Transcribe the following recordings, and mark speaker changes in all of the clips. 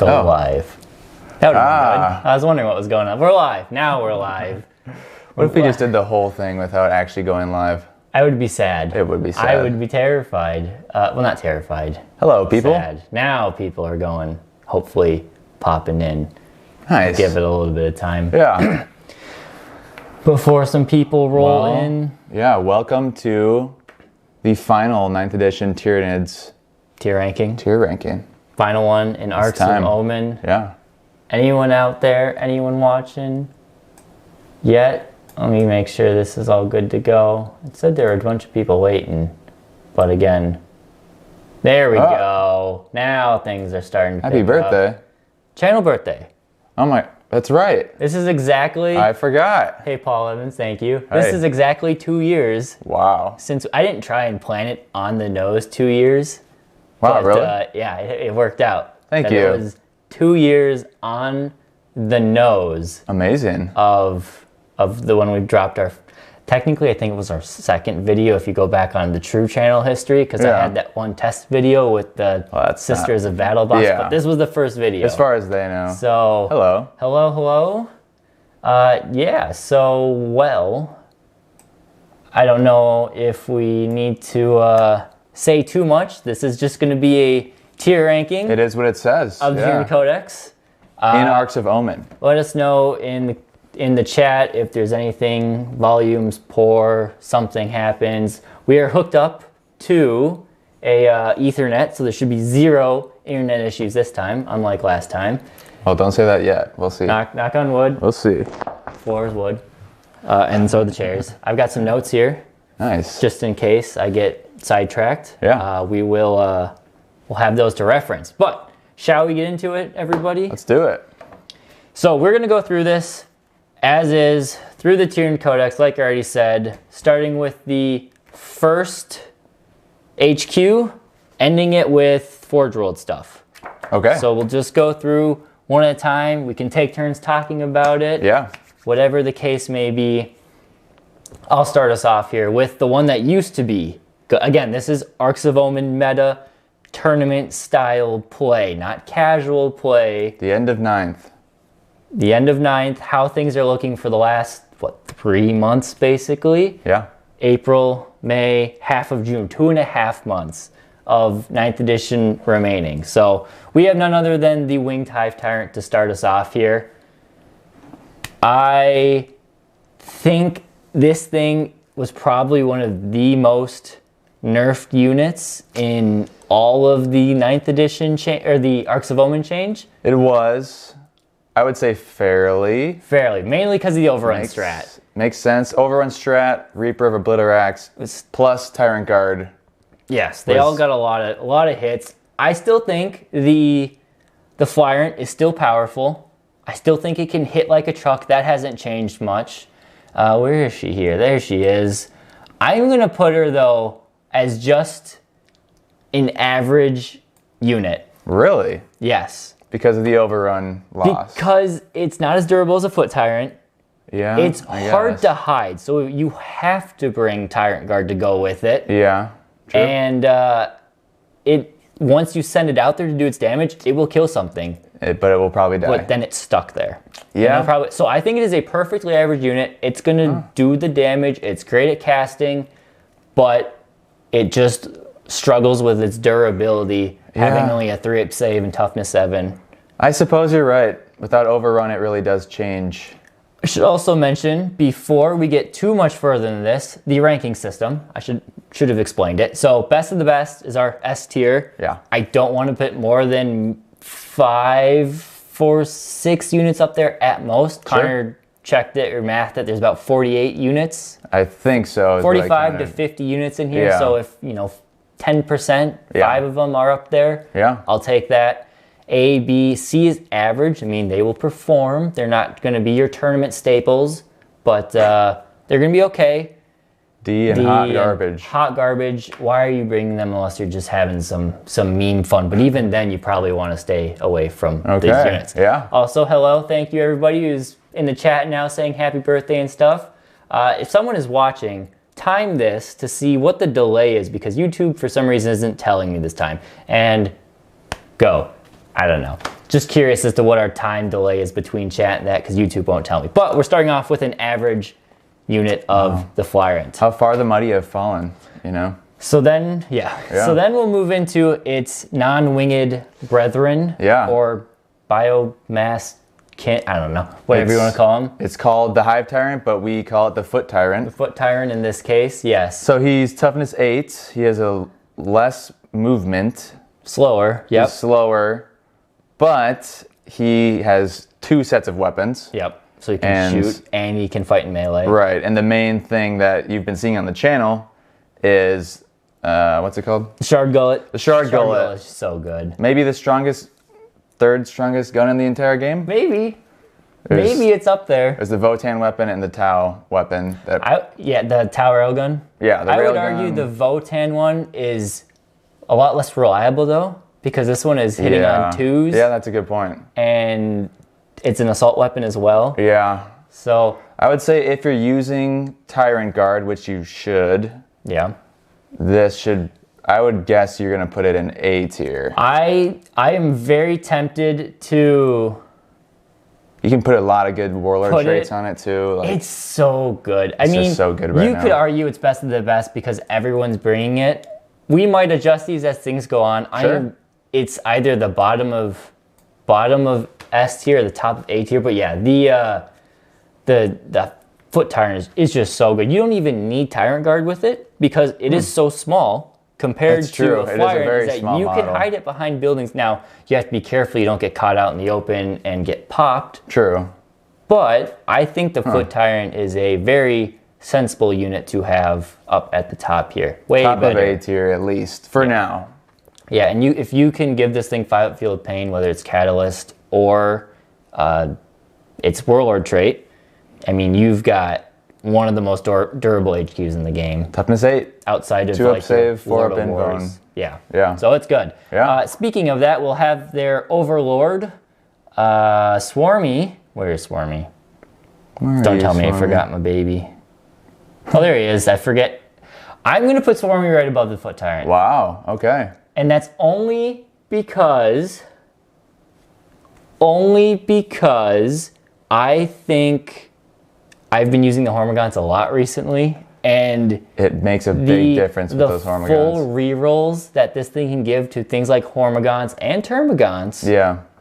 Speaker 1: Go live. That would have been good. I was wondering what was going on. We're live. Now we're live.
Speaker 2: What if we just did the whole thing without actually going live?
Speaker 1: I would be sad.
Speaker 2: It would be sad.
Speaker 1: I would be terrified. Well, not terrified.
Speaker 2: Hello, people.
Speaker 1: Sad. Now people are going, hopefully popping in.
Speaker 2: Nice.
Speaker 1: Give it a little bit of time.
Speaker 2: Yeah.
Speaker 1: Before some people roll in.
Speaker 2: Yeah, welcome to the final 9th edition Tyranids
Speaker 1: Tier ranking. Final one in Arks of Omen.
Speaker 2: Yeah.
Speaker 1: Anyone out there? Anyone watching? Yet? Let me make sure this is all good to go. It said there were a bunch of people waiting. But again, there we go. Now things are starting to
Speaker 2: Happy birthday.
Speaker 1: up. Channel birthday.
Speaker 2: Oh my, that's right.
Speaker 1: This is exactly...
Speaker 2: I forgot.
Speaker 1: Hey, Paul Evans, thank you.
Speaker 2: Hey.
Speaker 1: This is exactly 2 years.
Speaker 2: Wow.
Speaker 1: Since I didn't try and plan it on the nose 2 years.
Speaker 2: Wow,
Speaker 1: but,
Speaker 2: really?
Speaker 1: Yeah, it worked out.
Speaker 2: Thank you.
Speaker 1: It was 2 years on the nose.
Speaker 2: Amazing.
Speaker 1: Of the one we dropped our... Technically, I think it was our second video if you go back on the true channel history, because I had that one test video with the Sisters of Battlebox, but this was the first video.
Speaker 2: As far as they know.
Speaker 1: So... Hello. Yeah, so, well... I don't know if we need to say too much. This is just going to be a tier ranking.
Speaker 2: It is what it says.
Speaker 1: Of the Tyranid Codex.
Speaker 2: In Arks of Omen.
Speaker 1: Let us know in the chat if there's anything, volumes poor, something happens. We are hooked up to a Ethernet, so there should be 0 internet issues this time, unlike last time.
Speaker 2: Well, don't say that yet. We'll see.
Speaker 1: Knock on wood.
Speaker 2: We'll see.
Speaker 1: Floor is wood. And so are the chairs. I've got some notes here.
Speaker 2: Nice.
Speaker 1: Just in case I get sidetracked.
Speaker 2: Yeah.
Speaker 1: We'll have those to reference. But shall we get into it, everybody?
Speaker 2: Let's do it.
Speaker 1: So we're going to go through this as is, through the Tyranid Codex, like I already said, starting with the first HQ, ending it with Forge World stuff.
Speaker 2: Okay.
Speaker 1: So we'll just go through one at a time. We can take turns talking about it.
Speaker 2: Yeah.
Speaker 1: Whatever the case may be. I'll start us off here with the one that used to be. Again, this is Arks of Omen meta, tournament style play, not casual play.
Speaker 2: The end of 9th.
Speaker 1: The end of 9th, how things are looking for the last, 3 months basically?
Speaker 2: Yeah.
Speaker 1: April, May, half of June, 2.5 months of 9th edition remaining. So we have none other than the Winged Hive Tyrant to start us off here. I think this thing was probably one of the most nerfed units in all of the 9th edition or the Arks of Omen change.
Speaker 2: It was, I would say fairly.
Speaker 1: Mainly because of the overrun strat.
Speaker 2: Makes sense. Overrun strat, Reaper of Obliterax, plus Tyrant Guard.
Speaker 1: Yes, they all got a lot of hits. I still think the Flyrant is still powerful. I still think it can hit like a truck. That hasn't changed much. Where is she here? There she is. I'm going to put her, though, as just an average unit.
Speaker 2: Really?
Speaker 1: Yes.
Speaker 2: Because of the overrun loss.
Speaker 1: Because it's not as durable as a Foot Tyrant.
Speaker 2: Yeah.
Speaker 1: It's hard to hide, so you have to bring Tyrant Guard to go with it.
Speaker 2: Yeah. True.
Speaker 1: And once you send it out there to do its damage, it will kill something.
Speaker 2: But it will probably die.
Speaker 1: But then it's stuck there.
Speaker 2: Yeah.
Speaker 1: So I think it is a perfectly average unit. It's going to do the damage. It's great at casting, but it just struggles with its durability, having only a 3-up save and toughness 7.
Speaker 2: I suppose you're right. Without overrun, it really does change.
Speaker 1: I should also mention, before we get too much further than this, the ranking system. I should have explained it. So best of the best is our S tier.
Speaker 2: Yeah.
Speaker 1: I don't want to put more than 6 units up there at most.
Speaker 2: Sure.
Speaker 1: Connor checked it or mathed it. There's about 48 units.
Speaker 2: I think so.
Speaker 1: 45 to 50 units in here.
Speaker 2: Yeah.
Speaker 1: So if 10%, 5 of them are up there.
Speaker 2: Yeah.
Speaker 1: I'll take that. A, B, C is average. I mean, they will perform. They're not going to be your tournament staples, but they're going to be okay.
Speaker 2: D and hot garbage.
Speaker 1: Hot garbage. Why are you bringing them unless you're just having some meme fun? But even then, you probably want to stay away from these units.
Speaker 2: Yeah.
Speaker 1: Also, hello. Thank you, everybody who's in the chat now saying happy birthday and stuff. If someone is watching, time this to see what the delay is, because YouTube, for some reason, isn't telling me this time. And go. I don't know. Just curious as to what our time delay is between chat and that, because YouTube won't tell me. But we're starting off with an average unit of the Flyrant.
Speaker 2: How far the mighty have fallen, you know?
Speaker 1: So then, So then we'll move into its non-winged brethren, or biomass, I don't know, whatever you want to call him.
Speaker 2: It's called the Hive Tyrant, but we call it the Foot Tyrant.
Speaker 1: The Foot Tyrant in this case, yes.
Speaker 2: So he's toughness 8. He has a less movement.
Speaker 1: Slower, yep.
Speaker 2: He's slower, but he has 2 sets of weapons.
Speaker 1: Yep. So he can shoot and he can fight in melee.
Speaker 2: Right, and the main thing that you've been seeing on the channel is, what's it called?
Speaker 1: The Shard Gullet.
Speaker 2: The Shard Gullet
Speaker 1: is so good.
Speaker 2: Maybe the strongest, 3rd strongest gun in the entire game?
Speaker 1: Maybe. Maybe it's up there.
Speaker 2: There's the Votan weapon and the Tau weapon.
Speaker 1: The Tau railgun.
Speaker 2: Yeah, the railgun.
Speaker 1: I would argue the Votan one is a lot less reliable though, because this one is hitting on 2s.
Speaker 2: Yeah, that's a good point.
Speaker 1: And it's an assault weapon as well.
Speaker 2: Yeah.
Speaker 1: So
Speaker 2: I would say if you're using Tyrant Guard, which you should.
Speaker 1: Yeah.
Speaker 2: I would guess you're gonna put it in A tier.
Speaker 1: I am very tempted to.
Speaker 2: You can put a lot of good warlord traits on it too.
Speaker 1: Like, it's so good. I mean,
Speaker 2: just so good right now.
Speaker 1: You could argue it's best of the best because everyone's bringing it. We might adjust these as things go on.
Speaker 2: Sure.
Speaker 1: It's either the bottom of S tier or the top of A tier. But yeah, the Foot Tyrant is just so good. You don't even need Tyrant Guard with it because it is so small compared to a Flyer. You can hide it behind buildings. Now, you have to be careful you don't get caught out in the open and get popped.
Speaker 2: True.
Speaker 1: But I think the Foot Tyrant is a very sensible unit to have up at the top here. Way
Speaker 2: top
Speaker 1: better.
Speaker 2: Of A tier at least, for now.
Speaker 1: Yeah, and if you can give this thing 5-up Field of Pain, whether it's Catalyst or its Warlord trait, I mean, you've got one of the most durable HQs in the game.
Speaker 2: Toughness 8.
Speaker 1: Outside of
Speaker 2: 2-up save, 4-up invuln.
Speaker 1: Yeah. So it's good.
Speaker 2: Yeah.
Speaker 1: Speaking of that, we'll have their Overlord, Swarmy. Where is Swarmy? Don't tell me I forgot my baby. Oh, there he is. I forget. I'm going to put Swarmy right above the Foot Tyrant.
Speaker 2: Wow. Okay.
Speaker 1: And that's only because I think I've been using the Hormagaunts a lot recently, and
Speaker 2: it makes a big difference with those Hormagaunts.
Speaker 1: The full rerolls that this thing can give to things like Hormagaunts and Termagaunts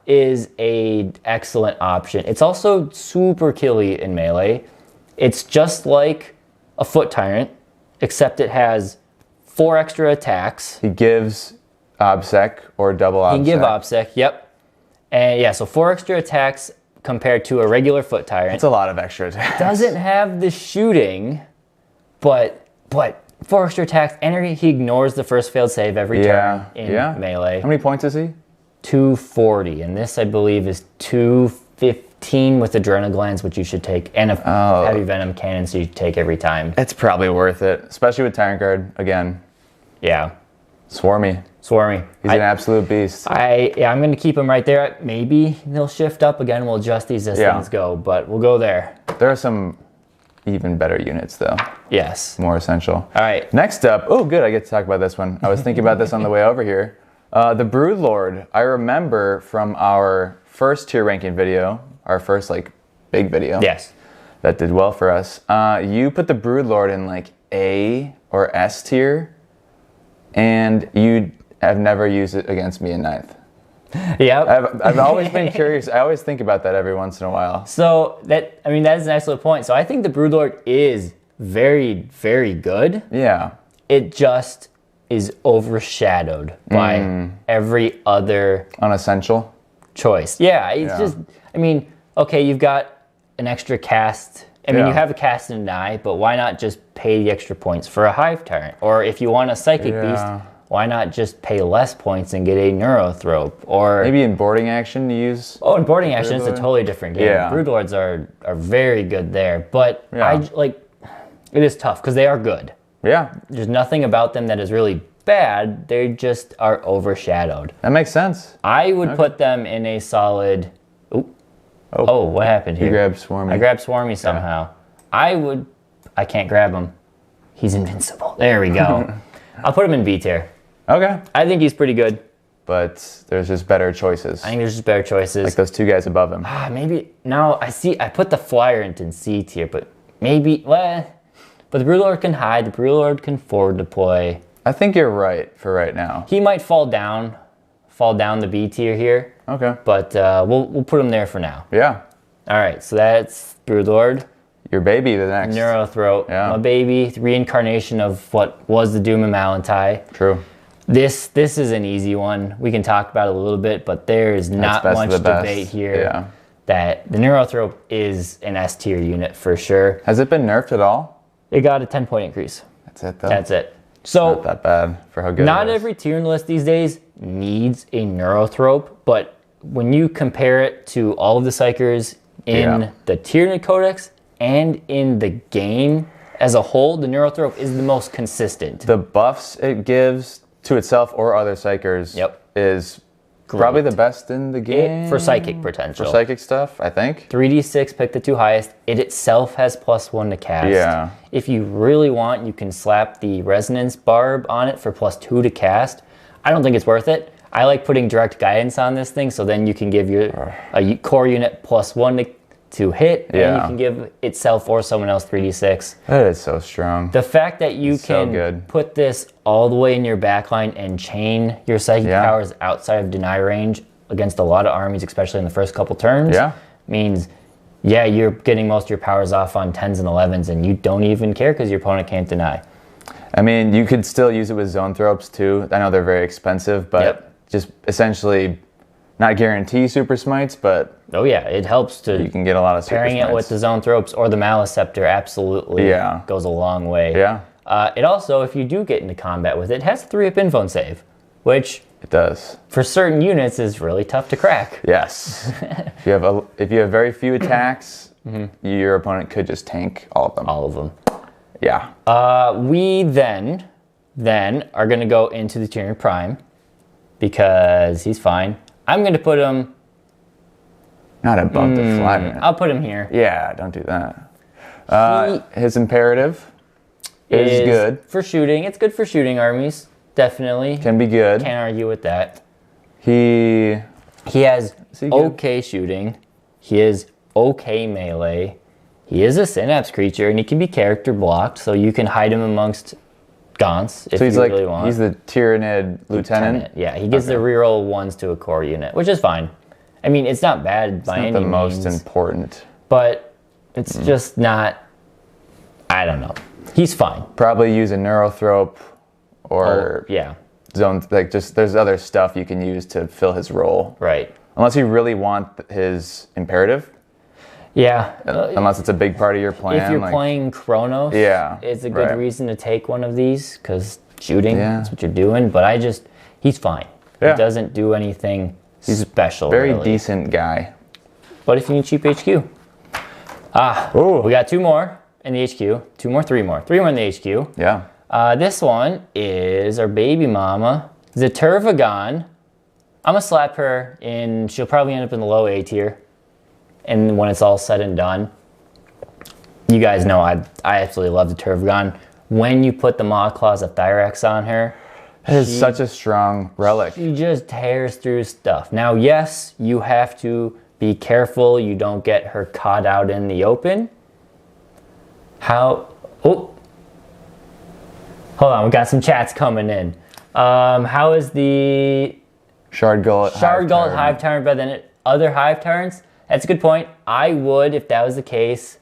Speaker 1: is a excellent option. It's also super killy in melee. It's just like a Foot Tyrant, except it has 4 extra attacks.
Speaker 2: He gives OBSEC or double OBSEC.
Speaker 1: He can give OBSEC, yep. And yeah, so 4 extra attacks compared to a regular Foot Tyrant.
Speaker 2: It's a lot of extra attacks.
Speaker 1: Doesn't have the shooting, but 4 extra attacks, and he ignores the first failed save every turn in melee.
Speaker 2: How many points is he?
Speaker 1: 240, and this I believe is 215 with Adrenal Glands, which you should take, and a Heavy Venom Cannon, so you take every time.
Speaker 2: It's probably worth it, especially with Tyrant Guard again.
Speaker 1: Yeah.
Speaker 2: Swarmy. He's an absolute beast.
Speaker 1: I'm going to keep him right there. Maybe they'll shift up again. We'll adjust these as things go, but we'll go there.
Speaker 2: There are some even better units, though.
Speaker 1: Yes.
Speaker 2: More essential.
Speaker 1: All right.
Speaker 2: Next up, oh, good. I get to talk about this one. I was thinking about this on the way over here. The Broodlord. I remember from our first tier ranking video, our first big video.
Speaker 1: Yes.
Speaker 2: That did well for us. You put the Broodlord in A or S tier, and you have never used it against me in 9th.
Speaker 1: Yep.
Speaker 2: I've always been curious. I always think about that every once in a while.
Speaker 1: So that is an excellent point. So I think the Broodlord is very, very good.
Speaker 2: Yeah.
Speaker 1: It just is overshadowed by every other
Speaker 2: unessential
Speaker 1: choice. Yeah, it's just, okay, you've got an extra cast. You have a cast and an eye, but why not just pay the extra points for a Hive Tyrant? Or if you want a Psychic Beast, why not just pay less points and get a Neurothrope? Or
Speaker 2: maybe in boarding action you use.
Speaker 1: Oh, in boarding action it's a totally different game.
Speaker 2: Yeah.
Speaker 1: Broodlords are very good there, but it is tough because they are good.
Speaker 2: Yeah.
Speaker 1: There's nothing about them that is really bad. They just are overshadowed.
Speaker 2: That makes sense.
Speaker 1: I would put them in a solid. Oh, what happened here?
Speaker 2: You grabbed Swarmy.
Speaker 1: I grabbed Swarmy somehow. I can't grab him. He's invincible. There we go. I'll put him in B tier.
Speaker 2: Okay.
Speaker 1: I think he's pretty good.
Speaker 2: but there's just better choices.
Speaker 1: I think there's just better choices.
Speaker 2: Like those two guys above him.
Speaker 1: Maybe now I put the Flyant in C tier, but maybe but the Broodlord can hide. The Broodlord can forward deploy.
Speaker 2: I think you're right for right now.
Speaker 1: He might fall down the B tier here.
Speaker 2: Okay.
Speaker 1: But we'll put him there for now.
Speaker 2: Yeah.
Speaker 1: All right, so that's Broodlord.
Speaker 2: Your baby, the next.
Speaker 1: Neurothroat.
Speaker 2: Yeah.
Speaker 1: My baby, reincarnation of what was the Doom of Malantai.
Speaker 2: True.
Speaker 1: This is an easy one. We can talk about it a little bit, but there is not much debate here.
Speaker 2: Yeah.
Speaker 1: That the Neurothroat is an S tier unit for sure.
Speaker 2: Has it been nerfed at all?
Speaker 1: It got a 10-point increase.
Speaker 2: That's it though.
Speaker 1: That's it. So
Speaker 2: not that bad for how good
Speaker 1: not
Speaker 2: it is.
Speaker 1: every tier list these days needs a Neurothrope, but when you compare it to all of the Psychers in the Tyranid Codex and in the game as a whole, the Neurothrope is the most consistent.
Speaker 2: The buffs it gives to itself or other Psychers is probably the best in the game.
Speaker 1: For Psychic potential.
Speaker 2: For Psychic stuff, I think.
Speaker 1: 3d6, pick the two highest. It itself has +1 to cast.
Speaker 2: Yeah.
Speaker 1: If you really want, you can slap the Resonance Barb on it for +2 to cast. I don't think it's worth it. I like putting direct guidance on this thing, so then you can give a core unit +1 to hit, and you can give itself or someone else 3d6.
Speaker 2: That is so strong.
Speaker 1: The fact that you can put this all the way in your backline and chain your psychic powers outside of deny range against a lot of armies, especially in the first couple turns, means, you're getting most of your powers off on 10s and 11s, and you don't even care because your opponent can't deny.
Speaker 2: I mean, you could still use it with Zoanthropes too. I know they're very expensive, but just essentially not guarantee super smites, but
Speaker 1: it helps to.
Speaker 2: You can get a lot of super
Speaker 1: pairing
Speaker 2: smites.
Speaker 1: it with the Zoanthropes or the Maliceptor absolutely goes a long way.
Speaker 2: Yeah.
Speaker 1: It also, if you do get into combat with it, it has a 3-up info save, which
Speaker 2: it does
Speaker 1: for certain units is really tough to crack.
Speaker 2: Yes. if you have very few attacks, your opponent could just tank all of them.
Speaker 1: All of them.
Speaker 2: Yeah.
Speaker 1: We then are going to go into the Tyranid Prime because he's fine. I'm going to put him...
Speaker 2: Not above the Flyant.
Speaker 1: I'll put him here.
Speaker 2: Yeah, don't do that. His Imperative is good.
Speaker 1: For shooting. It's good for shooting armies. Definitely.
Speaker 2: Can be good.
Speaker 1: Can't argue with that.
Speaker 2: He
Speaker 1: has okay shooting. He is okay melee. He is a Synapse creature, and he can be character blocked, so you can hide him amongst Gaunts if you really want.
Speaker 2: He's the Tyranid Lieutenant?
Speaker 1: Yeah, he gives the reroll 1s to a core unit, which is fine. I mean, it's not bad by any means.
Speaker 2: It's not the most important.
Speaker 1: But it's just not, I don't know. He's fine.
Speaker 2: Probably use a Neurothrope or Zone, like just there's other stuff you can use to fill his role.
Speaker 1: Right.
Speaker 2: Unless you really want his Imperative.
Speaker 1: Yeah.
Speaker 2: Unless it's a big part of your plan.
Speaker 1: If you're playing Chronos, it's a good reason to take one of these because shooting, that's what you're doing. But he's fine. He doesn't do anything special.
Speaker 2: Very decent guy.
Speaker 1: But if you need cheap HQ. We got 2 more in the HQ. 3 more. 3 more in the HQ.
Speaker 2: Yeah.
Speaker 1: This one is our baby mama, Zaturvagon. I'm going to slap her in, she'll probably end up in the low A tier. And when it's all said and done, you guys know I absolutely love the Zaturvagon. When you put the Maw Claws of Thyrax on her,
Speaker 2: it is such a strong relic.
Speaker 1: She just tears through stuff. Now, yes, you have to be careful you don't get her caught out in the open. Hold on, we got some chats coming in. How is the
Speaker 2: Shard Gullet
Speaker 1: Hive Tyrant better than other Hive Tyrants? That's a good point. I would, if that was the case,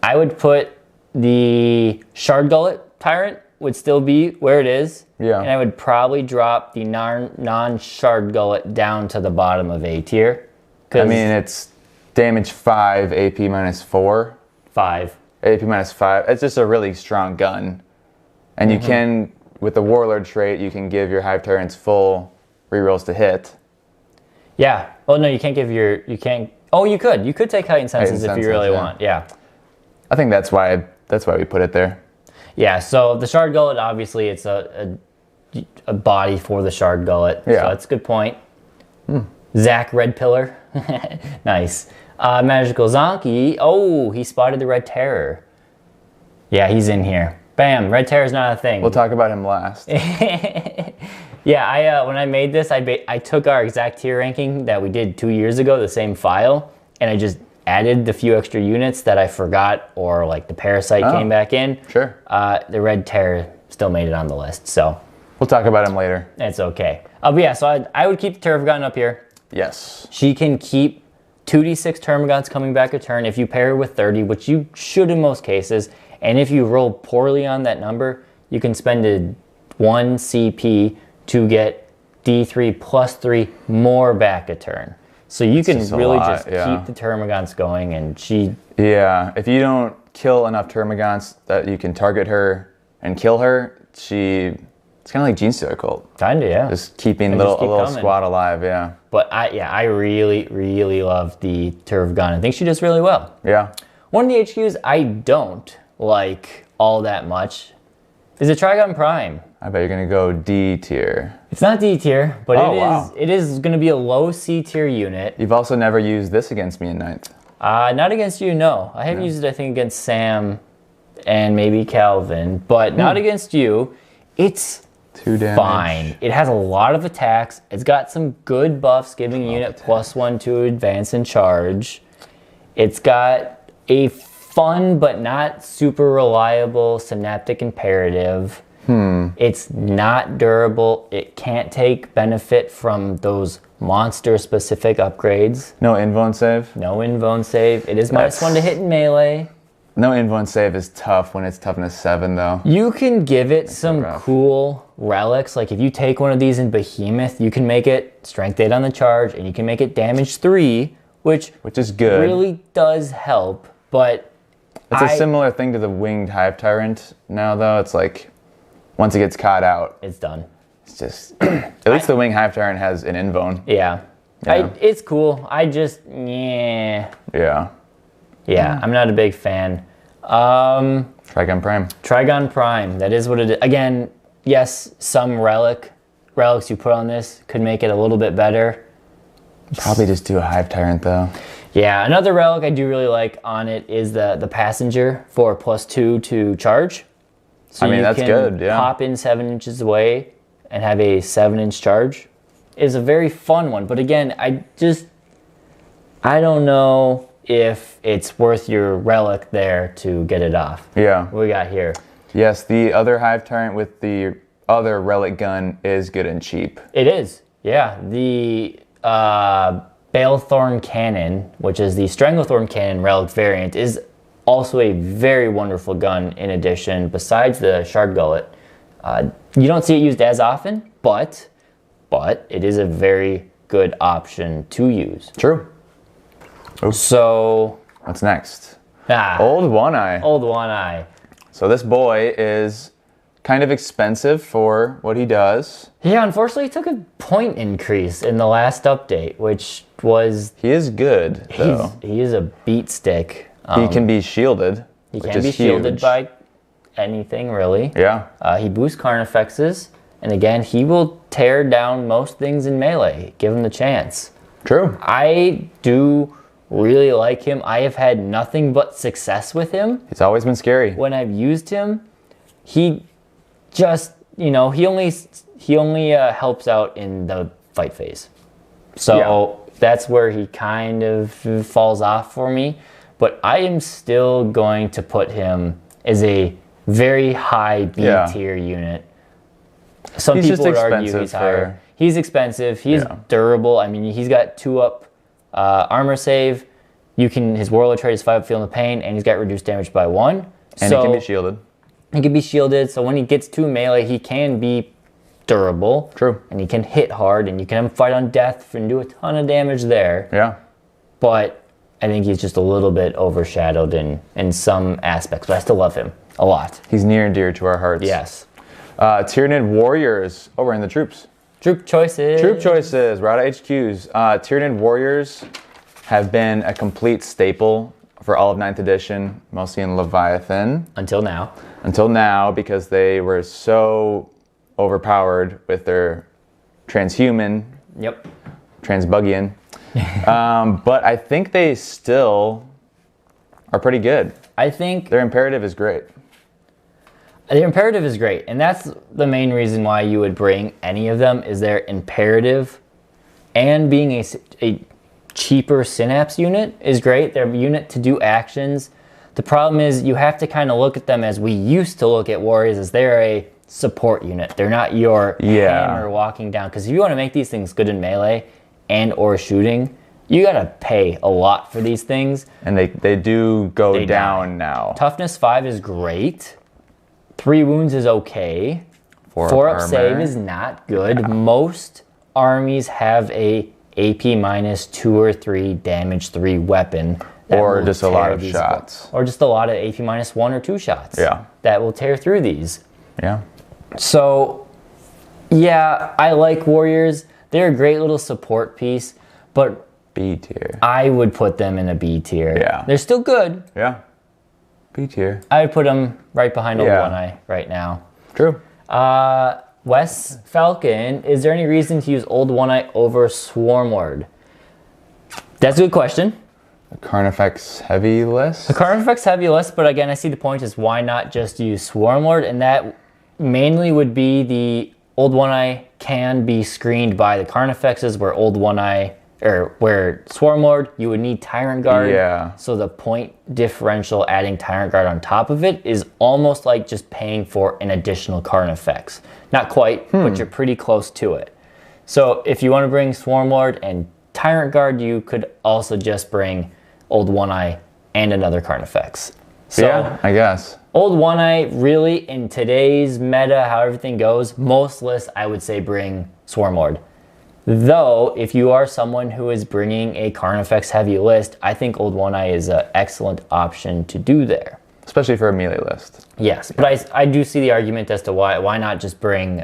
Speaker 1: I would put the Shard Gullet Tyrant would still be where it is.
Speaker 2: Yeah.
Speaker 1: And I would probably drop the non-Shard Gullet down to the bottom of A tier.
Speaker 2: I mean, it's damage 5, AP minus 4.
Speaker 1: 5.
Speaker 2: AP minus 5. It's just a really strong gun. And you can, with the Warlord trait, you can give your Hive Tyrants full rerolls to hit. Yeah.
Speaker 1: Oh, no, you can't give your, you could. You could take Heightened Senses if you really want. Yeah.
Speaker 2: I think that's why we put it there.
Speaker 1: Yeah, so the Shard Gullet, obviously, it's a body for the Shard Gullet. Yeah. So that's a good point. Zach Red Pillar. Nice. Magical Zonky. Oh, he spotted the Red Terror. Yeah, he's in here. Bam, Red Terror's not a thing.
Speaker 2: We'll talk about him last.
Speaker 1: Yeah, when I made this, I took our exact tier ranking that we did 2 years ago, the same file, and I just added the few extra units that I forgot, or like the Parasite came back in.
Speaker 2: Sure.
Speaker 1: The Red Terror still made it on the list, so.
Speaker 2: We'll talk about him later.
Speaker 1: It's okay. But yeah, so I would keep the Termagant up here.
Speaker 2: Yes.
Speaker 1: She can keep 2d6 Termagants coming back a turn if you pair her with 30, which you should in most cases. And if you roll poorly on that number, you can spend a 1 CP to get D3 plus 3 more back a turn. So you can really just keep the Termagants going, and she...
Speaker 2: Yeah, if you don't kill enough Termagants that you can target her and kill her, it's kind of like Gene Stealer Cult.
Speaker 1: Kinda, yeah.
Speaker 2: Just keeping a little squad alive, yeah.
Speaker 1: But I really, really love the Termagant. I think she does really well.
Speaker 2: Yeah.
Speaker 1: One of the HQs I don't like all that much is a Trigon Prime.
Speaker 2: I bet you're gonna go D tier.
Speaker 1: It's not D tier, but it is gonna be a low C tier unit.
Speaker 2: You've also never used this against me in 9th.
Speaker 1: Not against you, no. I have used it, I think, against Sam and maybe Calvin, but not against you. It's
Speaker 2: 2 damage.
Speaker 1: Fine. It has a lot of attacks. It's got some good buffs, giving unit +1 to advance and charge. It's got a fun but not super reliable synaptic imperative. It's not durable. It can't take benefit from those monster-specific upgrades.
Speaker 2: No invuln save?
Speaker 1: No invuln save. It is -1 to hit in melee.
Speaker 2: No invuln save is tough when it's toughness 7, though.
Speaker 1: You can give it some cool relics. Like if you take one of these in Behemoth, you can make it strength 8 on the charge, and you can make it damage 3, which
Speaker 2: is good.
Speaker 1: Really does help. But
Speaker 2: it's a similar thing to the Winged Hive Tyrant now, though. It's like once it gets caught out,
Speaker 1: it's done.
Speaker 2: It's just at least the Winged Hive Tyrant has an invuln.
Speaker 1: Yeah. It's cool. I just yeah. I'm not a big fan.
Speaker 2: Trigon Prime.
Speaker 1: Trigon Prime. That is what it is. Again, yes, some relics you put on this could make it a little bit better.
Speaker 2: Probably just do a Hive Tyrant though.
Speaker 1: Yeah, another relic I do really like on it is the Passenger for +2 to charge. So
Speaker 2: I mean, that's good, yeah.
Speaker 1: Pop in 7 inches away and have a 7-inch charge. Is a very fun one. But again, I don't know if it's worth your relic there to get it off. Yeah. What we got here?
Speaker 2: Yes, the other Hive Tyrant with the other relic gun is good and cheap.
Speaker 1: It is, yeah. The Balethorn Cannon, which is the Stranglethorn Cannon relic variant, is also a very wonderful gun in addition, besides the Shard Gullet. You don't see it used as often, but it is a very good option to use.
Speaker 2: True. Oops.
Speaker 1: So...
Speaker 2: what's next? Old One-Eye.
Speaker 1: Old One-Eye.
Speaker 2: So this boy is kind of expensive for what he does.
Speaker 1: Yeah, unfortunately, he took a point increase in the last update, which was...
Speaker 2: he is good, though.
Speaker 1: He is a beat stick.
Speaker 2: He can be shielded,
Speaker 1: He can be shielded by anything, really.
Speaker 2: Yeah.
Speaker 1: He boosts Carnifexes, and again, he will tear down most things in melee. Give him the chance.
Speaker 2: True.
Speaker 1: I do really like him. I have had nothing but success with him.
Speaker 2: He's always been scary.
Speaker 1: When I've used him, he just, he only helps out in the fight phase. So that's where he kind of falls off for me. But I am still going to put him as a very high B tier unit. Some people would argue he's higher. He's expensive. He's durable. I mean, he's got 2-up armor save. His Warlord trait is 5 Feel the Pain, and he's got reduced damage by 1.
Speaker 2: And he can be shielded.
Speaker 1: He can be shielded, so when he gets to melee, he can be durable.
Speaker 2: True.
Speaker 1: And he can hit hard, and you can have him fight on death and do a ton of damage there.
Speaker 2: Yeah.
Speaker 1: But I think he's just a little bit overshadowed in some aspects, but I still love him a lot.
Speaker 2: He's near and dear to our hearts.
Speaker 1: Yes.
Speaker 2: Tyranid Warriors. Oh, we're in the troops.
Speaker 1: Troop choices.
Speaker 2: Troop choices. We're out of HQs. Tyranid Warriors have been a complete staple for all of 9th edition, mostly in Leviathan.
Speaker 1: Until now.
Speaker 2: Until now, because they were so overpowered with their transhuman.
Speaker 1: Yep.
Speaker 2: Transbugian. But I think they still are pretty good.
Speaker 1: I think
Speaker 2: their imperative is great.
Speaker 1: The imperative is great, and that's the main reason why you would bring any of them is their imperative, and being a cheaper synapse unit is great. They're a unit to do actions. The problem is you have to kind of look at them as we used to look at warriors, as they're a support unit. They're not your hammer walking down, because if you want to make these things good in melee and or shooting, you gotta pay a lot for these things.
Speaker 2: And they do go down now.
Speaker 1: Toughness 5 is great. 3 wounds is okay. 4 up save is not good. Yeah. Most armies have a AP minus 2 or 3, damage 3 weapon.
Speaker 2: Or just a lot of shots.
Speaker 1: Or just a lot of AP minus 1 or 2 shots.
Speaker 2: Yeah.
Speaker 1: That will tear through these.
Speaker 2: Yeah.
Speaker 1: So, yeah, I like warriors. They're a great little support piece, but
Speaker 2: B tier.
Speaker 1: I would put them in a B tier.
Speaker 2: Yeah.
Speaker 1: They're still good.
Speaker 2: Yeah. B tier.
Speaker 1: I would put them right behind Old One Eye right now.
Speaker 2: True.
Speaker 1: Wes Falcon, is there any reason to use Old One Eye over Swarmlord? That's a good question.
Speaker 2: A Carnifex heavy list?
Speaker 1: A Carnifex heavy list, but again, I see the point is why not just use Swarmlord, and that mainly would be the Old One Eye can be screened by the Carnifexes, where Old One Eye, or where Swarmlord, you would need Tyrant Guard.
Speaker 2: Yeah.
Speaker 1: So the point differential adding Tyrant Guard on top of it is almost like just paying for an additional Carnifex. Not quite, but you're pretty close to it. So if you want to bring Swarmlord and Tyrant Guard, you could also just bring Old One Eye and another Carnifex. So,
Speaker 2: yeah, I guess.
Speaker 1: Old One Eye, really, in today's meta, how everything goes, most lists, I would say bring Swarmlord. Though, if you are someone who is bringing a Carnifex heavy list, I think Old One Eye is an excellent option to do there.
Speaker 2: Especially for a melee list.
Speaker 1: Yes, but I do see the argument as to why not just bring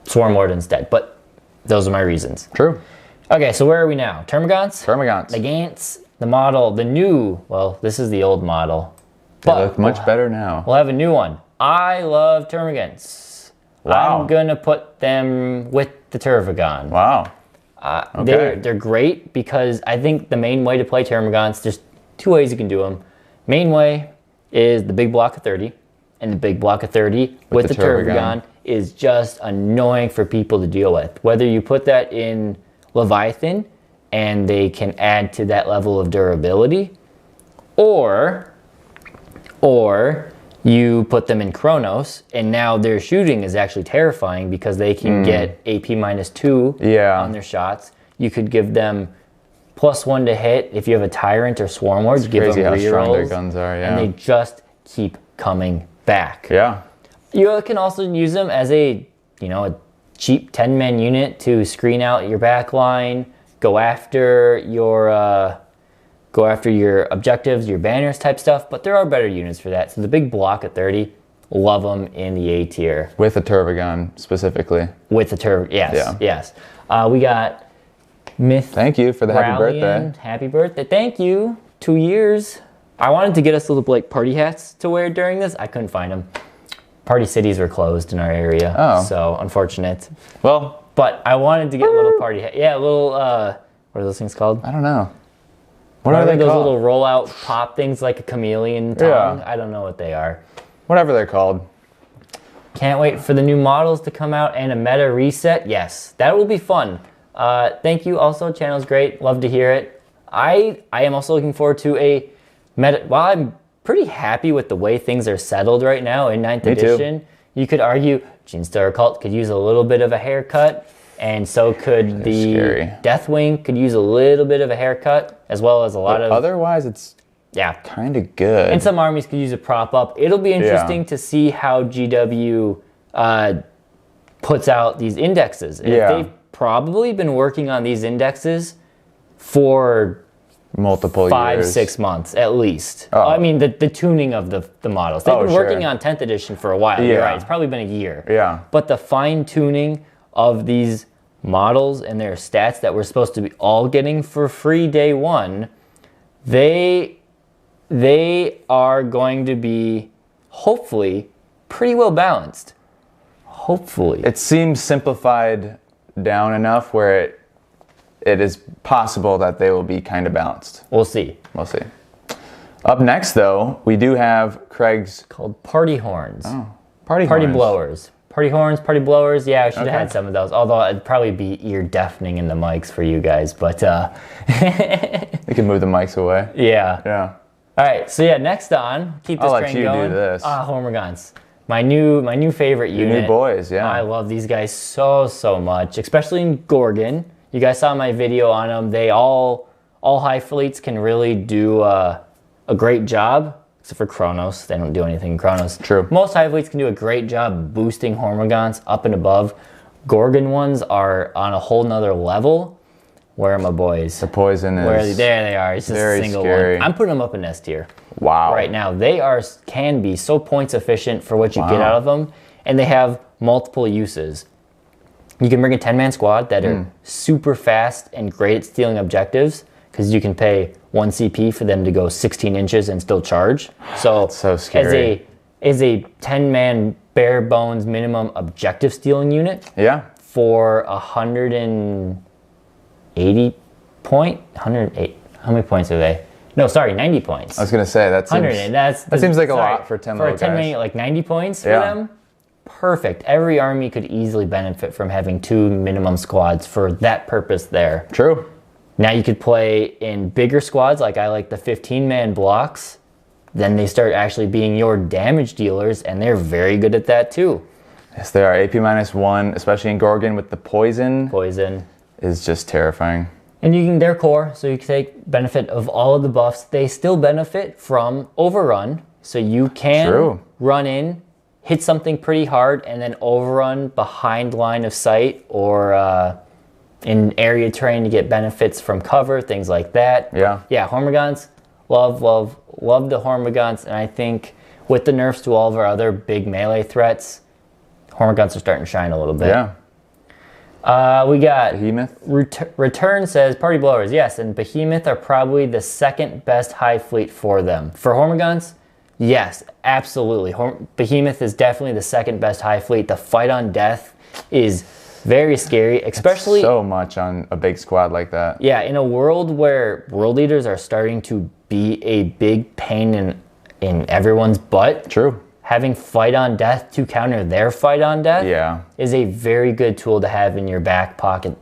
Speaker 1: Swarmlord instead, but those are my reasons.
Speaker 2: True.
Speaker 1: Okay, so where are we now? Termagants?
Speaker 2: Termagants.
Speaker 1: The Gants, the model, the new, well, this is the old model.
Speaker 2: They look much better now.
Speaker 1: We'll have a new one. I love Termagants.
Speaker 2: Wow.
Speaker 1: I'm gonna put them with the Tervigon.
Speaker 2: Wow.
Speaker 1: Okay. They're great because I think the main way to play Termagants, there's 2 ways you can do them. Main way is the big block of 30, and the big block of 30 with the Tervigon is just annoying for people to deal with. Whether you put that in Leviathan and they can add to that level of durability, or you put them in Chronos and now their shooting is actually terrifying because they can get AP minus 2 on their shots. You could give them +1 to hit if you have a Tyrant or Swarmlord. Give them
Speaker 2: how strong their
Speaker 1: rerolls,
Speaker 2: guns are,
Speaker 1: and they just keep coming back.
Speaker 2: Yeah.
Speaker 1: You can also use them as a cheap 10-man unit to screen out your back line, go after your objectives, your banners type stuff, but there are better units for that. So the big block at 30, love them in the A tier.
Speaker 2: With the Tervigon specifically.
Speaker 1: With the yes. We got Myth.
Speaker 2: Thank you for the happy birthday.
Speaker 1: Happy birthday. Thank you. 2 years. I wanted to get us little party hats to wear during this. I couldn't find them. Party cities were closed in our area. Oh. So unfortunate.
Speaker 2: Well.
Speaker 1: But I wanted to get little party hats. Yeah, little, what are those things called?
Speaker 2: I don't know.
Speaker 1: What are they those called? Little rollout pop things like a chameleon tongue? Yeah. I don't know what they are.
Speaker 2: Whatever they're called.
Speaker 1: Can't wait for the new models to come out and a meta reset. Yes, that will be fun. Thank you. Also, channel's great. Love to hear it. I am also looking forward to a meta. While I'm pretty happy with the way things are settled right now in 9th edition, too. You could argue Genestealer Cult could use a little bit of a haircut, and so could the Deathwing could use a little bit of a haircut, as well as a lot of...
Speaker 2: Otherwise, it's kind of good.
Speaker 1: And some armies could use a prop up. It'll be interesting to see how GW puts out these indexes. And if they've probably been working on these indexes for
Speaker 2: multiple
Speaker 1: 5-6 months at least. I mean the tuning of the models. They've been working on 10th edition for a while. You're right. It's probably been a year.
Speaker 2: Yeah.
Speaker 1: But the fine tuning of these models and their stats that we're supposed to be all getting for free day one, they are going to be hopefully pretty well balanced. Hopefully.
Speaker 2: It seems simplified down enough where it is possible that they will be kind of balanced.
Speaker 1: We'll see.
Speaker 2: We'll see. Up next, though, we do have Craig's...
Speaker 1: Called Party Horns.
Speaker 2: Oh, Party
Speaker 1: Blowers. Party Horns, Party Blowers. Yeah, I should have had some of those. Although it'd probably be ear deafening in the mics for you guys. But
Speaker 2: You can move the mics away.
Speaker 1: Yeah.
Speaker 2: Yeah.
Speaker 1: All right. So yeah, next on, keep this train going.
Speaker 2: I'll let you do this.
Speaker 1: Hormigons. My new favorite unit.
Speaker 2: Your new boys, yeah.
Speaker 1: I love these guys so much, especially in Gorgon. You guys saw my video on them. They all high fleets can really do a great job, except for Kronos. They don't do anything in Kronos.
Speaker 2: True.
Speaker 1: Most high fleets can do a great job boosting Hormigons up and above. Gorgon ones are on a whole nother level. Where are my boys?
Speaker 2: The poison is...
Speaker 1: There they are. It's just a single
Speaker 2: scary.
Speaker 1: one. I'm putting them up in S tier.
Speaker 2: Wow.
Speaker 1: Right now. They can be so points efficient for what you get out of them, and they have multiple uses. You can bring a 10-man squad that are super fast and great at stealing objectives, because you can pay 1 CP for them to go 16 inches and still charge. So,
Speaker 2: so scary.
Speaker 1: As a 10-man bare bones minimum objective stealing unit, for 180 108. How many points are they? No, sorry, 90 points.
Speaker 2: I was gonna say that seems like a lot for 10 little guys.
Speaker 1: For a 10-man, like 90 points for them. Perfect. Every army could easily benefit from having 2 minimum squads for that purpose there.
Speaker 2: True.
Speaker 1: Now you could play in bigger squads, like I like the 15-man blocks. Then they start actually being your damage dealers, and they're very good at that too.
Speaker 2: Yes, they are. AP -1, especially in Gorgon with the poison.
Speaker 1: Poison
Speaker 2: is just terrifying.
Speaker 1: And you can, they're core, so you can take benefit of all of the buffs. They still benefit from overrun, so you can run in, hit something pretty hard, and then overrun behind line of sight or in area terrain to get benefits from cover, things like that. Yeah, Hormigons, love the Hormigons, and I think with the nerfs to all of our other big melee threats, Hormigons are starting to shine a little bit.
Speaker 2: Yeah.
Speaker 1: We got
Speaker 2: Behemoth.
Speaker 1: Return says Party Blowers. Yes, and Behemoth are probably the second best high fleet for them. For Hormigons, yes, absolutely. Behemoth is definitely the second best high fleet. The fight on death is very scary, especially
Speaker 2: so much on a big squad like that.
Speaker 1: Yeah, in a world where world leaders are starting to be a big pain in everyone's butt.
Speaker 2: True.
Speaker 1: Having fight on death to counter their fight on death is a very good tool to have in your back pocket.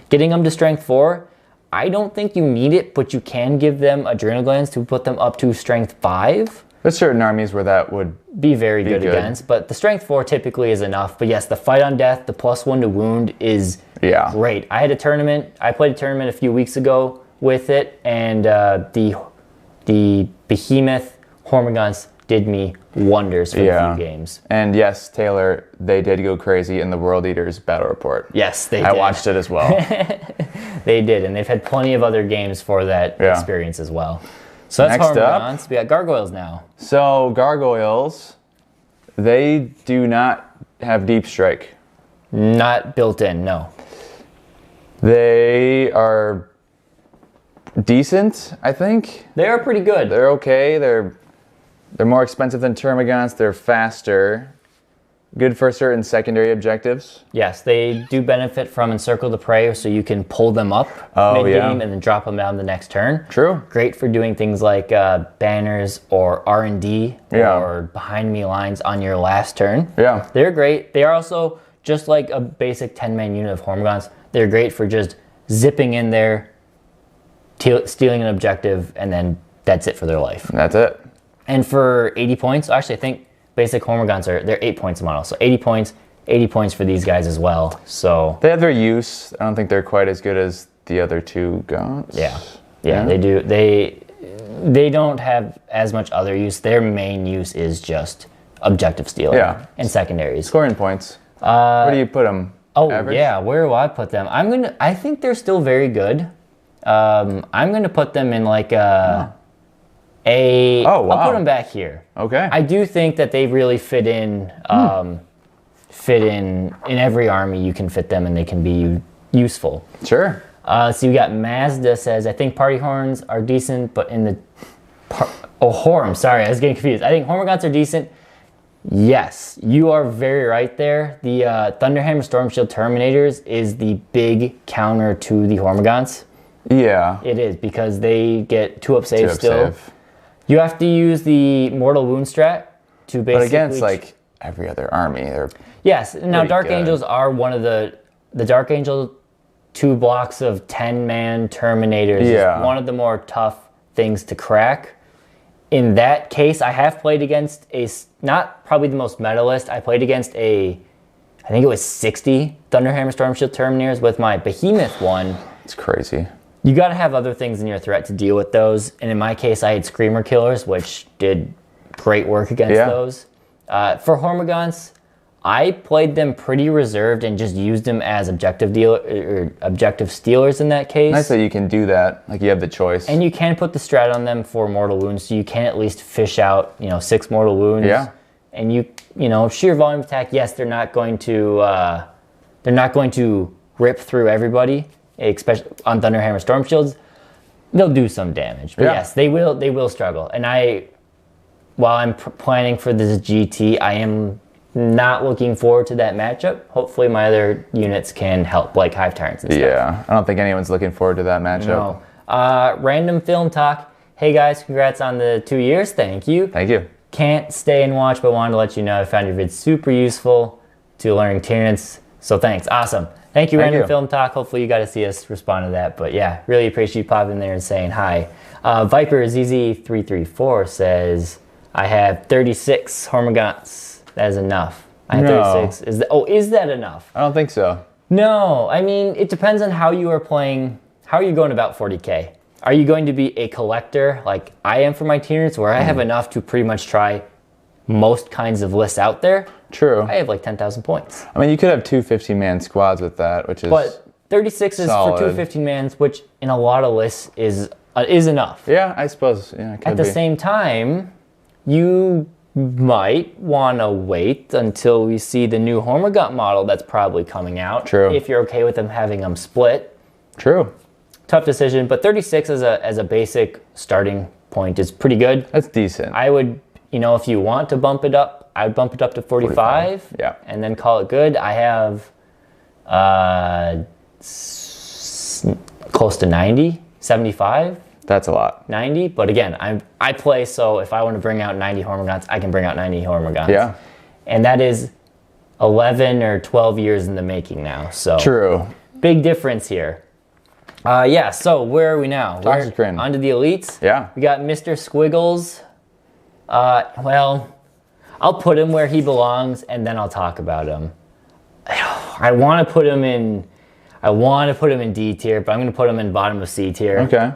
Speaker 1: Getting them to strength 4, I don't think you need it, but you can give them adrenal glands to put them up to strength 5.
Speaker 2: There's certain armies where that would
Speaker 1: be very good against, but the strength 4 typically is enough. But yes, the fight on death, the +1 to wound is great. I played a tournament a few weeks ago with it, and the Behemoth Hormigons did me wonders for a few games.
Speaker 2: And yes, Taylor, they did go crazy in the World Eaters battle report.
Speaker 1: Yes, they did.
Speaker 2: I watched it as well.
Speaker 1: They did, and they've had plenty of other games for that experience as well. So that's Hormigons. We got Gargoyles now.
Speaker 2: So Gargoyles, they do not have deep strike.
Speaker 1: Not built in, no.
Speaker 2: They are decent, I think.
Speaker 1: They are pretty good.
Speaker 2: They're okay. They're more expensive than Termagants. They're faster. Good for certain secondary objectives.
Speaker 1: Yes, they do benefit from Encircle the Prey, so you can pull them up mid-game and then drop them down the next turn.
Speaker 2: True.
Speaker 1: Great for doing things like banners or R&D or behind me lines on your last turn.
Speaker 2: Yeah.
Speaker 1: They're great. They are also, just like a basic 10-man unit of Hormigons, they're great for just zipping in there, stealing an objective, and then that's it for their life.
Speaker 2: That's it.
Speaker 1: And for 80 points, actually I think basic Hormigons they're 8 points a model. So 80 points for these guys as well. So
Speaker 2: they have their use. I don't think they're quite as good as the other two gaunts.
Speaker 1: Yeah, they do. They don't have as much other use. Their main use is just objective stealing and secondaries.
Speaker 2: Scoring points. Where do you put them? Average?
Speaker 1: Yeah, where do I put them? I think they're still very good. I'm gonna put them in like I'll put them back here.
Speaker 2: Okay.
Speaker 1: I do think that they really fit in in every army. You can fit them and they can be useful.
Speaker 2: Sure.
Speaker 1: So you got Mazda says, I think Party Horns are decent, but in the Horm, sorry, I was getting confused. I think Hormigons are decent. Yes, you are very right there. The Thunderhammer Storm Shield Terminators is the big counter to the Hormigons.
Speaker 2: Yeah.
Speaker 1: It is, because they get 2-up save still. You have to use the Mortal Wound strat to basically...
Speaker 2: But against, like, every other army, they're
Speaker 1: Yes. Now, Dark
Speaker 2: good.
Speaker 1: Angels are one of the Dark Angel 2 blocks of 10-man Terminators is one of the more tough things to crack. In that case, I have played against not probably the most meta list. I played against I think it was 60 Thunderhammer Stormshield Terminators with my Behemoth one.
Speaker 2: It's crazy.
Speaker 1: You got to have other things in your threat to deal with those. And in my case, I had Screamer Killers, which did great work against those. For Hormagaunts, I played them pretty reserved and just used them as objective stealers in that case.
Speaker 2: Nice that you can do that. Like, you have the choice.
Speaker 1: And you can put the strat on them for Mortal Wounds, so you can at least fish out, 6 Mortal Wounds.
Speaker 2: Yeah.
Speaker 1: And sheer volume attack, yes, they're not going to rip through everybody, especially on Thunderhammer Storm Shields. They'll do some damage, but yes, they will struggle. And while I'm planning for this GT, I am not looking forward to that matchup. Hopefully my other units can help, like Hive Tyrants and stuff.
Speaker 2: Yeah, I don't think anyone's looking forward to that matchup.
Speaker 1: No. Random Film Talk. Hey guys, congrats on the 2 years. Thank you.
Speaker 2: Thank you.
Speaker 1: Can't stay and watch, but wanted to let you know I found your vids super useful to learning Tyranids. So thanks. Awesome. Thank you, Random Film Talk. Hopefully you got to see us respond to that. But yeah, really appreciate you popping there and saying hi. Viper ZZ334 says, I have 36 Hormagaunts. That is enough. I have 36. Is that enough?
Speaker 2: I don't think so.
Speaker 1: No. I mean, it depends on how you are playing. How are you going about 40K? Are you going to be a collector like I am for my Tyranids, where I have enough to pretty much try most kinds of lists out there?
Speaker 2: True.
Speaker 1: I have like 10,000 points.
Speaker 2: I mean, you could have 2 15-man squads with that, which is
Speaker 1: But 36 is for 2 15-mans, which in a lot of lists is enough.
Speaker 2: Yeah, I suppose. Yeah, it could
Speaker 1: At the same time, you might want to wait until we see the new Hormagaunt model that's probably coming out.
Speaker 2: True.
Speaker 1: If you're okay with having them split.
Speaker 2: True.
Speaker 1: Tough decision, but 36 as a basic starting point is pretty good.
Speaker 2: That's decent.
Speaker 1: I would, if you want to bump it up, I would bump it up to 45.
Speaker 2: Yeah.
Speaker 1: And then call it good. I have close to 90, 75.
Speaker 2: That's a lot.
Speaker 1: 90, but again, I play, so if I want to bring out 90 Hormagaunts, I can bring out 90 Hormagaunts. Yeah. And that is 11 or 12 years in the making now. So
Speaker 2: true.
Speaker 1: Big difference here. So where are we now?
Speaker 2: Toxic Rain.
Speaker 1: On to the elites.
Speaker 2: Yeah.
Speaker 1: We got Mr. Squiggles. Well, I'll put him where he belongs, and then I'll talk about him. I want to put him in D tier, but I'm going to put him in bottom of C tier. Okay.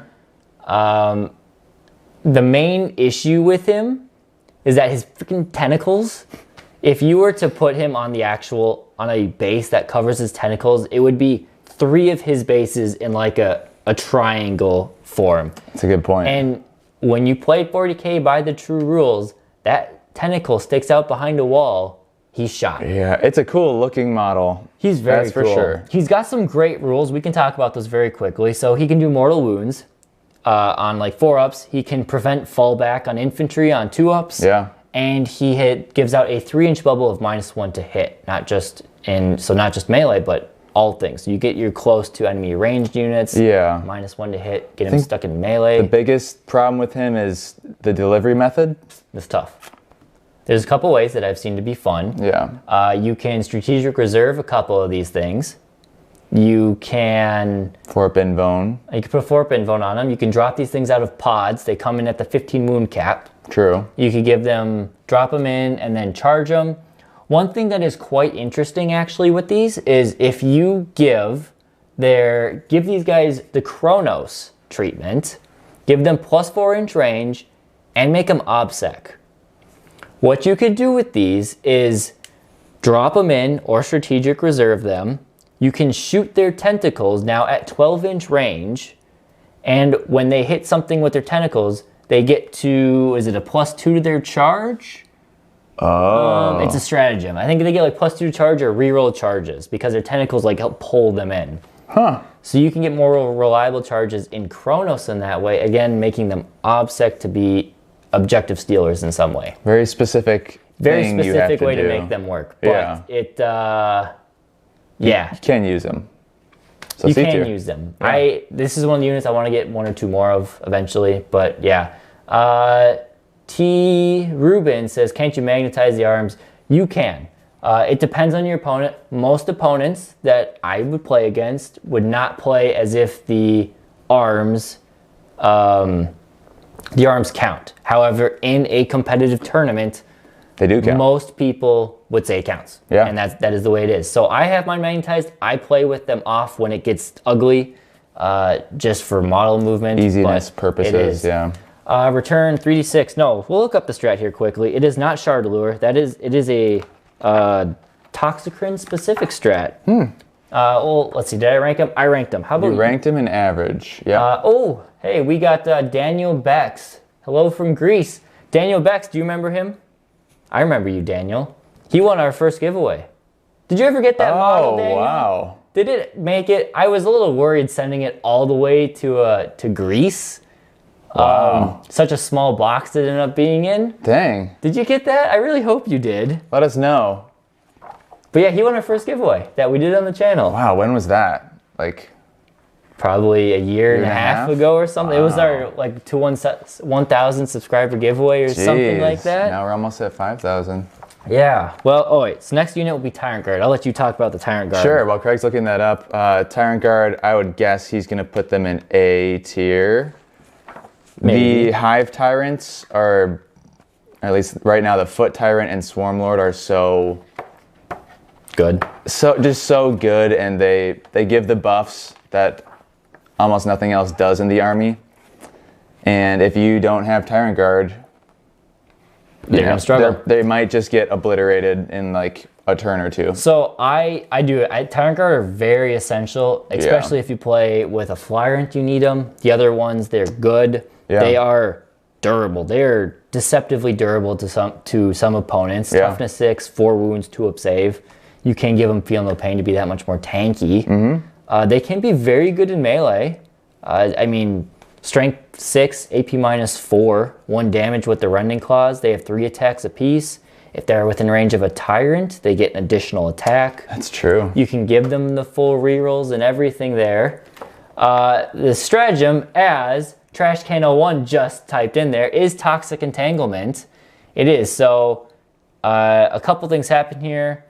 Speaker 1: The main issue with him is that his freaking tentacles, if you were to put him on a base that covers his tentacles, it would be 3 of his bases in like a triangle form.
Speaker 2: That's a good point.
Speaker 1: And when you play 40K by the true rules, that tentacle sticks out behind a wall, he's shot.
Speaker 2: Yeah, it's a cool looking model.
Speaker 1: He's very cool.
Speaker 2: That's for sure.
Speaker 1: He's got some great rules. We can talk about those very quickly. So he can do mortal wounds. On like 4-ups, he can prevent fallback on infantry on 2-ups. Yeah. And he gives out a 3-inch bubble of -1 to hit, not just melee, but all things. So you're close to enemy ranged units. Yeah. -1 to hit, get him stuck in melee.
Speaker 2: The biggest problem with him is the delivery method.
Speaker 1: It's tough. There's a couple ways that I've seen to be fun. Yeah. You can strategic reserve a couple of these things. You can...
Speaker 2: Forp Invone.
Speaker 1: You can put Forp Invone on them. You can drop these things out of pods. They come in at the 15 wound cap.
Speaker 2: True.
Speaker 1: You could drop them in and then charge them. One thing that is quite interesting actually with these is if you give these guys the Chronos treatment, give them plus 4-inch range, and make them OBSEC. What you could do with these is drop them in or strategic reserve them. You can shoot their tentacles now at 12-inch range, and when they hit something with their tentacles, they get to, is it a +2 to their charge? Oh. It's a stratagem. I think they get like +2 to charge or reroll charges because their tentacles like help pull them in. Huh. So you can get more reliable charges in Chronos in that way, again, making them OBSEC to be objective stealers in some way.
Speaker 2: Very specific
Speaker 1: way to make them work. But you
Speaker 2: can use them.
Speaker 1: So you can use them. Yeah. This is one of the units I want to get 1 or 2 more of eventually. But yeah, T. Rubin says, can't you magnetize the arms? You can. It depends on your opponent. Most opponents that I would play against would not play as if the arms count. However, in a competitive tournament,
Speaker 2: they do count.
Speaker 1: Most people would say it counts.
Speaker 2: Yeah.
Speaker 1: And that is the way it is. So I have mine magnetized. I play with them off when it gets ugly, just for model movement.
Speaker 2: Easiness purposes, yeah.
Speaker 1: Return 3d6. No, we'll look up the strat here quickly. It is not Chandelure. It is a Toxicrin specific strat. Well, let's see. Did I rank them? I ranked them. How about
Speaker 2: you? Ranked them in average. Yeah.
Speaker 1: Oh, hey, we got Daniel Bex. Hello from Greece. Daniel Bex, do you remember him? I remember you, Daniel. He won our first giveaway. Did you ever get that model, Daniel?
Speaker 2: Oh, wow.
Speaker 1: Did it make it? I was a little worried sending it all the way to Greece.
Speaker 2: Wow.
Speaker 1: Such a small box it ended up being in.
Speaker 2: Dang.
Speaker 1: Did you get that? I really hope you did.
Speaker 2: Let us know.
Speaker 1: But yeah, he won our first giveaway that we did on the channel.
Speaker 2: Wow, when was that? Like
Speaker 1: probably a year and a half ago or something. Wow. It was our like 1,000 subscriber giveaway or something like that.
Speaker 2: Now we're almost at 5,000.
Speaker 1: Yeah. Well, oh wait. So next unit will be Tyrant Guard. I'll let you talk about the Tyrant Guard.
Speaker 2: Sure. While Craig's looking that up, Tyrant Guard, I would guess he's going to put them in A tier. Maybe. The Hive Tyrants are, at least right now, the Foot Tyrant and Swarm Lord are so
Speaker 1: good.
Speaker 2: Just so good, and they give the buffs that almost nothing else does in the army. And if you don't have Tyrant Guard,
Speaker 1: they're gonna struggle.
Speaker 2: They might just get obliterated in like a turn or two.
Speaker 1: So I do. Tyrant Guard are very essential, especially if you play with a Flyrant. You need them. The other ones, they're good. Yeah. They are durable. They're deceptively durable to some opponents. Yeah. Toughness 6, 4 wounds, 2 up save. You can give them Feel No Pain to be that much more tanky. Mm-hmm. They can be very good in melee. I mean, Strength 6, AP -4, 1 damage with the Rending Claws. They have 3 attacks apiece. If they're within range of a Tyrant, they get an additional attack.
Speaker 2: That's true.
Speaker 1: You can give them the full rerolls and everything there. The stratagem, as Trashcan01 just typed in there, is Toxic Entanglement. It is. So a couple things happen here.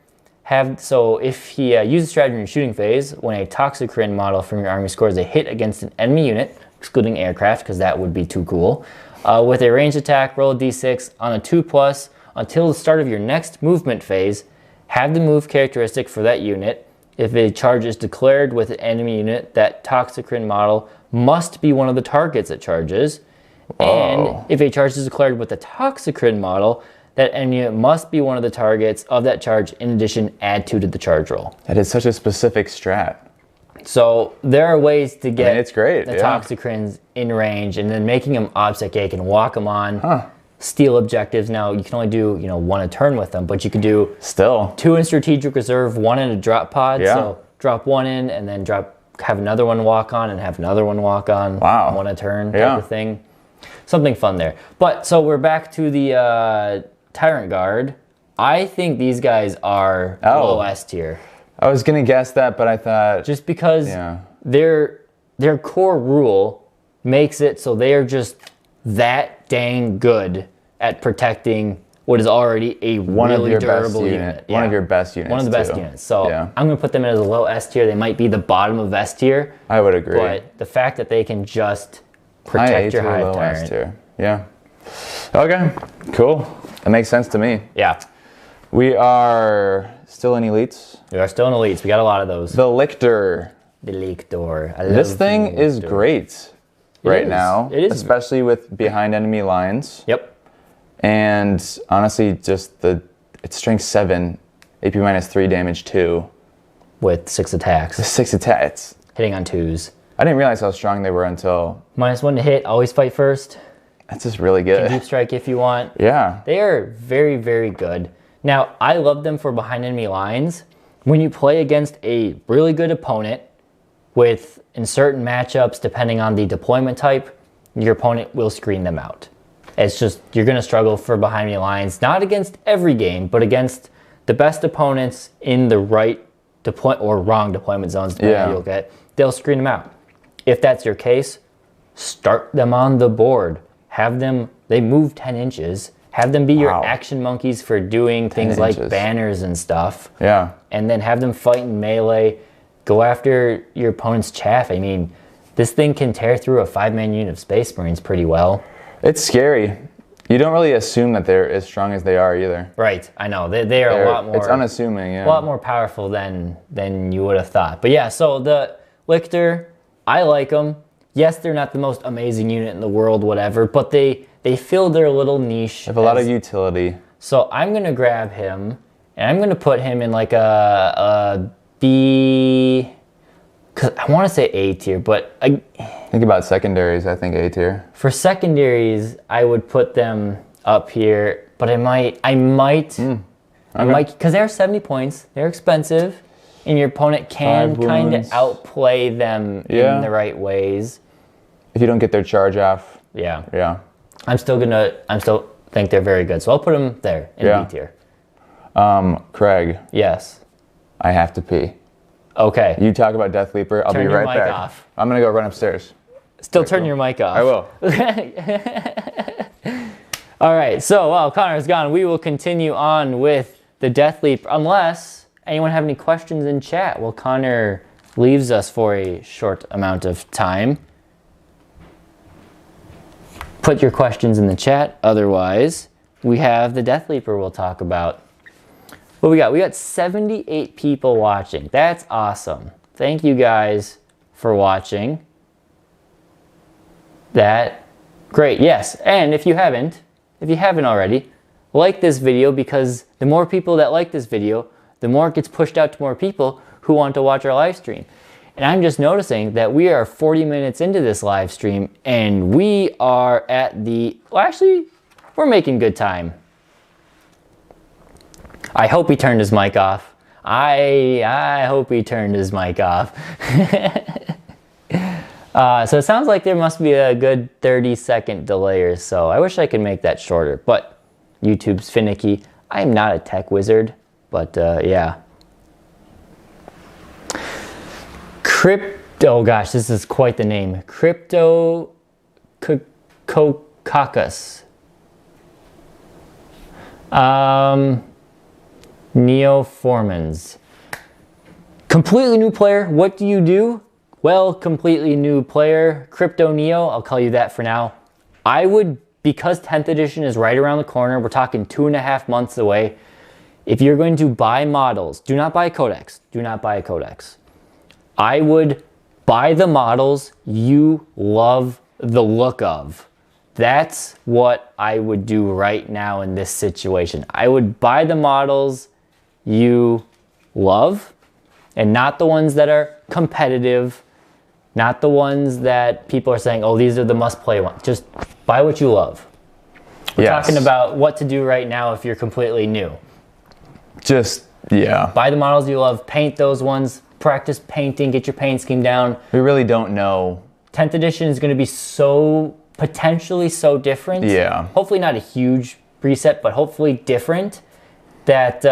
Speaker 1: So if he uses stratagem in shooting phase, when a Toxicrin model from your army scores a hit against an enemy unit, excluding aircraft, because that would be too cool, with a ranged attack, roll a d6 on a 2+, until the start of your next movement phase, have the move characteristic for that unit. If a charge is declared with an enemy unit, that Toxicrin model must be one of the targets it charges. Whoa. And if a charge is declared with the Toxicrin model, that enemy unit must be one of the targets of that charge. In addition, add 2 to the charge roll.
Speaker 2: That is such a specific strat.
Speaker 1: So there are ways to get
Speaker 2: it's great,
Speaker 1: the Toxicrins in range, and then making them obstacle and walk them on. Steal objectives. Now you can only do 1 a turn with them, but you could do 2 in strategic reserve, 1 in a drop pod. Yeah. So drop 1 in and then have another one walk on and have another one walk on.
Speaker 2: Wow.
Speaker 1: 1 a turn type of thing. Something fun there. But so we're back to the Tyrant Guard. I think these guys are low S tier.
Speaker 2: I was gonna guess that, but I thought
Speaker 1: just because their core rule makes it so they are just that dang good at protecting what is already a really durable unit.
Speaker 2: One of your best units.
Speaker 1: One of the best units. So I'm gonna put them in as a low S tier. They might be the bottom of S tier.
Speaker 2: I would agree.
Speaker 1: But the fact that they can just protect your Hive Tyrant.
Speaker 2: S tier. Yeah. Okay. Cool. That makes sense to me.
Speaker 1: Yeah.
Speaker 2: We are still in elites.
Speaker 1: We are still in elites. We got a lot of those.
Speaker 2: The Lictor.
Speaker 1: The Lictor.
Speaker 2: This thing is great right now. It is. Especially with behind enemy lines.
Speaker 1: Yep.
Speaker 2: And honestly, just it's strength 7, AP -3, damage 2.
Speaker 1: With 6 attacks.
Speaker 2: 6 attacks.
Speaker 1: Hitting on 2s.
Speaker 2: I didn't realize how strong they were until...
Speaker 1: -1 to hit, always fight first.
Speaker 2: That's just really good.
Speaker 1: You can deep strike if you want.
Speaker 2: Yeah.
Speaker 1: They are very, very good. Now, I love them for behind enemy lines. When you play against a really good opponent with, in certain matchups, depending on the deployment type, your opponent will screen them out. It's just, you're going to struggle for behind enemy lines, not against every game, but against the best opponents in the right or wrong deployment zones, depending on how you look at it, they'll screen them out. If that's your case, start them on the board. they move 10 inches. Have them be your
Speaker 2: Wow.
Speaker 1: action monkeys for doing things like
Speaker 2: inches.
Speaker 1: banners and stuff.
Speaker 2: Yeah.
Speaker 1: And then have them fight in melee. Go after your opponent's chaff. I mean, this thing can tear through a 5-man unit of Space Marines pretty well.
Speaker 2: It's scary. You don't really assume that they're as strong as they are either.
Speaker 1: Right, I know. They're a lot more...
Speaker 2: It's unassuming, yeah.
Speaker 1: A lot more powerful than you would have thought. But yeah, so the Lictor, I like them. Yes, they're not the most amazing unit in the world, whatever, but they fill their little niche.
Speaker 2: They have a lot of utility. So
Speaker 1: I'm going to grab him, and I'm going to put him in like a B... Cause I want to say A tier, but
Speaker 2: think about secondaries. I think A tier.
Speaker 1: For secondaries, I would put them up here, but I might, because they're 70 points. They're expensive, and your opponent can kind of outplay them in the right ways.
Speaker 2: If you don't get their charge off.
Speaker 1: Yeah.
Speaker 2: Yeah.
Speaker 1: I still think they're very good, so I'll put them there in B tier.
Speaker 2: Craig.
Speaker 1: Yes.
Speaker 2: I have to pee.
Speaker 1: Okay.
Speaker 2: You talk about Death Leaper. I'll be right back. Off. I'm gonna go run upstairs.
Speaker 1: Still turn your mic off.
Speaker 2: I will.
Speaker 1: All right. So while Connor's gone, we will continue on with the Death Leaper, unless anyone have any questions in chat while Connor leaves us for a short amount of time. Put your questions in the chat. Otherwise, we have the Death Leaper we'll talk about. What we got? We got 78 people watching. That's awesome. Thank you guys for watching. Great. Yes. And if you haven't already, like this video, because the more people that like this video, the more it gets pushed out to more people who want to watch our live stream. And I'm just noticing that we are 40 minutes into this live stream, and we are at we're making good time. I hope he turned his mic off. I hope he turned his mic off. So it sounds like there must be a good 30-second delay or so. I wish I could make that shorter, but YouTube's finicky. I am not a tech wizard, but yeah. Oh gosh, this is quite the name. Cryptococcus. Neoformans. Completely new player. What do you do? Well, completely new player. Crypto Neo, I'll call you that for now. I would, because 10th edition is right around the corner, we're talking 2.5 months away. If you're going to buy models, do not buy a codex. Do not buy a codex. I would buy the models you love the look of. That's what I would do right now in this situation. I would buy the models you love, and not the ones that are competitive, not the ones that people are saying, oh, these are the must-play ones. Just buy what you love. We're talking about what to do right now if you're completely new. Buy the models you love, paint those ones, practice painting, get your paint scheme down.
Speaker 2: We really don't know.
Speaker 1: 10th edition is going to be potentially so different.
Speaker 2: Yeah.
Speaker 1: Hopefully not a huge reset, but hopefully different, that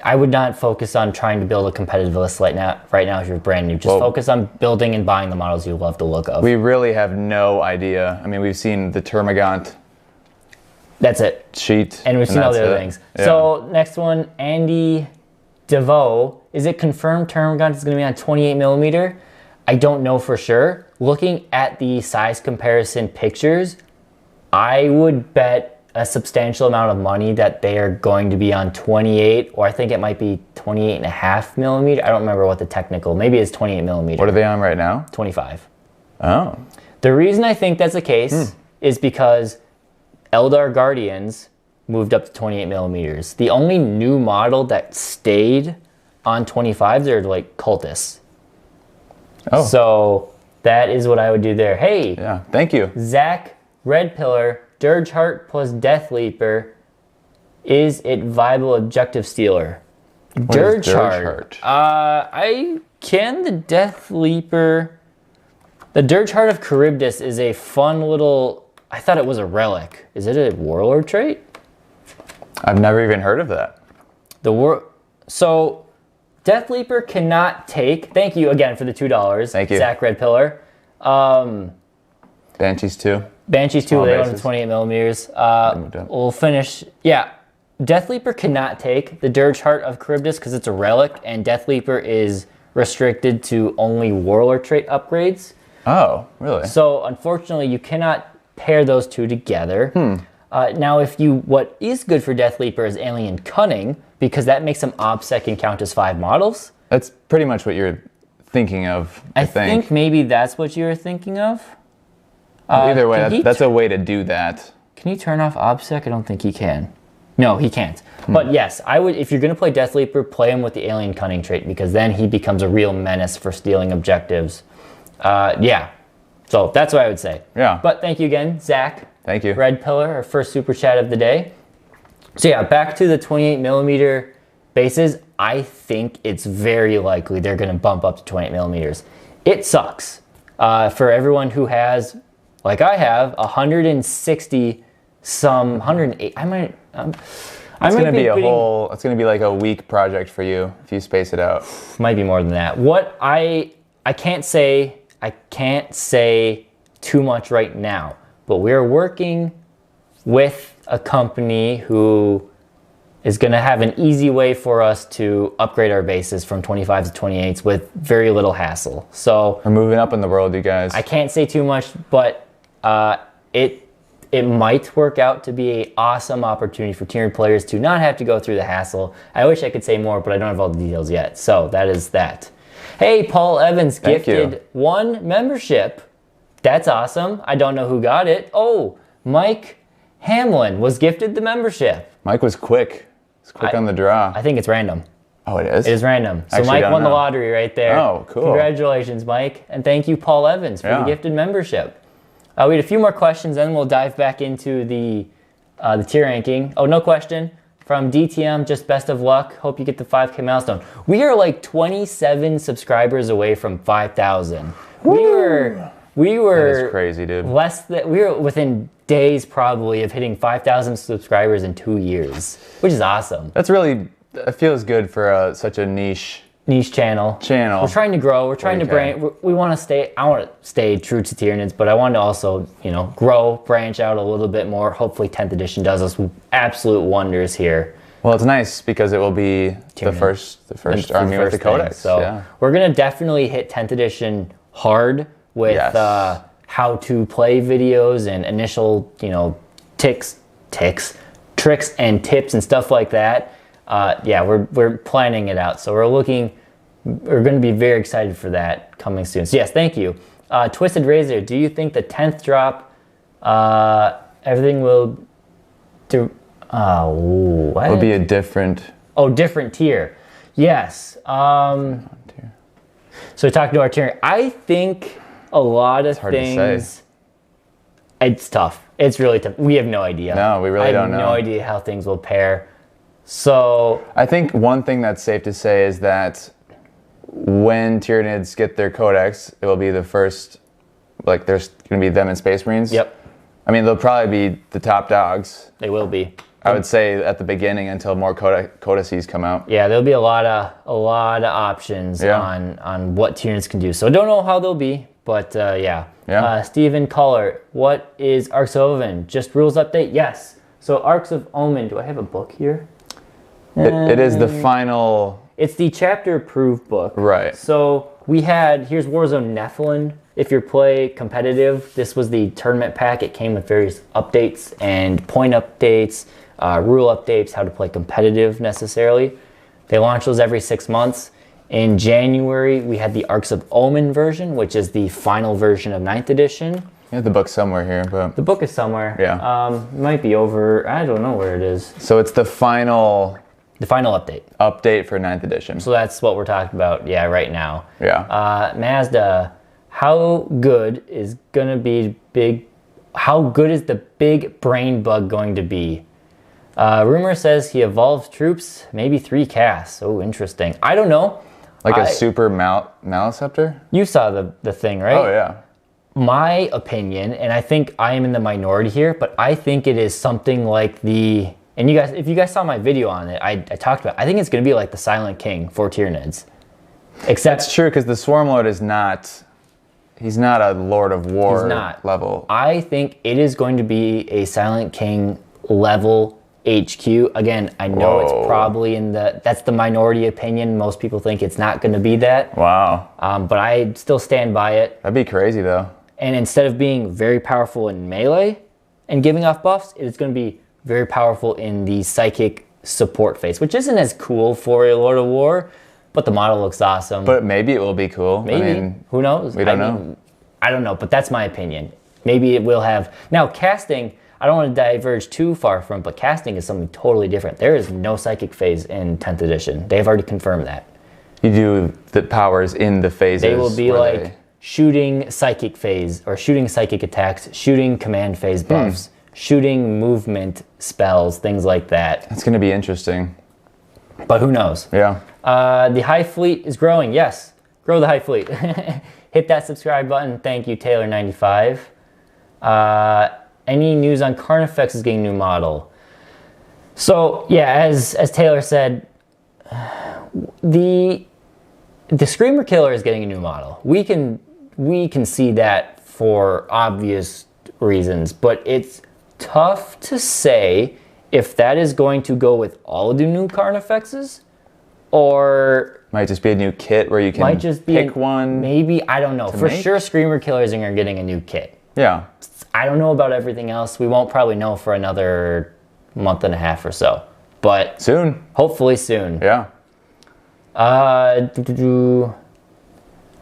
Speaker 1: I would not focus on trying to build a competitive list right now if you're brand new. Just focus on building and buying the models you love the look of.
Speaker 2: We really have no idea. I mean, we've seen the Termagant.
Speaker 1: That's it.
Speaker 2: Sheet.
Speaker 1: And we've seen all the other things. Yeah. So next one, Andy DeVoe. Is it confirmed Termagant is going to be on 28 millimeter? I don't know for sure. Looking at the size comparison pictures, I would bet a substantial amount of money that they are going to be on 28, or I think it might be 28.5 millimeter. I don't remember what the technical, maybe it's 28 millimeter.
Speaker 2: What are they on right now?
Speaker 1: 25.
Speaker 2: Oh.
Speaker 1: The reason I think that's the case is because Eldar Guardians moved up to 28 millimeters. The only new model that stayed on 25s are like cultists. Oh. So that is what I would do there. Hey.
Speaker 2: Yeah, thank you.
Speaker 1: Zach Red Pillar, Dirge Heart plus Death Leaper. Is it viable objective stealer? Dirge Heart. The Death Leaper. The Dirge Heart of Charybdis is a fun little. I thought it was a relic. Is it a warlord trait?
Speaker 2: I've never even heard of that.
Speaker 1: So Death Leaper cannot take. Thank you again for the $2.
Speaker 2: Thank you.
Speaker 1: Zach Red Pillar.
Speaker 2: Banshees too.
Speaker 1: Banshees 2,
Speaker 2: Small
Speaker 1: they don't
Speaker 2: bases.
Speaker 1: have 28 millimeters. We'll finish. Yeah, Death Leaper cannot take the Dirge Heart of Charybdis because it's a relic, and Death Leaper is restricted to only Warlord trait upgrades.
Speaker 2: Oh, really?
Speaker 1: So unfortunately, you cannot pair those two together. Now, what is good for Death Leaper is Alien Cunning, because that makes them OBSEC and count as 5 models.
Speaker 2: That's pretty much what you're thinking of, I think.
Speaker 1: Maybe that's what you were thinking of.
Speaker 2: Either way, that's a way to do that.
Speaker 1: Can he turn off OBSEC? I don't think he can. No, he can't. But yes, I would. If you're going to play Death Leaper, play him with the Alien Cunning trait, because then he becomes a real menace for stealing objectives. Yeah. So that's what I would say.
Speaker 2: Yeah.
Speaker 1: But thank you again, Zach.
Speaker 2: Thank you.
Speaker 1: Red Pillar, our first super chat of the day. So yeah, back to the 28 millimeter bases. I think it's very likely they're going to bump up to 28 millimeters. It sucks for everyone who has, like I have, 160 some 108.
Speaker 2: It's gonna be like a week project for you if you space it out.
Speaker 1: Might be more than that. What I can't say too much right now, but we're working with a company who is going to have an easy way for us to upgrade our bases from 25s to 28s with very little hassle. So
Speaker 2: we're moving up in the world, you guys.
Speaker 1: I can't say too much, but it might work out to be an awesome opportunity for Tyranid players to not have to go through the hassle. I wish I could say more, but I don't have all the details yet. So that is that. Hey, Paul Evans gifted 1 membership. That's awesome. I don't know who got it. Oh, Mike Hamlin was gifted the membership.
Speaker 2: Mike was quick. He's quick on the draw.
Speaker 1: I think it's random.
Speaker 2: Oh, it is?
Speaker 1: It is random. So
Speaker 2: Actually,
Speaker 1: Mike won the lottery right there.
Speaker 2: Oh, cool.
Speaker 1: Congratulations, Mike. And thank you, Paul Evans, for the gifted membership. We had a few more questions, then we'll dive back into the tier ranking. Oh, no question. From DTM, just best of luck. Hope you get the 5K milestone. We are like 27 subscribers away from 5,000. We were
Speaker 2: That is crazy, dude.
Speaker 1: We were within days probably of hitting 5,000 subscribers in 2 years, which is awesome.
Speaker 2: That's really, it feels good for such a niche
Speaker 1: channel. We're trying to grow. We're trying to we want to stay. I want to stay true to Tyranids, but I want to also, grow, branch out a little bit more. Hopefully, 10th edition does us absolute wonders here.
Speaker 2: Well, it's nice because it will be the first army with the codex.
Speaker 1: So we're gonna definitely hit 10th edition hard with how to play videos and initial, tricks and tips and stuff like that. We're planning it out. So we're going to be very excited for that coming soon. So yes, thank you. Twisted Razor, do you think the 10th drop, everything will do? What?
Speaker 2: It'll be a different.
Speaker 1: Oh, different tier. Yes. So we talked to our tier. I think a lot of things. It's tough. It's really tough. We have no idea.
Speaker 2: No, we really don't know.
Speaker 1: I have no idea how things will pair. So
Speaker 2: I think one thing that's safe to say is that when Tyranids get their codex, it will be the first, like there's going to be them and Space Marines.
Speaker 1: Yep.
Speaker 2: I mean, they'll probably be the top dogs.
Speaker 1: They will be.
Speaker 2: I would say at the beginning until more codices come out.
Speaker 1: Yeah, there'll be a lot of options on what Tyranids can do. So I don't know how they'll be, but Stephen Culler, what is Arks of Omen? Just rules update? Yes. So Arks of Omen, do I have a book here?
Speaker 2: It is the final.
Speaker 1: It's the chapter approved book.
Speaker 2: Right.
Speaker 1: So here's Warzone Nephilim. If you play competitive, this was the tournament pack. It came with various updates and point updates, rule updates, how to play competitive necessarily. They launch those every 6 months. In January, we had the Arks of Omen version, which is the final version of 9th edition.
Speaker 2: You have the book somewhere here, but
Speaker 1: the book is somewhere.
Speaker 2: Yeah.
Speaker 1: Might be over. I don't know where it is.
Speaker 2: So it's the final
Speaker 1: update.
Speaker 2: Update for 9th edition.
Speaker 1: So that's what we're talking about, right now.
Speaker 2: Yeah.
Speaker 1: Mazda, how good is the big brain bug going to be? Rumor says he evolves troops, maybe 3 casts. Oh, interesting. I don't know.
Speaker 2: Like a super Maliceptor?
Speaker 1: You saw the thing, right?
Speaker 2: Oh, yeah.
Speaker 1: My opinion, and I think I am in the minority here, but I think it is something like and if you guys saw my video on it, I talked about, I think it's going to be like the Silent King for Tyranids. Except
Speaker 2: that's true, because the Swarmlord is not, He's not a Lord of War level.
Speaker 1: I think it is going to be a Silent King level HQ. Again, I know it's probably that's the minority opinion. Most people think it's not going to be that.
Speaker 2: Wow.
Speaker 1: But I still stand by it.
Speaker 2: That'd be crazy though.
Speaker 1: And instead of being very powerful in melee and giving off buffs, it's going to be very powerful in the psychic support phase, which isn't as cool for a Lord of War, but the model looks awesome.
Speaker 2: But maybe it will be cool.
Speaker 1: Maybe. I mean, who knows?
Speaker 2: We don't know.
Speaker 1: I don't know, but that's my opinion. Maybe it will have... Now, casting, I don't want to diverge too far from, but casting is something totally different. There is no psychic phase in 10th edition. They've already confirmed that.
Speaker 2: You do the powers in the phases.
Speaker 1: They will be like shooting psychic phase, or shooting psychic attacks, shooting command phase buffs, shooting movement spells, things like that.
Speaker 2: That's going to be interesting.
Speaker 1: But who knows?
Speaker 2: Yeah.
Speaker 1: The Hive Fleet is growing. Yes, grow the Hive Fleet. Hit that subscribe button. Thank you, Taylor95. Any news on Carnifex is getting a new model? So yeah, as Taylor said, the Screamer Killer is getting a new model. We can see that for obvious reasons, but it's tough to say if that is going to go with all of the new Carnifexes, or
Speaker 2: might just be a new kit where you can pick one.
Speaker 1: Maybe, I don't know. For sure, Screamer Killers are getting a new kit.
Speaker 2: Yeah.
Speaker 1: I don't know about everything else. We won't probably know for another month and a half or so. But
Speaker 2: soon.
Speaker 1: Hopefully soon.
Speaker 2: Yeah.
Speaker 1: I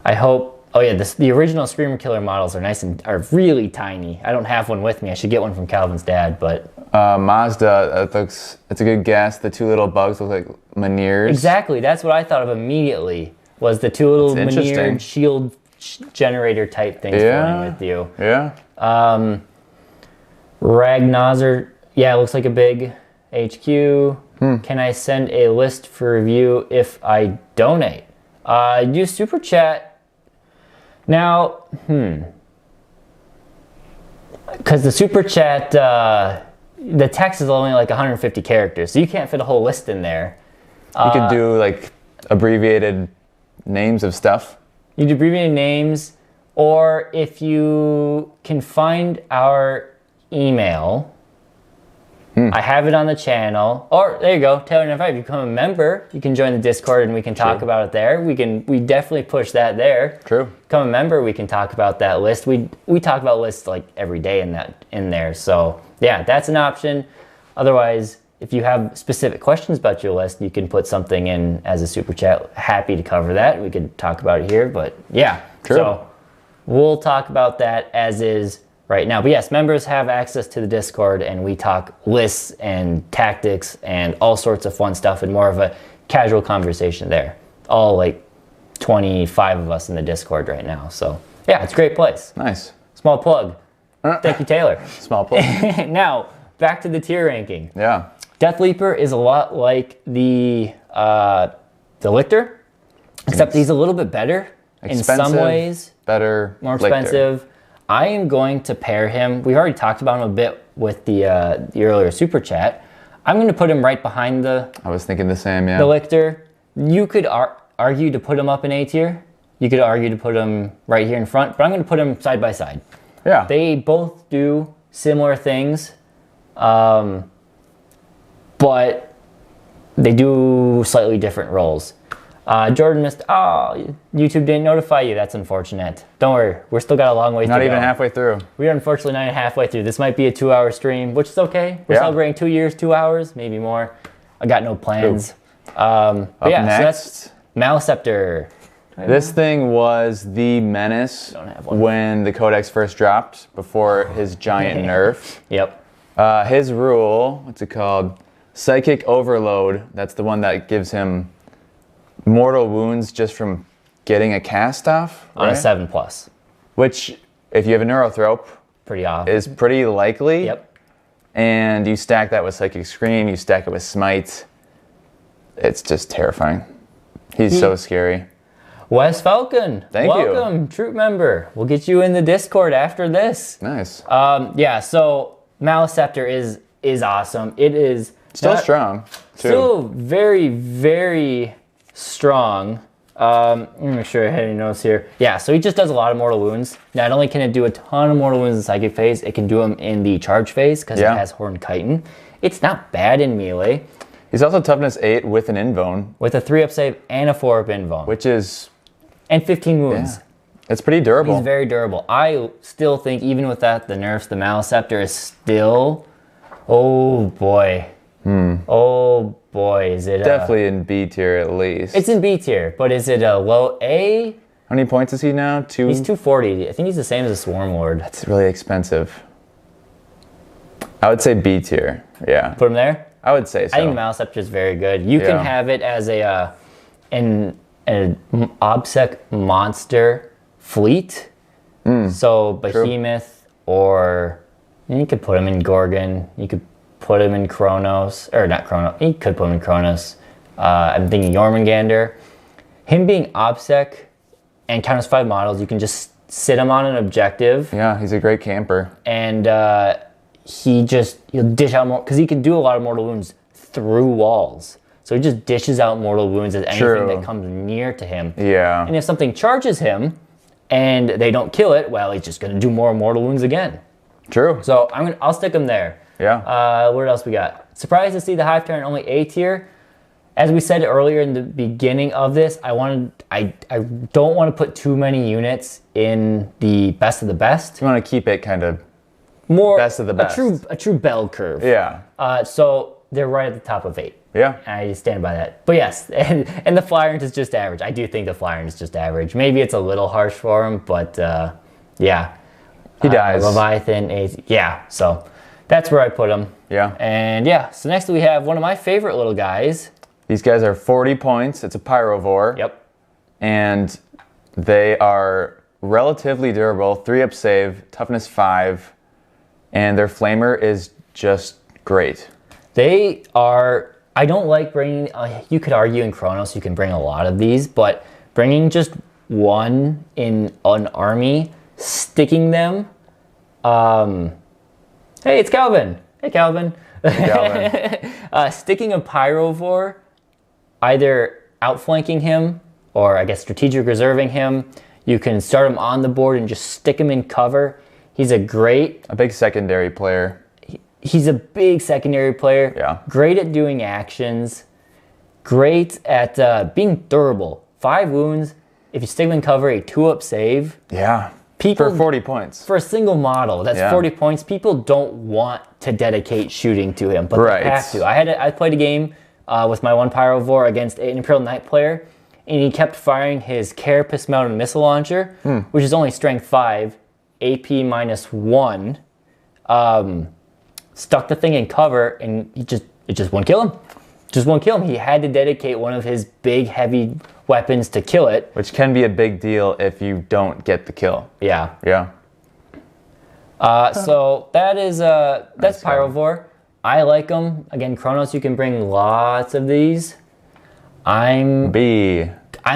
Speaker 1: hope... Oh yeah, the original Screamer Killer models are nice and are really tiny. I don't have one with me. I should get one from Calvin's dad, but...
Speaker 2: Mazda, it's a good guess. The two little bugs look like Meniers.
Speaker 1: Exactly, that's what I thought of immediately, was the two little Menier shield generator type things flying with you.
Speaker 2: Yeah.
Speaker 1: Ragnazer, yeah, it looks like a big HQ. Can I send a list for review if I donate? Use Super Chat. Now, because the Super Chat, the text is only like 150 characters, so you can't fit a whole list in there.
Speaker 2: You could do like abbreviated names of stuff.
Speaker 1: You do abbreviated names, or if you can find our email, I have it on the channel. Or there you go, Taylor95. If you become a member, you can join the Discord and we can talk about it there. We definitely push that there.
Speaker 2: True.
Speaker 1: Become a member, we can talk about that list. We talk about lists like every day in there. So yeah, that's an option. Otherwise, if you have specific questions about your list, you can put something in as a super chat. Happy to cover that. We could talk about it here, but yeah.
Speaker 2: True.
Speaker 1: So we'll talk about that as is right now. But yes, members have access to the Discord, and we talk lists and tactics and all sorts of fun stuff, and more of a casual conversation there. All like 25 of us in the Discord right now. So yeah, it's a great place.
Speaker 2: Nice.
Speaker 1: Small plug. Thank you, Taylor.
Speaker 2: Small plug.
Speaker 1: Now, back to the tier ranking.
Speaker 2: Yeah.
Speaker 1: Death Leaper is a lot like the Lictor, except he's a little bit better in some ways.
Speaker 2: Better.
Speaker 1: More expensive. Lictor. I am going to pair him. We've already talked about him a bit with the earlier super chat. I'm going to put him right behind the...
Speaker 2: I was thinking the same, yeah.
Speaker 1: The Lictor. You could argue to put him up in A tier. You could argue to put him right here in front, but I'm going to put him side by side.
Speaker 2: Yeah.
Speaker 1: They both do similar things, but they do slightly different roles. Jordan missed. Oh, YouTube didn't notify you. That's unfortunate. Don't worry. We're still got a long way to go.
Speaker 2: Not even halfway through.
Speaker 1: We're unfortunately not even halfway through. This might be a 2-hour stream, which is okay. We're celebrating 2 years, 2 hours, maybe more. I got no plans.
Speaker 2: Up next.
Speaker 1: So that's Maleceptor.
Speaker 2: This thing was the menace when the Codex first dropped, before his giant nerf.
Speaker 1: Yep.
Speaker 2: His rule, what's it called? Psychic Overload. That's the one that gives him mortal wounds just from getting a cast off.
Speaker 1: On a 7+.
Speaker 2: Which, if you have a Neurothrope, is pretty likely.
Speaker 1: Yep.
Speaker 2: And you stack that with Psychic Scream, you stack it with Smite. It's just terrifying. He's so scary.
Speaker 1: Wes Falcon, welcome, troop member. We'll get you in the Discord after this.
Speaker 2: Nice.
Speaker 1: Yeah, so Maleceptor is awesome. It is
Speaker 2: still strong, too.
Speaker 1: Still very, very strong. Let me make sure I had any notes here. Yeah, so he just does a lot of mortal wounds. Not only can it do a ton of mortal wounds in the psychic phase, it can do them in the charge phase because it has Horned Chitin. It's not bad in melee.
Speaker 2: He's also toughness 8 with an invone.
Speaker 1: With a 3-up save and a 4-up invone.
Speaker 2: Which is...
Speaker 1: And 15 wounds.
Speaker 2: Yeah. It's pretty durable.
Speaker 1: He's very durable. I still think, even with that, the nerfs, the Maleceptor is still... Oh, boy. Oh, boy. Is it...
Speaker 2: Definitely in B tier, at least.
Speaker 1: It's in B tier, but is it a low A?
Speaker 2: How many points is he now?
Speaker 1: He's 240. I think he's the same as a Swarm Lord.
Speaker 2: That's really expensive. I would say B tier, yeah.
Speaker 1: Put him there?
Speaker 2: I would say so.
Speaker 1: I think Maleceptor is very good. You can have it as an OBSEC monster fleet. So Behemoth, or you could put him in Gorgon. You could put him in Kronos, or not Kronos. You could put him in Kronos. I'm thinking Jormungandr. Him being OBSEC and counters 5 models, you can just sit him on an objective.
Speaker 2: Yeah, he's a great camper.
Speaker 1: And he'll dish out more, because he can do a lot of mortal wounds through walls. So he just dishes out mortal wounds at anything that comes near to him.
Speaker 2: Yeah.
Speaker 1: And if something charges him and they don't kill it, well, he's just gonna do more mortal wounds again.
Speaker 2: True.
Speaker 1: So I'll stick him there.
Speaker 2: Yeah.
Speaker 1: What else we got? Surprised to see the Hive Tyrant only A tier. As we said earlier in the beginning of this, I don't want to put too many units in the best of the best.
Speaker 2: You want to keep it kind of
Speaker 1: more
Speaker 2: best of the best.
Speaker 1: A true bell curve.
Speaker 2: Yeah.
Speaker 1: So they're right at the top of 8.
Speaker 2: Yeah.
Speaker 1: I stand by that. But yes, and the Flyerant is just average. I do think the Flyerant is just average. Maybe it's a little harsh for him, but yeah.
Speaker 2: He dies.
Speaker 1: Leviathan, yeah. So that's where I put him.
Speaker 2: Yeah.
Speaker 1: And yeah, so next we have one of my favorite little guys.
Speaker 2: These guys are 40 points. It's a Pyrovore.
Speaker 1: Yep.
Speaker 2: And they are relatively durable. 3-up save, toughness 5, and their flamer is just great.
Speaker 1: They are... I don't like bringing... you could argue in Kronos you can bring a lot of these, but bringing just one in an army, sticking them... hey, it's Calvin. Hey, Calvin.
Speaker 2: Hey, Calvin.
Speaker 1: Sticking a Pyrovore, either outflanking him, or I guess strategic reserving him. You can start him on the board and just stick him in cover. He's a
Speaker 2: big secondary player.
Speaker 1: He's a big secondary player.
Speaker 2: Yeah.
Speaker 1: Great at doing actions. Great at being durable. 5 wounds. If you stick him in cover, a 2-up save.
Speaker 2: Yeah. For 40 points.
Speaker 1: For a single model, that's 40 points. People don't want to dedicate shooting to him, but they have to. I played a game with my one Pyrovore against an Imperial Knight player, and he kept firing his Carapace mounted missile launcher, which is only strength 5, AP -1. Stuck the thing in cover, and it just won't kill him. Just won't kill him. He had to dedicate one of his big, heavy weapons to kill it.
Speaker 2: Which can be a big deal if you don't get the kill.
Speaker 1: Yeah.
Speaker 2: Yeah.
Speaker 1: So that's Pyrovore. I like them. Again, Kronos, you can bring lots of these. I'm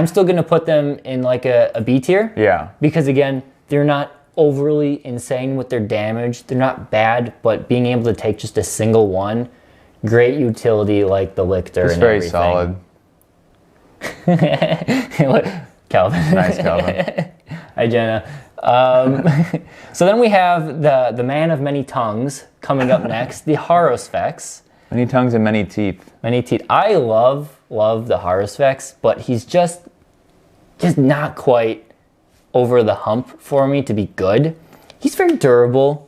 Speaker 1: still gonna put them in like a B tier.
Speaker 2: Yeah.
Speaker 1: Because again, they're not overly insane with their damage. They're not bad, but being able to take just a single one, great utility like the Lictor and
Speaker 2: very
Speaker 1: everything.
Speaker 2: solid.
Speaker 1: Calvin.
Speaker 2: Nice, Calvin.
Speaker 1: Hi, Jenna. So then we have the Man of Many Tongues coming up next, the Haruspex.
Speaker 2: Many tongues and many teeth.
Speaker 1: Many teeth. I love the Haruspex, but he's just not quite over the hump for me to be good. He's very durable.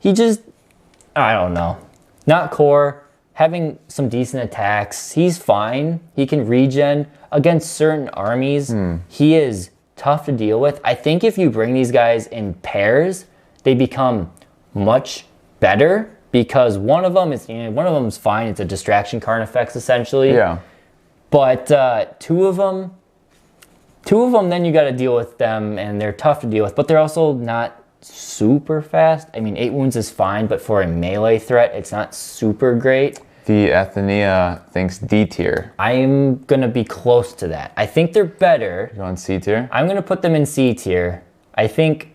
Speaker 1: I don't know. Not core. Having some decent attacks. He's fine. He can regen against certain armies. He is tough to deal with. I think if you bring these guys in pairs, they become much better because one of them is fine. It's a distraction card effects essentially.
Speaker 2: Yeah.
Speaker 1: But two of them, then you got to deal with them, and they're tough to deal with. But they're also not super fast. I mean, 8 wounds is fine, but for a melee threat, it's not super great.
Speaker 2: The Athenia thinks D tier.
Speaker 1: I'm going to be close to that. I think they're better.
Speaker 2: You want C tier?
Speaker 1: I'm going to put them in C tier. I think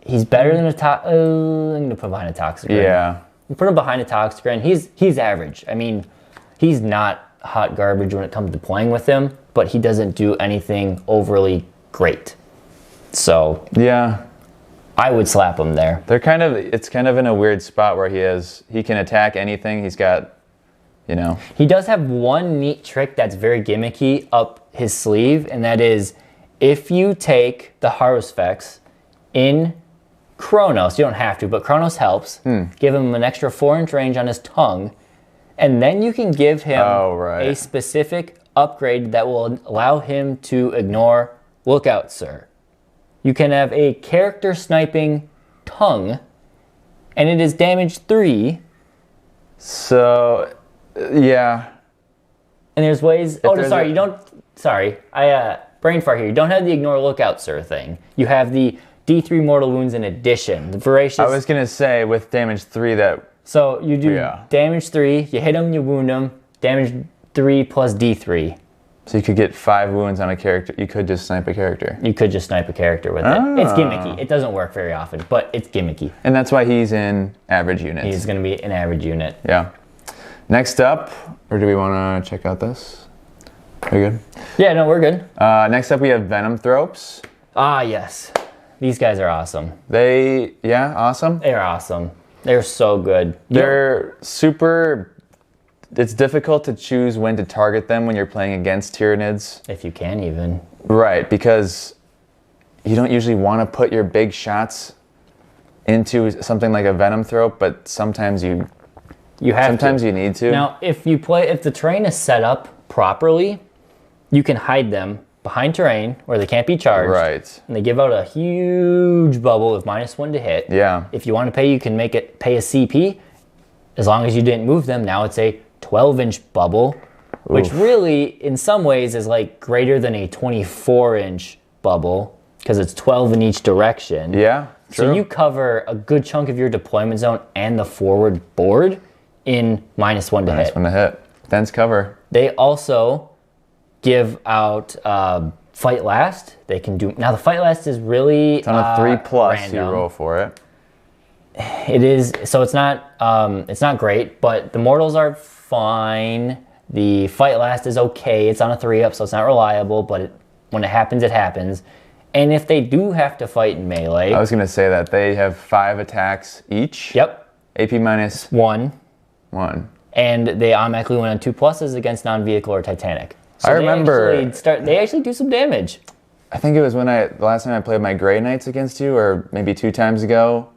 Speaker 1: he's better than I'm going to put behind a Toxicrain.
Speaker 2: Yeah.
Speaker 1: Put him behind a Toxicrain. He's average. I mean, he's not hot garbage when it comes to playing with him, but he doesn't do anything overly great. So
Speaker 2: yeah,
Speaker 1: I would slap him there.
Speaker 2: It's kind of in a weird spot where he can attack anything. He's got,
Speaker 1: He does have one neat trick that's very gimmicky up his sleeve, and that is if you take the Haruspex in Chronos, you don't have to, but Chronos helps, give him an extra 4-inch range on his tongue, and then you can give him a specific upgrade that will allow him to ignore Lookout Sir. You can have a character sniping tongue, and it is damage 3.
Speaker 2: So, yeah.
Speaker 1: And there's ways... brain fart here. You don't have the ignore Lookout Sir thing. You have the D3 mortal wounds in addition. The voracious...
Speaker 2: I was going to say, with damage 3 that...
Speaker 1: So you do damage 3, you hit him, you wound him, damage 3 plus D3.
Speaker 2: So you could get 5 wounds on a character. You could just snipe a character.
Speaker 1: You could just snipe a character with it. It's gimmicky. It doesn't work very often, but it's gimmicky.
Speaker 2: And that's why he's in average units.
Speaker 1: He's going to be an average unit.
Speaker 2: Yeah. Next up, or do we want to check out this? Are you good?
Speaker 1: Yeah, no, we're good.
Speaker 2: Next up, we have Venom Thropes.
Speaker 1: Ah, yes. These guys are awesome.
Speaker 2: Awesome?
Speaker 1: They're awesome. They're so good.
Speaker 2: They're super... It's difficult to choose when to target them when you're playing against Tyranids.
Speaker 1: If you can even.
Speaker 2: Right, because you don't usually want to put your big shots into something like a Venom Thrope, but sometimes you need to.
Speaker 1: Now, if the terrain is set up properly, you can hide them behind terrain where they can't be charged.
Speaker 2: Right.
Speaker 1: And they give out a huge bubble with -1 to hit.
Speaker 2: Yeah.
Speaker 1: If you want to pay, you can make it pay a CP. As long as you didn't move them, now it's a 12-inch bubble, which really, in some ways, is like greater than a 24-inch bubble because it's 12 in each direction.
Speaker 2: Yeah, true.
Speaker 1: So you cover a good chunk of your deployment zone and the forward board in -1 to hit.
Speaker 2: -1 to hit. Dense cover.
Speaker 1: They also give out Fight Last. They can do... Now, the Fight Last is really
Speaker 2: it's on a 3+,
Speaker 1: random.
Speaker 2: you roll for it.
Speaker 1: It is, so it's not great, but the mortals are fine. The Fight Last is okay. It's on a 3-up, so it's not reliable, but when it happens, it happens. And if they do have to fight in melee...
Speaker 2: I was going to say that. They have 5 attacks each.
Speaker 1: Yep.
Speaker 2: AP -1. And
Speaker 1: they automatically win on 2+ against non-vehicle or Titanic. So
Speaker 2: I remember...
Speaker 1: They actually do some damage.
Speaker 2: I think it was the last time I played my Grey Knights against you, or maybe 2 times ago.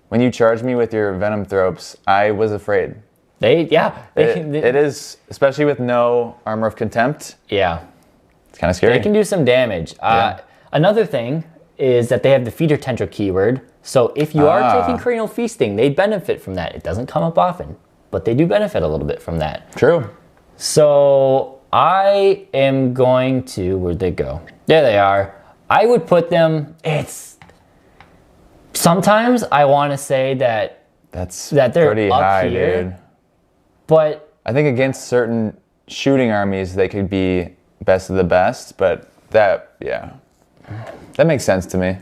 Speaker 2: When you charged me with your Venom Thropes, I was afraid. It is, especially with no Armor of Contempt.
Speaker 1: Yeah.
Speaker 2: It's kind of scary.
Speaker 1: They can do some damage. Another thing is that they have the Feeder Tendril keyword. So if you are taking Cranial Feasting, they benefit from that. It doesn't come up often, but they do benefit a little bit from that.
Speaker 2: True.
Speaker 1: So I am going to... Where'd they go? There they are. I would put them... Sometimes I want to say that they're
Speaker 2: pretty
Speaker 1: up
Speaker 2: high,
Speaker 1: here,
Speaker 2: dude.
Speaker 1: But
Speaker 2: I think against certain shooting armies, they could be best of the best. But that makes sense to me.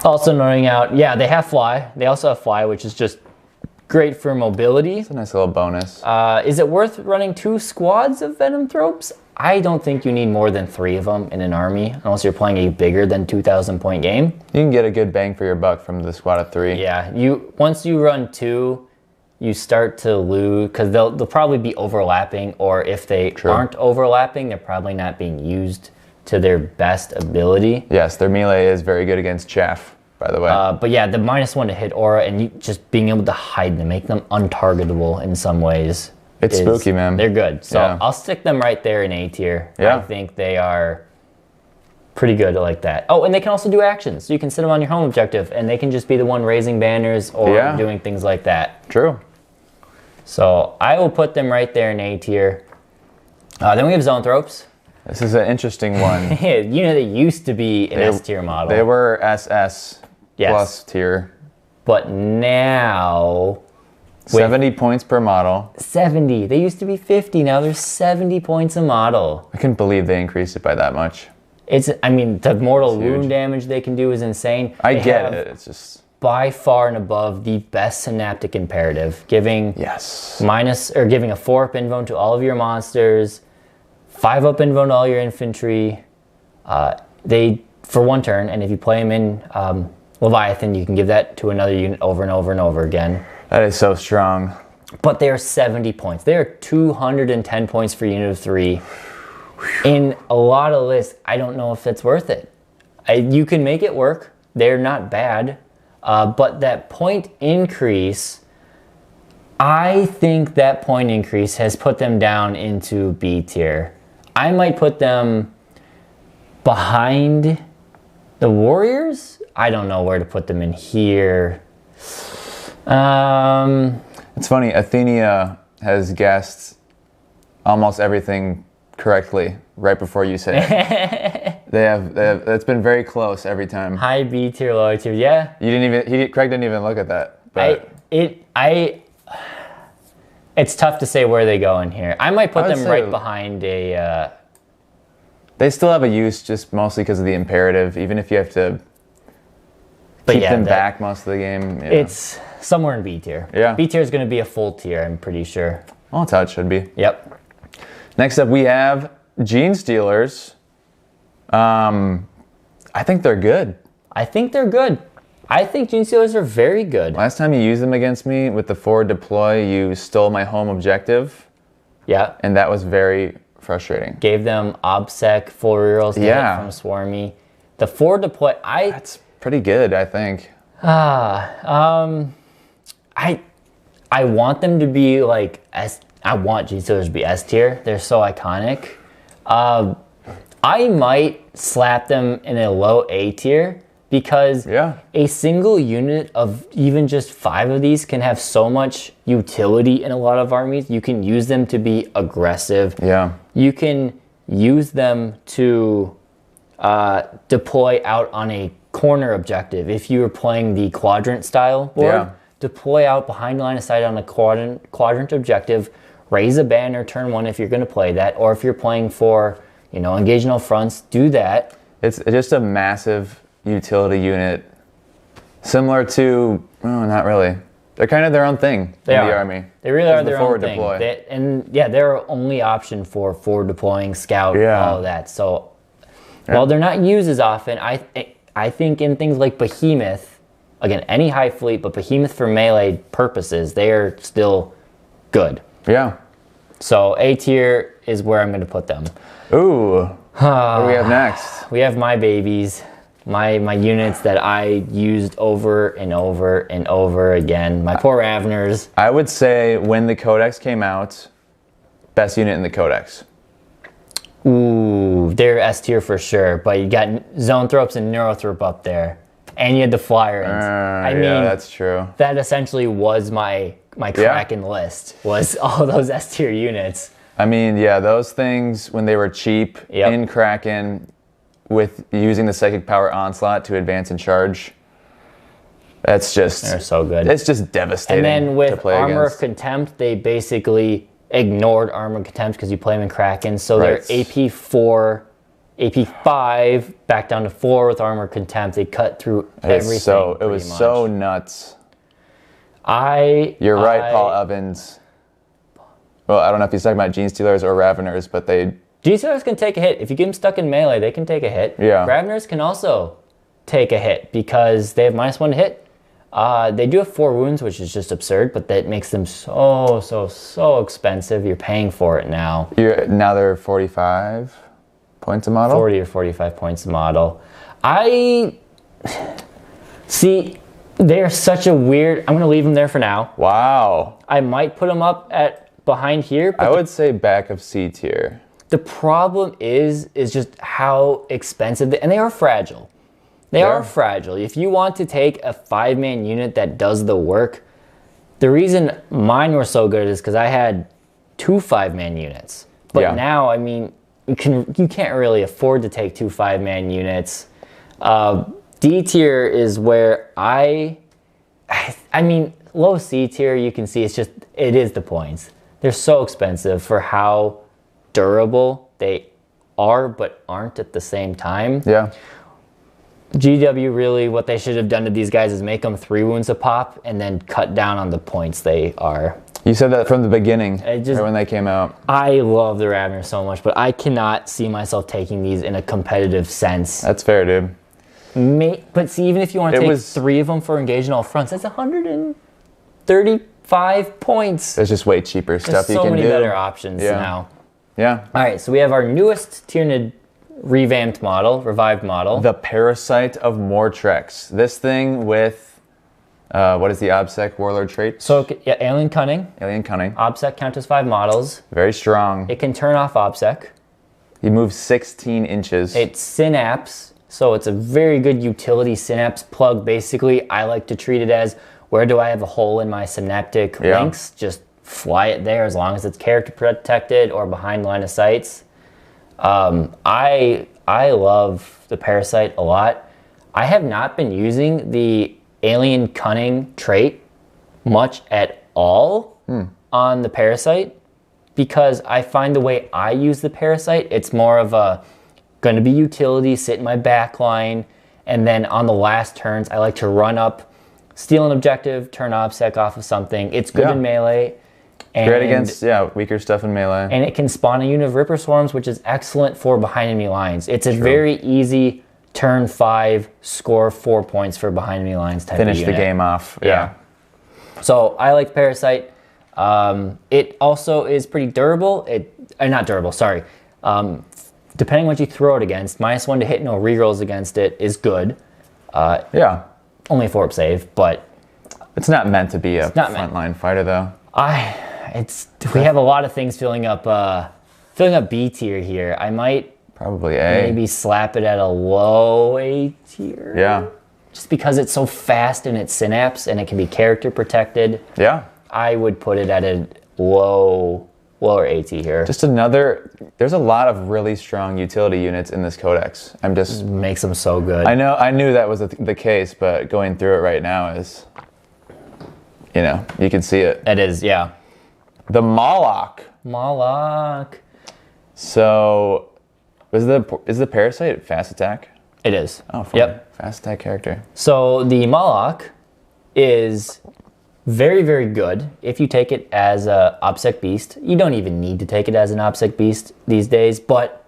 Speaker 1: Also noting out, they have fly. They also have fly, which is just great for mobility.
Speaker 2: It's a nice little bonus.
Speaker 1: Is it worth running 2 squads of Venom Thropes? I don't think you need more than 3 of them in an army, unless you're playing a bigger than 2,000 point game.
Speaker 2: You can get a good bang for your buck from the squad of 3.
Speaker 1: Yeah, once you run 2, you start to lose, because they'll probably be overlapping, or if they aren't overlapping, they're probably not being used to their best ability.
Speaker 2: Yes, their melee is very good against chaff, by the way.
Speaker 1: But yeah, the -1 to hit aura, and you just being able to hide them, make them untargetable in some ways.
Speaker 2: It's spooky, man.
Speaker 1: They're good. So I'll stick them right there in A tier.
Speaker 2: Yeah.
Speaker 1: I think they are pretty good like that. Oh, and they can also do actions. So you can sit them on your home objective, and they can just be the one raising banners or doing things like that.
Speaker 2: True.
Speaker 1: So I will put them right there in A tier. Then we have Zone Thropes.
Speaker 2: This is an interesting one.
Speaker 1: They used to be an S tier model.
Speaker 2: They were SS plus tier.
Speaker 1: But now...
Speaker 2: 70 points per model.
Speaker 1: 70. They used to be 50. Now they're 70 points a model.
Speaker 2: I couldn't believe they increased it by that much.
Speaker 1: The mortal wound damage they can do is insane.
Speaker 2: I get it. It's just...
Speaker 1: By far and above the best Synaptic Imperative. Giving a 4-up invo to all of your monsters. 5 up invuln all your infantry. They for 1 turn, and if you play them in Leviathan, you can give that to another unit over and over and over again.
Speaker 2: That is so strong.
Speaker 1: But they are 70 points. They are 210 points for unit of 3. In a lot of lists, I don't know if it's worth it. You can make it work. They're not bad. But that point increase, I think that point increase has put them down into B tier. I might put them behind the Warriors. I don't know where to put them in here.
Speaker 2: It's funny, Athenia has guessed almost everything correctly right before you say it. they have, it's been very close every time.
Speaker 1: High B tier, low tier, yeah.
Speaker 2: Craig didn't even look at that. But
Speaker 1: it's tough to say where they go in here. I might put them right behind a...
Speaker 2: They still have a use, just mostly because of the imperative, even if you have to keep them back most of the game. Yeah.
Speaker 1: It's somewhere in B tier.
Speaker 2: Yeah.
Speaker 1: B tier is going to be a full tier, I'm pretty sure.
Speaker 2: Well, it's how it should be.
Speaker 1: Yep.
Speaker 2: Next up, we have Gene Stealers. I think they're good.
Speaker 1: I think they're good. I think Gene Stealers are very good.
Speaker 2: Last time you used them against me with the forward deploy, you stole my home objective.
Speaker 1: Yeah.
Speaker 2: And that was very frustrating.
Speaker 1: Gave them OBSEC full rerolls to hit from Swarmy. The forward deploy,
Speaker 2: That's pretty good, I think.
Speaker 1: I want them to be like I want Gene Stealers to be S tier. They're so iconic. I might slap them in a low A tier because a single unit of even just 5 of these can have so much utility in a lot of armies. You can use them to be aggressive.
Speaker 2: Yeah.
Speaker 1: You can use them to deploy out on a corner objective. If you were playing the quadrant style board, deploy out behind line of sight on a quadrant objective, raise a banner turn 1 if you're going to play that, or if you're playing for, engage no fronts, do that.
Speaker 2: It's just a massive utility unit, similar to, not really. They're kind of their own thing in the army.
Speaker 1: They really are their own thing. They're our only option for forward deploying, scout, all of that. So while they're not used as often, I think in things like Behemoth, again, any high fleet, but Behemoth for melee purposes, they are still good.
Speaker 2: Yeah.
Speaker 1: So A tier is where I'm going to put them.
Speaker 2: Ooh. What do we have next?
Speaker 1: We have my babies. My units that I used over and over and over again. My poor Ravners.
Speaker 2: I would say when the Codex came out, best unit in the Codex.
Speaker 1: Ooh, they're S tier for sure. But you got Zoanthropes and Neurothrop up there. And you had the Flyer. I mean,
Speaker 2: that's true.
Speaker 1: That essentially was my Kraken list, was all those S tier units.
Speaker 2: I mean, those things, when they were cheap in Kraken, with using the Psychic Power Onslaught to advance and charge, they're
Speaker 1: so good.
Speaker 2: It's just devastating.
Speaker 1: And then with
Speaker 2: to play
Speaker 1: Armor
Speaker 2: against.
Speaker 1: of Contempt, they basically ignored Armor of Contempt because you play them in Kraken. So they're AP 4, AP 5, back down to 4 with Armor of Contempt. They cut through everything.
Speaker 2: It was so nuts. You're right, Paul Evans. Well, I don't know if he's talking about Gene Stealers or Raveners, but
Speaker 1: Gene Stealers can take a hit. If you get them stuck in melee, they can take a hit.
Speaker 2: Yeah.
Speaker 1: Raveners can also take a hit because they have -1 to hit. They do have 4 wounds, which is just absurd, but that makes them so expensive. You're paying for it now.
Speaker 2: Now they're 45 points a model?
Speaker 1: 40 or 45 points a model. See, they're such a weird... I'm going to leave them there for now.
Speaker 2: Wow.
Speaker 1: I might put them up behind here. But
Speaker 2: I would say back of C tier.
Speaker 1: The problem is just how expensive and they are fragile. They are fragile. If you want to take a 5-man unit that does the work, the reason mine were so good is because I had 2 5-man units. But now, I mean, you can't really afford to take 2 5-man units. D tier is where I mean, low C tier, you can see it is the points. They're so expensive for how durable they are, but aren't at the same time.
Speaker 2: Yeah.
Speaker 1: GW really, what they should have done to these guys is make them 3 wounds a pop and then cut down on the points they are.
Speaker 2: You said that from the beginning,
Speaker 1: right
Speaker 2: when they came out.
Speaker 1: I love the Raveners so much, but I cannot see myself taking these in a competitive sense.
Speaker 2: That's fair, dude.
Speaker 1: But see, even if you want to take 3 of them for engaging all fronts, that's 135 points.
Speaker 2: There's just way cheaper stuff you can do.
Speaker 1: There's so many better options now.
Speaker 2: Yeah.
Speaker 1: All right, so we have our newest Tyranid revived model.
Speaker 2: The Parasite of Mortrex. This thing with, what is the OBSEC warlord trait?
Speaker 1: So, yeah, Alien Cunning.
Speaker 2: Alien Cunning.
Speaker 1: OBSEC count as 5 models.
Speaker 2: Very strong.
Speaker 1: It can turn off OBSEC.
Speaker 2: He moves 16 inches.
Speaker 1: It's Synapse, so it's a very good utility Synapse plug. Basically, I like to treat it as, where do I have a hole in my synaptic links? Just fly it there as long as it's character protected or behind line of sights. I love the Parasite a lot. I have not been using the Alien Cunning trait much at all on the Parasite, because I find the way I use the Parasite, it's more of a going to be utility, sit in my back line, and then on the last turns, I like to run up, steal an objective, turn OBSEC off of something. It's good in melee. And
Speaker 2: great against, weaker stuff in melee.
Speaker 1: And it can spawn a unit of Ripper Swarms, which is excellent for behind enemy lines. It's a very easy turn 5, score 4 points for behind enemy lines type of unit.
Speaker 2: Finish the game off. Yeah.
Speaker 1: So I like Parasite. It also is pretty durable. Not durable, sorry. Depending what you throw it against, -1 to hit, no rerolls against it is good. Only 4-up save, but
Speaker 2: it's not meant to be a frontline fighter though.
Speaker 1: We have a lot of things filling up B tier here. I might
Speaker 2: probably A.
Speaker 1: Maybe slap it at a low A tier.
Speaker 2: Yeah.
Speaker 1: Just because it's so fast in its Synapse and it can be character protected.
Speaker 2: Yeah.
Speaker 1: I would put it at a lower A tier.
Speaker 2: There's a lot of really strong utility units in this codex.
Speaker 1: Makes them so good.
Speaker 2: I knew that was the case, but going through it right now is, you can see it.
Speaker 1: It is, yeah.
Speaker 2: The Moloch. So, is the Parasite fast attack?
Speaker 1: It is.
Speaker 2: Oh, fun. Yep. Fast attack character.
Speaker 1: So the Moloch is very, very good if you take it as a OBSEC beast. You don't even need to take it as an OBSEC beast these days, but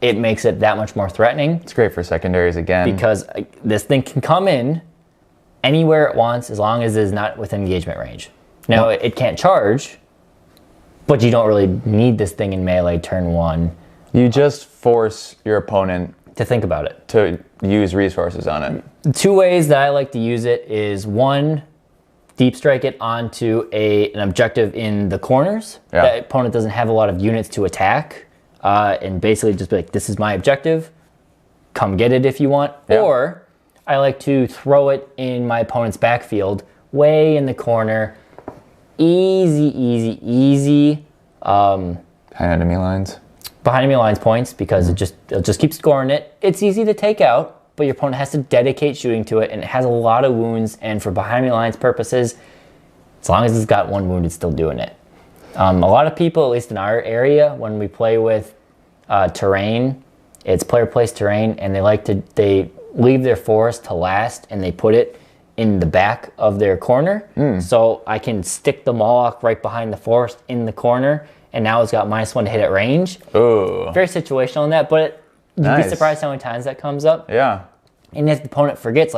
Speaker 1: it makes it that much more threatening.
Speaker 2: It's great for secondaries again.
Speaker 1: Because this thing can come in anywhere it wants as long as it is not within engagement range. Now, it can't charge, but you don't really need this thing in melee turn 1.
Speaker 2: You just force your opponent
Speaker 1: to think about it.
Speaker 2: To use resources on it.
Speaker 1: The 2 ways that I like to use it is 1, deep strike it onto an objective in the corners.
Speaker 2: Yeah.
Speaker 1: The opponent doesn't have a lot of units to attack. And basically just be like, this is my objective. Come get it if you want. Yeah. Or I like to throw it in my opponent's backfield, way in the corner. Easy.
Speaker 2: Behind enemy lines.
Speaker 1: Behind enemy lines points, because it'll just keep scoring it. It's easy to take out, but your opponent has to dedicate shooting to it, and it has a lot of wounds, and for behind enemy lines purposes, as long as it's got 1 wound, it's still doing it. A lot of people, at least in our area, when we play with terrain, it's player place terrain, and they leave their forest to last, and they put it in the back of their corner. So I can stick the Moloch right behind the forest in the corner, and now it's got -1 to hit at range.
Speaker 2: Ooh.
Speaker 1: Very situational in that, but you'd be surprised how many times that comes up.
Speaker 2: Yeah.
Speaker 1: And if the opponent forgets,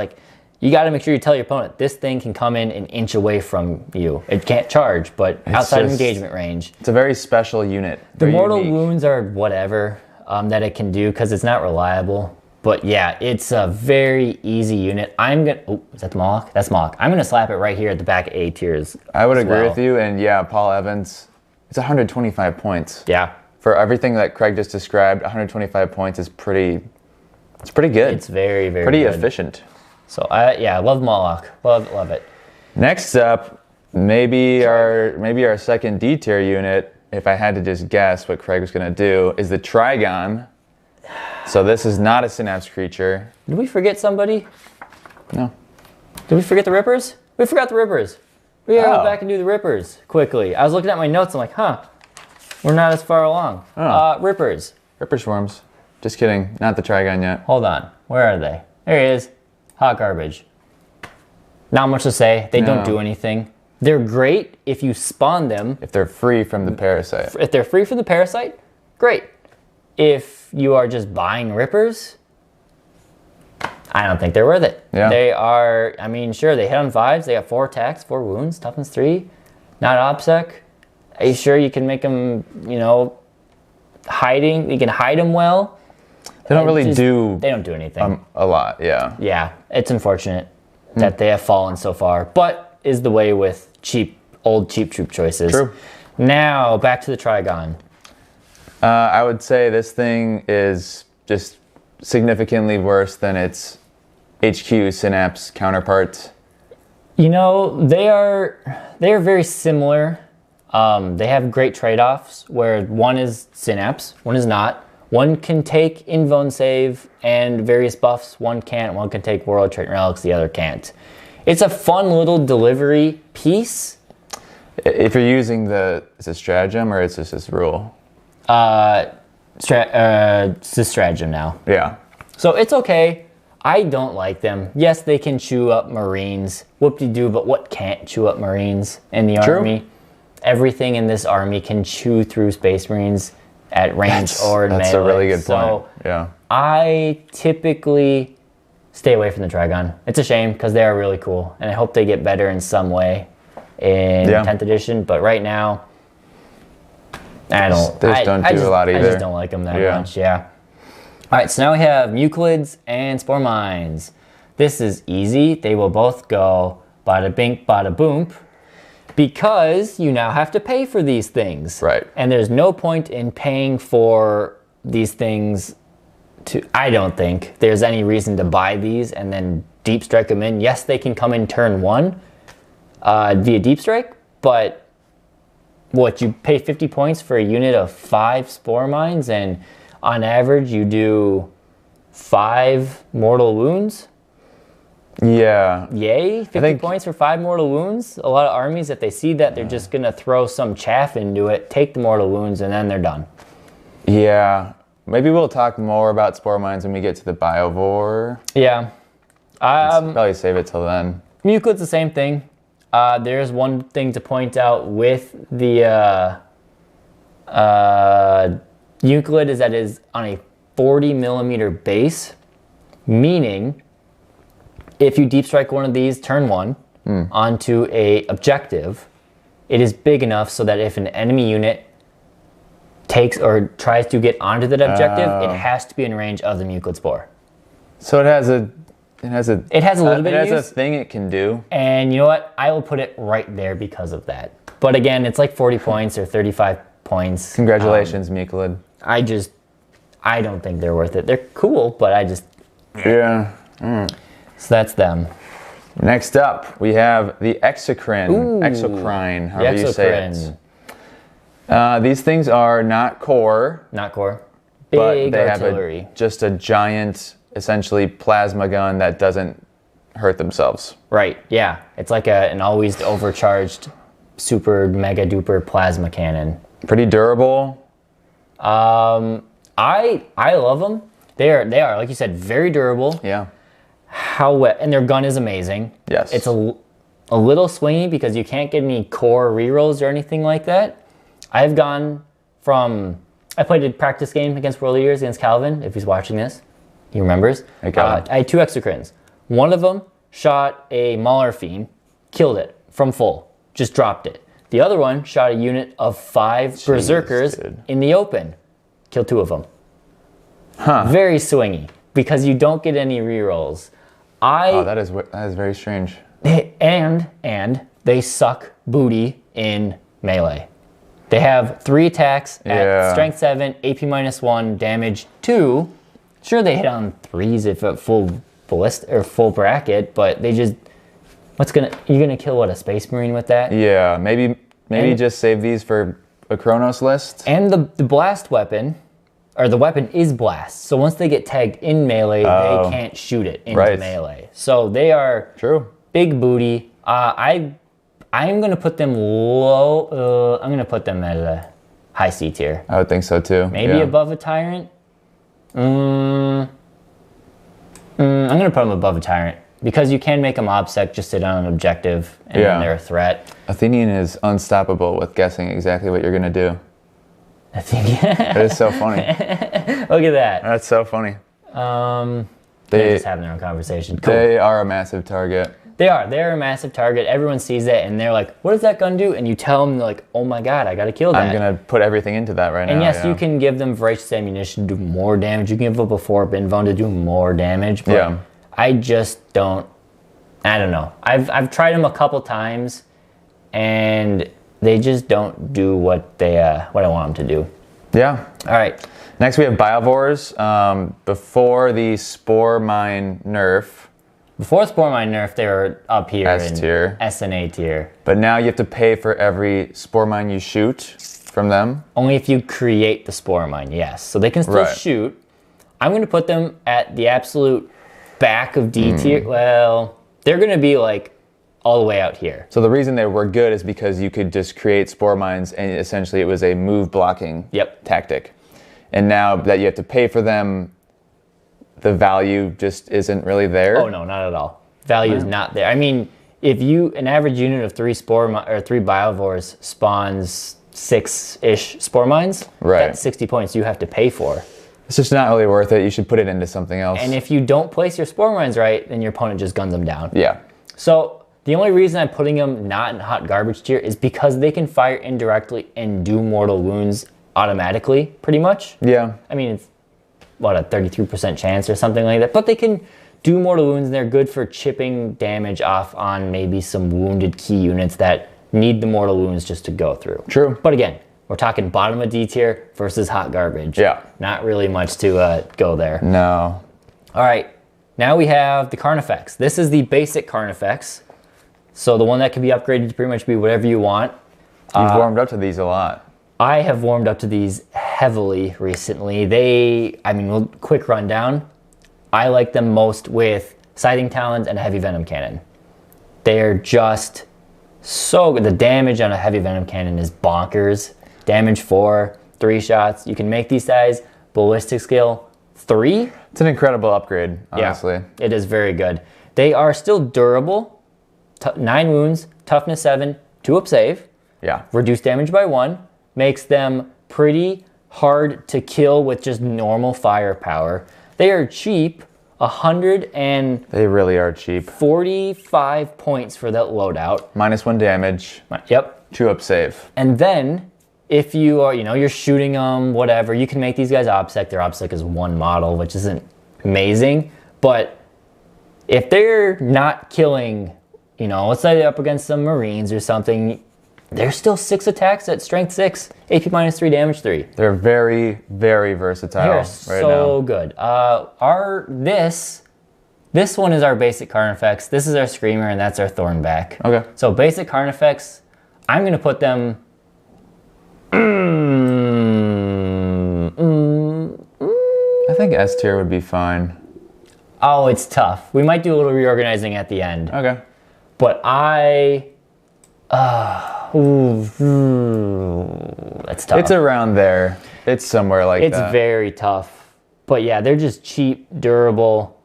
Speaker 1: you got to make sure you tell your opponent, this thing can come in an inch away from you. It can't charge, but outside of engagement range.
Speaker 2: It's a very special unit.
Speaker 1: The mortal wounds are whatever that it can do, because it's not reliable. But yeah, it's a very easy unit. Is that the Moloch? That's Moloch. I'm going to slap it right here at the back of A tiers.
Speaker 2: I would agree with you, and yeah, Paul Evans, it's 125 points.
Speaker 1: Yeah.
Speaker 2: For everything that Craig just described, 125 points is pretty good.
Speaker 1: It's very, very
Speaker 2: pretty
Speaker 1: good.
Speaker 2: efficient.
Speaker 1: So I love Moloch. Love it.
Speaker 2: Next up, maybe our second D tier unit, if I had to just guess what Craig was going to do, is the Trigon. So this is not a Synapse creature.
Speaker 1: Did we forget somebody?
Speaker 2: No.
Speaker 1: Did we forget the Rippers? We forgot the Rippers. We gotta go back and do the Rippers quickly. I was looking at my notes. I'm like, we're not as far along. Rippers.
Speaker 2: Ripper Swarms. Just kidding. Not the Trigon yet.
Speaker 1: Hold on. Where are they? There he is. Hot garbage. Not much to say. They don't do anything. They're great if you spawn them.
Speaker 2: If they're free from the parasite.
Speaker 1: If they're free from the parasite, great. If you are just buying rippers, I don't think they're worth it.
Speaker 2: Yeah.
Speaker 1: They are, I mean, sure, they hit on 5s. They got 4 attacks, 4 wounds, toughness 3. Not OBSEC. Are you sure you can make them, you know, hiding? You can hide them well.
Speaker 2: They don't really do.
Speaker 1: They don't do anything.
Speaker 2: A lot, yeah.
Speaker 1: Yeah, it's unfortunate that they have fallen so far, but is the way with old cheap troop choices.
Speaker 2: True.
Speaker 1: Now back to the Trigon.
Speaker 2: I would say this thing is just significantly worse than its HQ Synapse counterparts.
Speaker 1: You know, they are very similar. They have great trade-offs where one is Synapse, one is not. One can take Invuln Save and various buffs, one can't. One can take World Trait Relics, the other can't. It's a fun little delivery piece.
Speaker 2: If you're using is it stratagem or is this this rule?
Speaker 1: It's a stratagem now.
Speaker 2: Yeah.
Speaker 1: So it's okay. I don't like them. Yes, they can chew up Marines. Whoop-de-doo, but what can't chew up Marines in the army? Everything in this army can chew through Space Marines at range or in melee.
Speaker 2: That's a really good point.
Speaker 1: So
Speaker 2: yeah.
Speaker 1: I typically stay away from the Trigon. It's a shame because they are really cool, and I hope they get better in some way in 10th edition. But right now, I don't.
Speaker 2: They just don't do a lot either.
Speaker 1: I just don't like them that much. Yeah. All right, so now we have Muclids and Spore Mines. This is easy. They will both go bada bink, bada boom, because you now have to pay for these things.
Speaker 2: Right.
Speaker 1: And there's no point in paying for these things I don't think there's any reason to buy these and then deep strike them in. Yes, they can come in turn 1 via deep strike, but what, you pay 50 points for a unit of 5 Spore Mines, and on average you do 5 mortal wounds?
Speaker 2: Yeah.
Speaker 1: Yay, 50 points for 5 mortal wounds? A lot of armies, if they see that, they're just going to throw some chaff into it, take the mortal wounds, and then they're done.
Speaker 2: Yeah. Maybe we'll talk more about Spore Mines when we get to the Biovore.
Speaker 1: Yeah.
Speaker 2: Let's probably save it till then.
Speaker 1: Muclid's the same thing. There's one thing to point out with the Euclid is that it is on a 40 millimeter base, meaning if you deep strike one of these turn 1 onto a objective, it is big enough so that if an enemy unit takes or tries to get onto that objective, it has to be in range of the Muclid Spore.
Speaker 2: So it has a little bit of use. It has a thing it can do.
Speaker 1: And you know what? I will put it right there because of that. But again, it's like 40 points or 35 points.
Speaker 2: Congratulations, Muclid.
Speaker 1: I don't think they're worth it. They're cool, but I just...
Speaker 2: Yeah.
Speaker 1: So that's them.
Speaker 2: Next up, we have the Exocrine, however you say it. These things are not core.
Speaker 1: Not core.
Speaker 2: Big
Speaker 1: Big artillery.
Speaker 2: Have just a giant, essentially, plasma gun that doesn't hurt themselves.
Speaker 1: Right, yeah. It's like an always overcharged, super mega duper plasma cannon.
Speaker 2: Pretty durable.
Speaker 1: I love them. They are, like you said, very durable.
Speaker 2: Yeah.
Speaker 1: And their gun is amazing.
Speaker 2: Yes.
Speaker 1: It's a little swingy because you can't get any core rerolls or anything like that. I've gone from... I played a practice game against World Leaders against Calvin, if he's watching this. He remembers.
Speaker 2: Hey, Calvin.
Speaker 1: I had 2 Exocrines. One of them shot a Mauler Fiend, killed it from full, just dropped it. The other one shot a unit of 5 Berserkers in the open, killed 2 of them.
Speaker 2: Huh.
Speaker 1: Very swingy because you don't get any rerolls.
Speaker 2: That is very strange.
Speaker 1: And they suck booty in melee. They have 3 attacks at strength 7, AP -1, damage 2. Sure, they hit on 3s if at full ballista or full bracket, but they just you're gonna kill what, a Space Marine with that?
Speaker 2: Yeah, maybe just save these for a Chronos list.
Speaker 1: And the blast weapon, or the weapon is blast. So once they get tagged in melee, they can't shoot it into melee. So they are big booty. I'm going to put them low. I'm going to put them at a high C tier.
Speaker 2: I would think so too.
Speaker 1: Maybe above a Tyrant. I'm going to put them above a Tyrant. because you can make them OBSEC, just sit on an objective, and then they're a threat.
Speaker 2: Athenian is unstoppable with guessing exactly what you're going to do.
Speaker 1: Athenian.
Speaker 2: It is so funny.
Speaker 1: Look at that.
Speaker 2: That's so funny.
Speaker 1: They're just having their own conversation. Cool.
Speaker 2: They are a massive target.
Speaker 1: They are. They're a massive target. Everyone sees it, and they're like, what does that gun do? And you tell them, they're like, oh my god, I gotta kill that.
Speaker 2: I'm gonna put everything into that right now.
Speaker 1: And yes, you can give them voracious ammunition to do more damage. You can give up a 4-bin to do more damage. But I just don't, I don't know. I've tried them a couple times, and they just don't do what I want them to do.
Speaker 2: Yeah.
Speaker 1: All right.
Speaker 2: Next we have Biovores. Before the Spore Mine nerf.
Speaker 1: Before Spore Mine nerf, they were up here
Speaker 2: S tier.
Speaker 1: in S and A tier.
Speaker 2: But now you have to pay for every Spore Mine you shoot from them.
Speaker 1: Only if you create the Spore Mine, yes. So they can still shoot. I'm going to put them at the absolute back of D tier. Well, they're going to be like all the way out here.
Speaker 2: So the reason they were good is because you could just create Spore Mines, and essentially it was a move blocking tactic. And now that you have to pay for them, the value just isn't really there.
Speaker 1: Oh no, not at all. Value is not there. I mean, if an average unit of 3 Biovores spawns 6-ish Spore Mines, that's 60 points you have to pay for.
Speaker 2: It's just not really worth it. You should put it into something else.
Speaker 1: And if you don't place your Spore Mines right, then your opponent just guns them down.
Speaker 2: Yeah.
Speaker 1: So the only reason I'm putting them not in hot garbage tier is because they can fire indirectly and do mortal wounds automatically, pretty much.
Speaker 2: Yeah.
Speaker 1: I mean, it's what, a 33% chance or something like that. But they can do mortal wounds, and they're good for chipping damage off on maybe some wounded key units that need the mortal wounds just to go through.
Speaker 2: True.
Speaker 1: But again, we're talking bottom of D tier versus hot garbage.
Speaker 2: Yeah.
Speaker 1: Not really much to go there.
Speaker 2: No.
Speaker 1: All right. Now we have the Carnifex. This is the basic Carnifex. So the one that can be upgraded to pretty much be whatever you want.
Speaker 2: You've warmed up to these a lot.
Speaker 1: I have warmed up to these heavily recently. Quick rundown. I like them most with Scything Talons and a Heavy Venom Cannon. They're just so good. The damage on a Heavy Venom Cannon is bonkers. Damage 4, 3 shots. You can make these guys ballistic skill 3.
Speaker 2: It's an incredible upgrade, honestly.
Speaker 1: Yeah, it is very good. They are still durable. 9 wounds, toughness 7, 2-up save.
Speaker 2: Yeah.
Speaker 1: Reduced damage by 1. Makes them pretty hard to kill with just normal firepower. They are cheap,
Speaker 2: They really are cheap.
Speaker 1: 45 points for that loadout.
Speaker 2: -1 damage.
Speaker 1: Yep.
Speaker 2: 2-up save.
Speaker 1: And then, if you are, you're shooting them, whatever, you can make these guys OBSEC. Their OBSEC is 1 model, which isn't amazing. But if they're not killing, let's say they're up against some Marines or something, they're still 6 attacks at strength 6, AP -3, damage 3.
Speaker 2: They're very, very versatile.
Speaker 1: They're
Speaker 2: right
Speaker 1: so
Speaker 2: now.
Speaker 1: good. This one is our basic Carnifex. This is our Screamer, and that's our Thornback.
Speaker 2: Okay.
Speaker 1: So basic Carnifex, I'm gonna put them.
Speaker 2: I think S tier would be fine.
Speaker 1: Oh, it's tough. We might do a little reorganizing at the end.
Speaker 2: Okay.
Speaker 1: But that's tough.
Speaker 2: It's around there. It's somewhere like that.
Speaker 1: It's very tough. But yeah, they're just cheap, durable,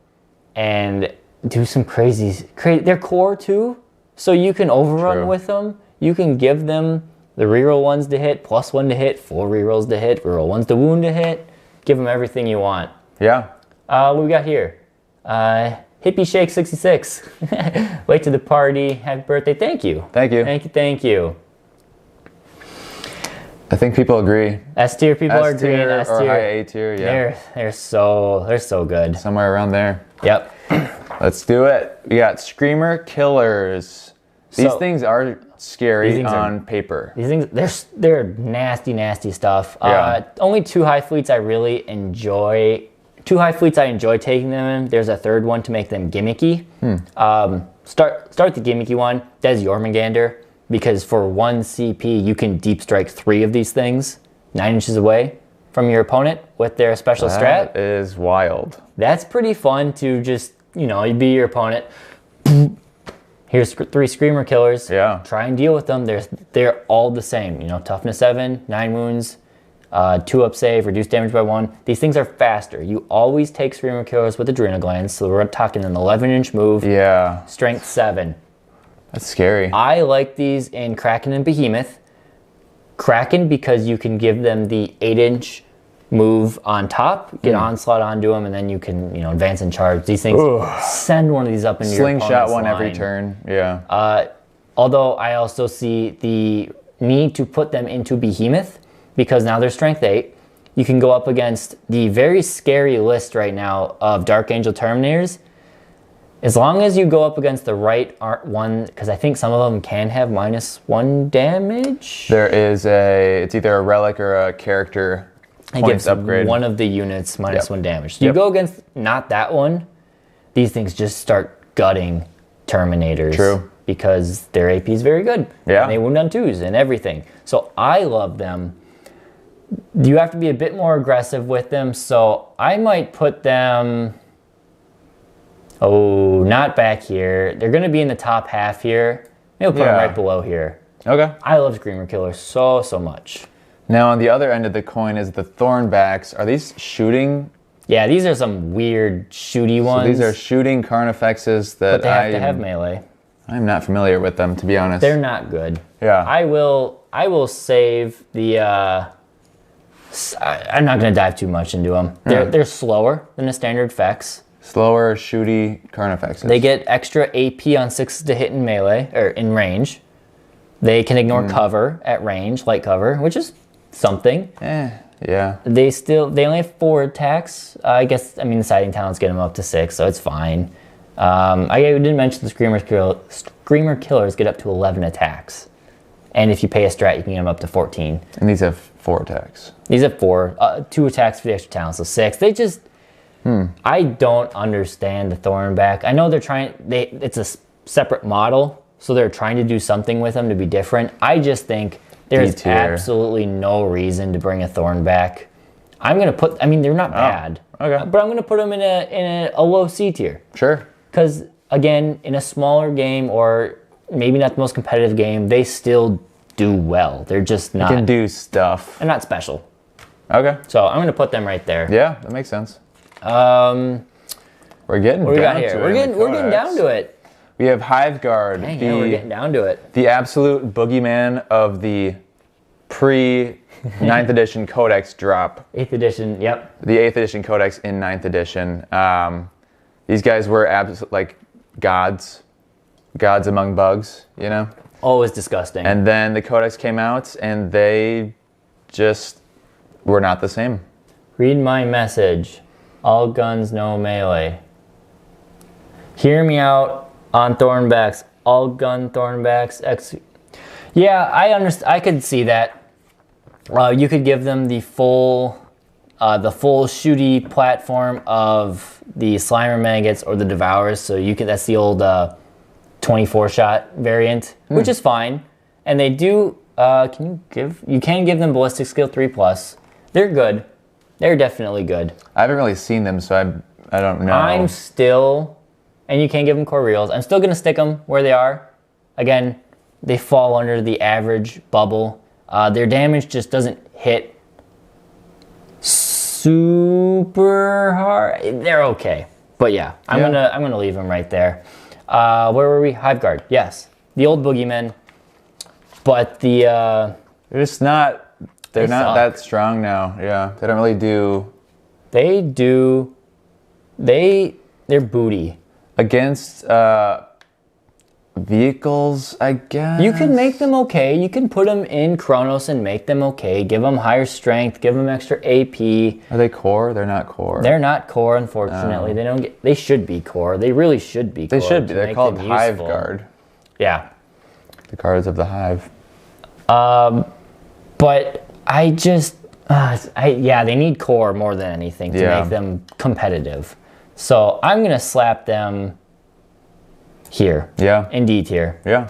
Speaker 1: and do some crazy. They're core too, so you can overrun with them. You can give them the reroll 1s to hit, +1 to hit, 4 rerolls to hit, reroll 1s to wound to hit. Give them everything you want.
Speaker 2: Yeah.
Speaker 1: What we got here? Hippie Shake 66. Late to the party. Happy birthday. Thank you.
Speaker 2: Thank you.
Speaker 1: Thank you. Thank you.
Speaker 2: I think people agree.
Speaker 1: S tier people are agreeing. S tier
Speaker 2: or high A tier. Yeah.
Speaker 1: They're so good.
Speaker 2: Somewhere around there.
Speaker 1: Yep.
Speaker 2: Let's do it. We got Screamer Killers. These things are scary on paper.
Speaker 1: These things, they're nasty stuff.
Speaker 2: Yeah.
Speaker 1: Only 2 high fleets I really enjoy. 2 high fleets I enjoy taking them in. There's a 3rd one to make them gimmicky. Start the gimmicky one. Des Jormungandr, because for 1 CP you can deep strike 3 of these things 9 inches away from your opponent with their special strat.
Speaker 2: That is wild.
Speaker 1: That's pretty fun to just, you be your opponent. Here's 3 Screamer Killers.
Speaker 2: Yeah.
Speaker 1: Try and deal with them. They're all the same. Toughness 7, 9 wounds, 2 up save, reduce damage by 1. These things are faster. You always take Screamer Killers with Adrenal Glands, so we're talking an 11-inch move.
Speaker 2: Yeah.
Speaker 1: Strength 7.
Speaker 2: That's scary.
Speaker 1: I like these in Kraken and Behemoth. Kraken because you can give them the 8-inch move on top, get Onslaught onto them, and then you can, advance and charge. These things, send one of these up into your opponent's
Speaker 2: slingshot one
Speaker 1: line.
Speaker 2: every turn, yeah.
Speaker 1: Although I also see the need to put them into Behemoth because now they're strength 8. You can go up against the very scary list right now of Dark Angel Terminators. As long as you go up against the right one, because I think some of them can have -1 damage.
Speaker 2: There is it's either a relic or a character points upgrade.
Speaker 1: One of the units -1 damage. So you go against not that one, these things just start gutting Terminators.
Speaker 2: True.
Speaker 1: Because their AP is very good.
Speaker 2: Yeah.
Speaker 1: And they wound on 2s and everything. So I love them. You have to be a bit more aggressive with them. So I might put them... Oh, not back here. They're going to be in the top half here. Maybe we'll put them right below here.
Speaker 2: Okay.
Speaker 1: I love Screamer Killer so much.
Speaker 2: Now on the other end of the coin is the Thornbacks. Are these shooting?
Speaker 1: Yeah, these are some weird shooty ones.
Speaker 2: So these are shooting Carnifexes that
Speaker 1: but they have to have melee.
Speaker 2: I'm not familiar with them, to be honest.
Speaker 1: They're not good.
Speaker 2: Yeah.
Speaker 1: I will save the... I'm not going to dive too much into them. They're slower than the standard Fex.
Speaker 2: Slower, shooty Carnifexes.
Speaker 1: They get extra AP on 6 to hit in melee, or in range. They can ignore cover at range, light cover, which is something.
Speaker 2: Yeah.
Speaker 1: They only have 4 attacks. The Siding Talents get them up to 6, so it's fine. I didn't mention the Screamer Killers get up to 11 attacks. And if you pay a strat, you can get them up to 14.
Speaker 2: And these have 4 attacks.
Speaker 1: These have 4. 2 attacks for the extra talent, so 6. They just... I don't understand the Thornback. I know they're trying... It's a separate model, so they're trying to do something with them to be different. I just think there's absolutely no reason to bring a Thornback. I'm going to put... they're not bad.
Speaker 2: Okay.
Speaker 1: But I'm going to put them in a low C tier.
Speaker 2: Sure.
Speaker 1: Because, again, in a smaller game or maybe not the most competitive game, they still do well. They're just not...
Speaker 2: They can do stuff.
Speaker 1: They're not special.
Speaker 2: Okay.
Speaker 1: So I'm going to put them right there.
Speaker 2: Yeah, that makes sense. We're getting
Speaker 1: what
Speaker 2: down
Speaker 1: we got here?
Speaker 2: to
Speaker 1: We're
Speaker 2: it.
Speaker 1: getting down to it.
Speaker 2: We have Hive Guard.
Speaker 1: Dang, we're getting down to it.
Speaker 2: The absolute boogeyman of the pre-9th edition Codex drop.
Speaker 1: 8th edition, yep.
Speaker 2: The 8th edition Codex in 9th edition. These guys were like gods among bugs,
Speaker 1: Always disgusting.
Speaker 2: And then the Codex came out, and they just were not the same.
Speaker 1: Read my message. All guns, no melee. Hear me out on Thornbacks. All gun Thornbacks. Yeah, I understand. I could see that. You could give them the full shooty platform of the Slimer Maggots or the Devourers. So that's the old 24 shot variant, which is fine. And they do. You can give them ballistic skill 3+. They're good. They're definitely good.
Speaker 2: I haven't really seen them, so I don't know.
Speaker 1: And you can't give them core reels. I'm still going to stick them where they are. Again, they fall under the average bubble. Their damage just doesn't hit super hard. They're okay. But yeah, I'm gonna leave them right there. Where were we? Hive Guard. Yes. The old boogeymen. But they're
Speaker 2: just not... They're not that strong now. Yeah, they don't really do...
Speaker 1: They're booty.
Speaker 2: Against vehicles, I guess?
Speaker 1: You can make them okay. You can put them in Chronos and make them okay. Give them higher strength. Give them extra AP.
Speaker 2: Are they core? They're not core.
Speaker 1: They're not core, unfortunately. They should be core. They really should be core.
Speaker 2: They should be. They're called Hive Guard.
Speaker 1: Yeah.
Speaker 2: The guards of the Hive.
Speaker 1: But I just... they need core more than anything to make them competitive. So I'm going to slap them here.
Speaker 2: Yeah.
Speaker 1: In D tier.
Speaker 2: Yeah.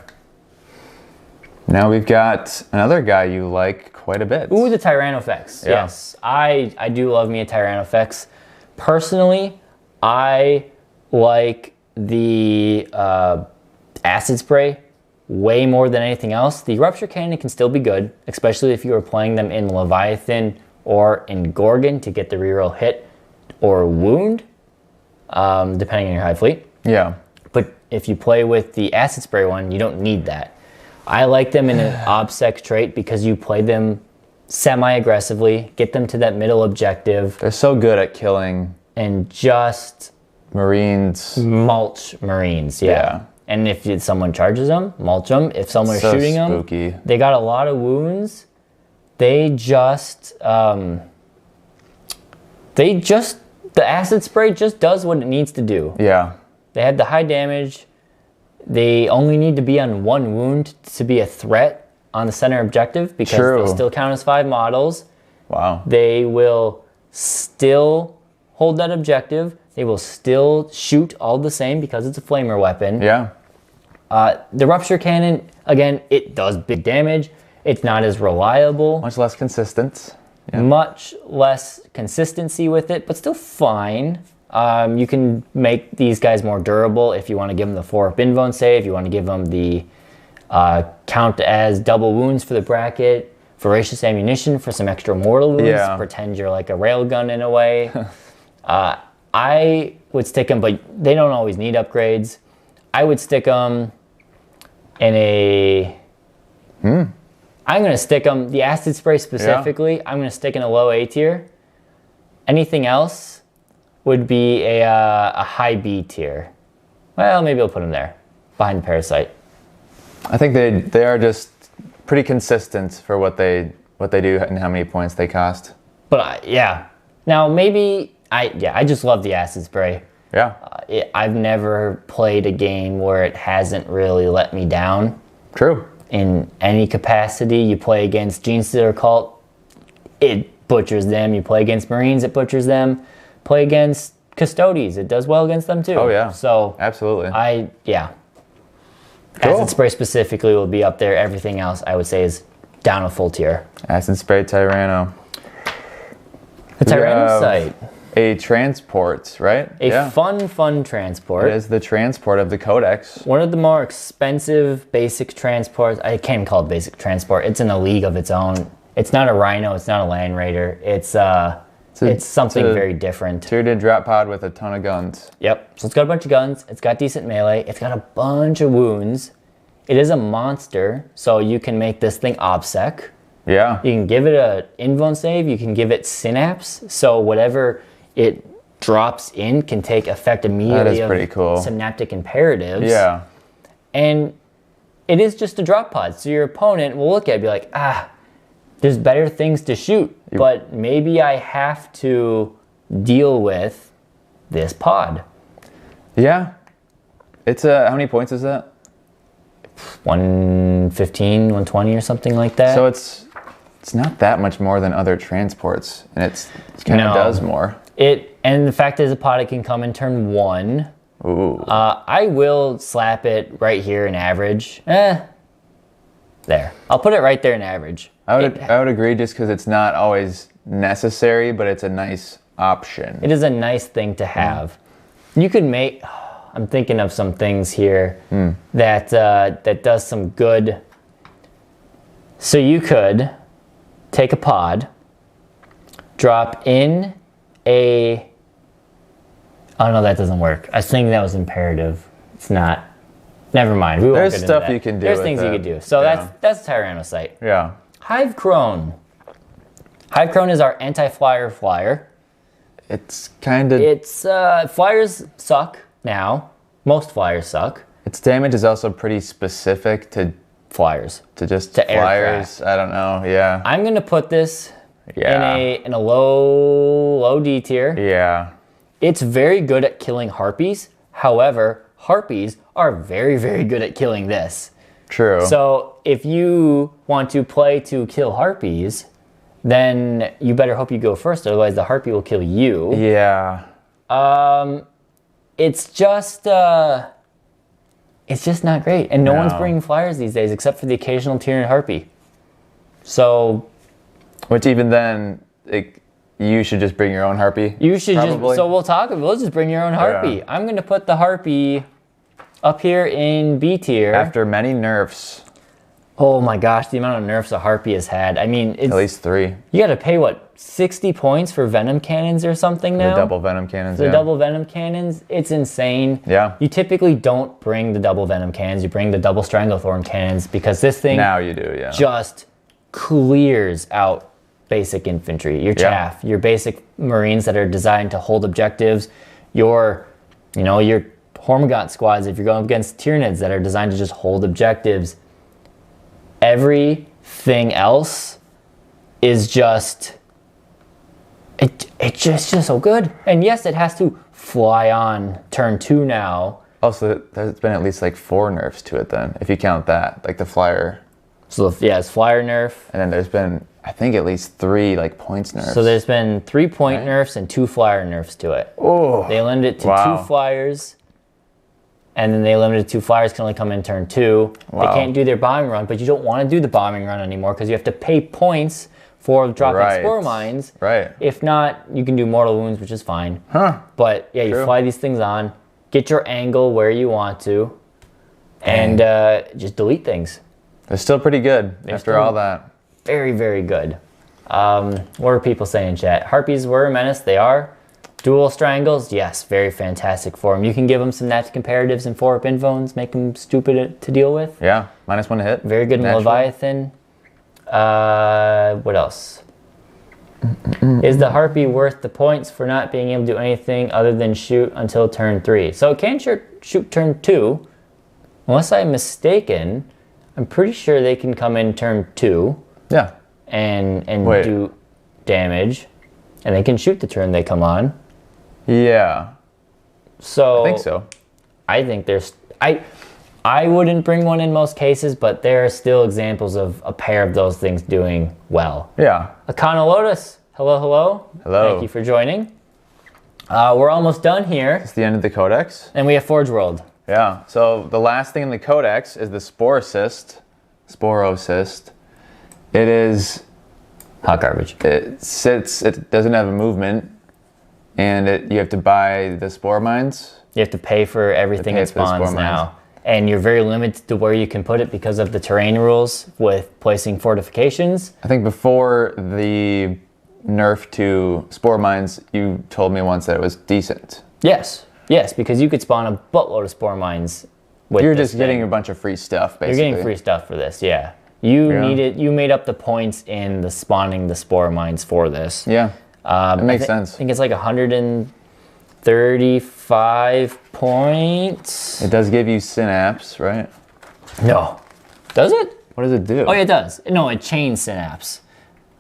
Speaker 2: Now we've got another guy you like quite a bit.
Speaker 1: Ooh, the Tyrannofex.
Speaker 2: Yeah.
Speaker 1: Yes. I do love me a Tyrannofex. Personally, I like the Acid Spray way more than anything else. The Rupture Cannon can still be good, especially if you are playing them in Leviathan or in Gorgon to get the reroll hit or wound, depending on your high fleet.
Speaker 2: Yeah.
Speaker 1: But if you play with the acid spray one, you don't need that. I like them in an OBSEC trait because you play them semi-aggressively, get them to that middle objective.
Speaker 2: They're so good at killing.
Speaker 1: And just...
Speaker 2: Marines.
Speaker 1: Mulch Marines, yeah. And if someone charges them, mulch them. If someone's shooting
Speaker 2: spooky.
Speaker 1: them, they got a lot of wounds. The acid spray just does what it needs to do.
Speaker 2: Yeah.
Speaker 1: They had the high damage. They only need to be on 1 wound to be a threat on the center objective because they still count as 5 models.
Speaker 2: Wow.
Speaker 1: They will still hold that objective. They will still shoot all the same because it's a flamer weapon.
Speaker 2: Yeah.
Speaker 1: The Rupture Cannon, again, it does big damage. It's not as reliable.
Speaker 2: Much less consistent.
Speaker 1: Yeah. Much less consistency with it, but still fine. You can make these guys more durable if you want to give them the 4-up invuln save. You want to give them the count as double wounds for the bracket. Voracious ammunition for some extra mortal wounds.
Speaker 2: Yeah.
Speaker 1: Pretend you're like a railgun in a way. I would stick them, but they don't always need upgrades. I would stick them in a... I'm going to stick them, the acid spray specifically, I'm going to stick in a low A tier. Anything else would be a high B tier. Well, maybe I'll put them there, behind the Parasite.
Speaker 2: I think they are just pretty consistent for what they do and how many points they cost.
Speaker 1: But yeah, now maybe I just love the acid spray.
Speaker 2: Yeah.
Speaker 1: I've never played a game where it hasn't really let me down.
Speaker 2: True.
Speaker 1: In any capacity, you play against Genestealer Cult, it butchers them. You play against Marines, it butchers them. Play against Custodes, it does well against them too.
Speaker 2: Oh yeah.
Speaker 1: So
Speaker 2: absolutely.
Speaker 1: Cool. Acid spray specifically will be up there. Everything else I would say is down a full tier.
Speaker 2: Acid spray Tyranno.
Speaker 1: The Tyranid site.
Speaker 2: A transport, right?
Speaker 1: A fun transport.
Speaker 2: It is the transport of the Codex.
Speaker 1: One of the more expensive basic transports. I can't even call it basic transport. It's in a league of its own. It's not a Rhino. It's not a Land Raider. It's something very different.
Speaker 2: Tyranid drop pod with a ton of guns.
Speaker 1: Yep. So it's got a bunch of guns. It's got decent melee. It's got a bunch of wounds. It is a monster, so you can make this thing OBSEC.
Speaker 2: Yeah.
Speaker 1: You can give it an invuln save. You can give it synapse. So whatever it drops in can take effect immediately.
Speaker 2: That is pretty cool.
Speaker 1: Synaptic imperatives.
Speaker 2: Yeah.
Speaker 1: And it is just a drop pod. So your opponent will look at it and be like, there's better things to shoot, but maybe I have to deal with this pod.
Speaker 2: Yeah. It's how many points is that?
Speaker 1: 115, 120 or something like that.
Speaker 2: So it's not that much more than other transports, and it kind of does more.
Speaker 1: And the fact is, a pod, it can come in turn 1.
Speaker 2: Ooh.
Speaker 1: I will slap it right here in average. There. I'll put it right there in average.
Speaker 2: I would agree, just because it's not always necessary, but it's a nice option.
Speaker 1: It is a nice thing to have. You could make... I'm thinking of some things here that does some good. So you could take a pod, drop in a... Oh no, that doesn't work. I was thinking that was imperative. It's not. Never mind.
Speaker 2: There's stuff you can do.
Speaker 1: There's things you could do. So that's Tyrannocyte.
Speaker 2: Yeah.
Speaker 1: Hive Crone. Hive Crone is our anti-flyer flyer.
Speaker 2: It's kind of...
Speaker 1: flyers suck now. Most flyers suck.
Speaker 2: Its damage is also pretty specific to
Speaker 1: flyers.
Speaker 2: To flyers.
Speaker 1: Aircraft.
Speaker 2: I don't know. Yeah.
Speaker 1: I'm gonna put this in a low D tier.
Speaker 2: Yeah.
Speaker 1: It's very good at killing harpies. However, harpies are very, very good at killing this.
Speaker 2: True.
Speaker 1: So if you want to play to kill harpies, then you better hope you go first. Otherwise, the harpy will kill you.
Speaker 2: Yeah.
Speaker 1: It's just not great. And no one's bringing flyers these days except for the occasional Tyranid harpy. So...
Speaker 2: Which even then, you should just bring your own harpy.
Speaker 1: You should we'll just bring your own harpy. Yeah. I'm going to put the harpy up here in B tier.
Speaker 2: After many nerfs.
Speaker 1: Oh my gosh, the amount of nerfs a harpy has had. I mean, it's...
Speaker 2: At least 3.
Speaker 1: You got to pay, what, 60 points for venom cannons or something now.
Speaker 2: The double venom cannons.
Speaker 1: The double venom cannons. It's insane.
Speaker 2: Yeah.
Speaker 1: You typically don't bring the double venom cannons. You bring the double stranglethorn cannons because this thing
Speaker 2: now you do, yeah.
Speaker 1: just clears out basic infantry, your chaff, your basic marines that are designed to hold objectives, your Hormigaunt squads if you're going up against Tyranids that are designed to just hold objectives. Everything else is just it's just so good. And yes, it has to fly on turn 2 now.
Speaker 2: Also, there's been at least like 4 nerfs to it then, if you count that, like the flyer.
Speaker 1: So yeah, it's flyer nerf.
Speaker 2: And then there's been, I think, at least 3 like points nerfs.
Speaker 1: So there's been 3 point nerfs and 2 flyer nerfs to it.
Speaker 2: Oh,
Speaker 1: they limited it to 2 flyers. And then they limited 2 flyers can only come in turn 2. Wow. They can't do their bombing run, but you don't want to do the bombing run anymore because you have to pay points for dropping spore mines.
Speaker 2: Right.
Speaker 1: If not, you can do mortal wounds, which is fine.
Speaker 2: Huh.
Speaker 1: But yeah, you fly these things on, get your angle where you want to, and just delete things.
Speaker 2: They're still pretty good after all that.
Speaker 1: Very, very good. What are people saying in chat? Harpies were a menace. They are. Dual strangles, yes, very fantastic for them. You can give them some nat comparatives and 4-up invones, make them stupid to deal with.
Speaker 2: Yeah, -1 to hit.
Speaker 1: Very good in Leviathan. What else? Is the Harpy worth the points for not being able to do anything other than shoot until turn 3? So it can shoot turn 2. Unless I'm mistaken, I'm pretty sure they can come in turn 2.
Speaker 2: Yeah.
Speaker 1: And do damage. And they can shoot the turn they come on.
Speaker 2: Yeah.
Speaker 1: So
Speaker 2: I think so.
Speaker 1: I think there's I wouldn't bring one in most cases, but there are still examples of a pair of those things doing well.
Speaker 2: Yeah.
Speaker 1: Akana Lotus, hello, hello.
Speaker 2: Hello.
Speaker 1: Thank you for joining. We're almost done here.
Speaker 2: It's the end of the codex.
Speaker 1: And we have Forge World.
Speaker 2: Yeah. So the last thing in the codex is the Sporocyst. It is
Speaker 1: hot garbage.
Speaker 2: It sits. It doesn't have a movement, and you have to buy the spore mines.
Speaker 1: You have to pay for everything it spawns now. And you're very limited to where you can put it because of the terrain rules with placing fortifications.
Speaker 2: I think before the nerf to spore mines, you told me once that it was decent.
Speaker 1: Yes, because you could spawn a buttload of spore mines with
Speaker 2: You're just getting a bunch of free stuff, basically.
Speaker 1: You're getting free stuff for this, yeah. You made up the points in the spawning the spore mines for this.
Speaker 2: Yeah, it makes sense.
Speaker 1: I think it's like 135 points.
Speaker 2: It does give you synapse, right?
Speaker 1: No. Does it?
Speaker 2: What does it do?
Speaker 1: Oh, yeah, it does. No, it chains synapse.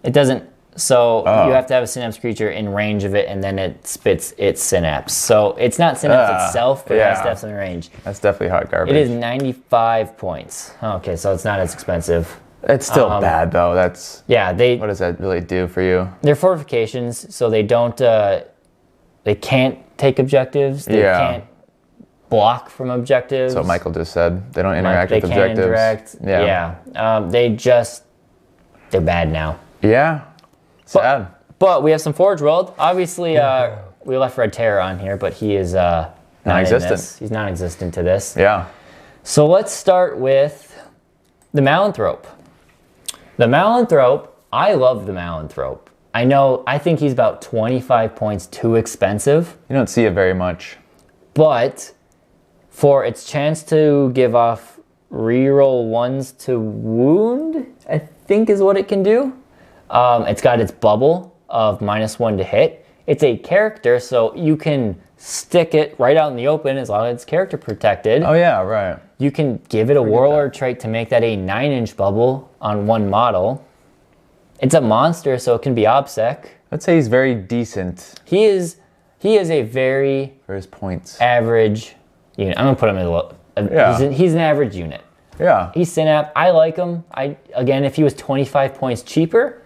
Speaker 1: It doesn't. So you have to have a synapse creature in range of it, and then it spits its synapse. So it's not synapse itself, but it has to have some range.
Speaker 2: That's definitely hot garbage.
Speaker 1: It is 95 points. Okay, so it's not as expensive.
Speaker 2: It's still bad though. That's what does that really do for you?
Speaker 1: They're fortifications, so they don't. They can't take objectives. They can't block from objectives.
Speaker 2: So what Michael just said. They don't interact with objectives.
Speaker 1: They can't interact. They're bad now.
Speaker 2: Yeah. Sad.
Speaker 1: But we have some Forge World. Obviously, we left Red Terror on here, but he is non-existent. He's non-existent to this.
Speaker 2: Yeah.
Speaker 1: So let's start with the Malanthrope. The Malanthrope, I love the Malanthrope. I think he's about 25 points too expensive.
Speaker 2: You don't see it very much.
Speaker 1: But for its chance to give off reroll 1s to wound, I think is what it can do. It's got its bubble of -1 to hit. It's a character, so you can stick it right out in the open as long as it's character protected.
Speaker 2: Oh yeah, right.
Speaker 1: You can give it a Warlord trait to make that a 9-inch bubble on one model. It's a monster, so it can be OBSEC.
Speaker 2: I'd say he's very decent.
Speaker 1: He is a very
Speaker 2: for his points
Speaker 1: average unit. I'm gonna put him in he's an average unit.
Speaker 2: Yeah.
Speaker 1: He's Synap. I like him. Again, if he was 25 points cheaper,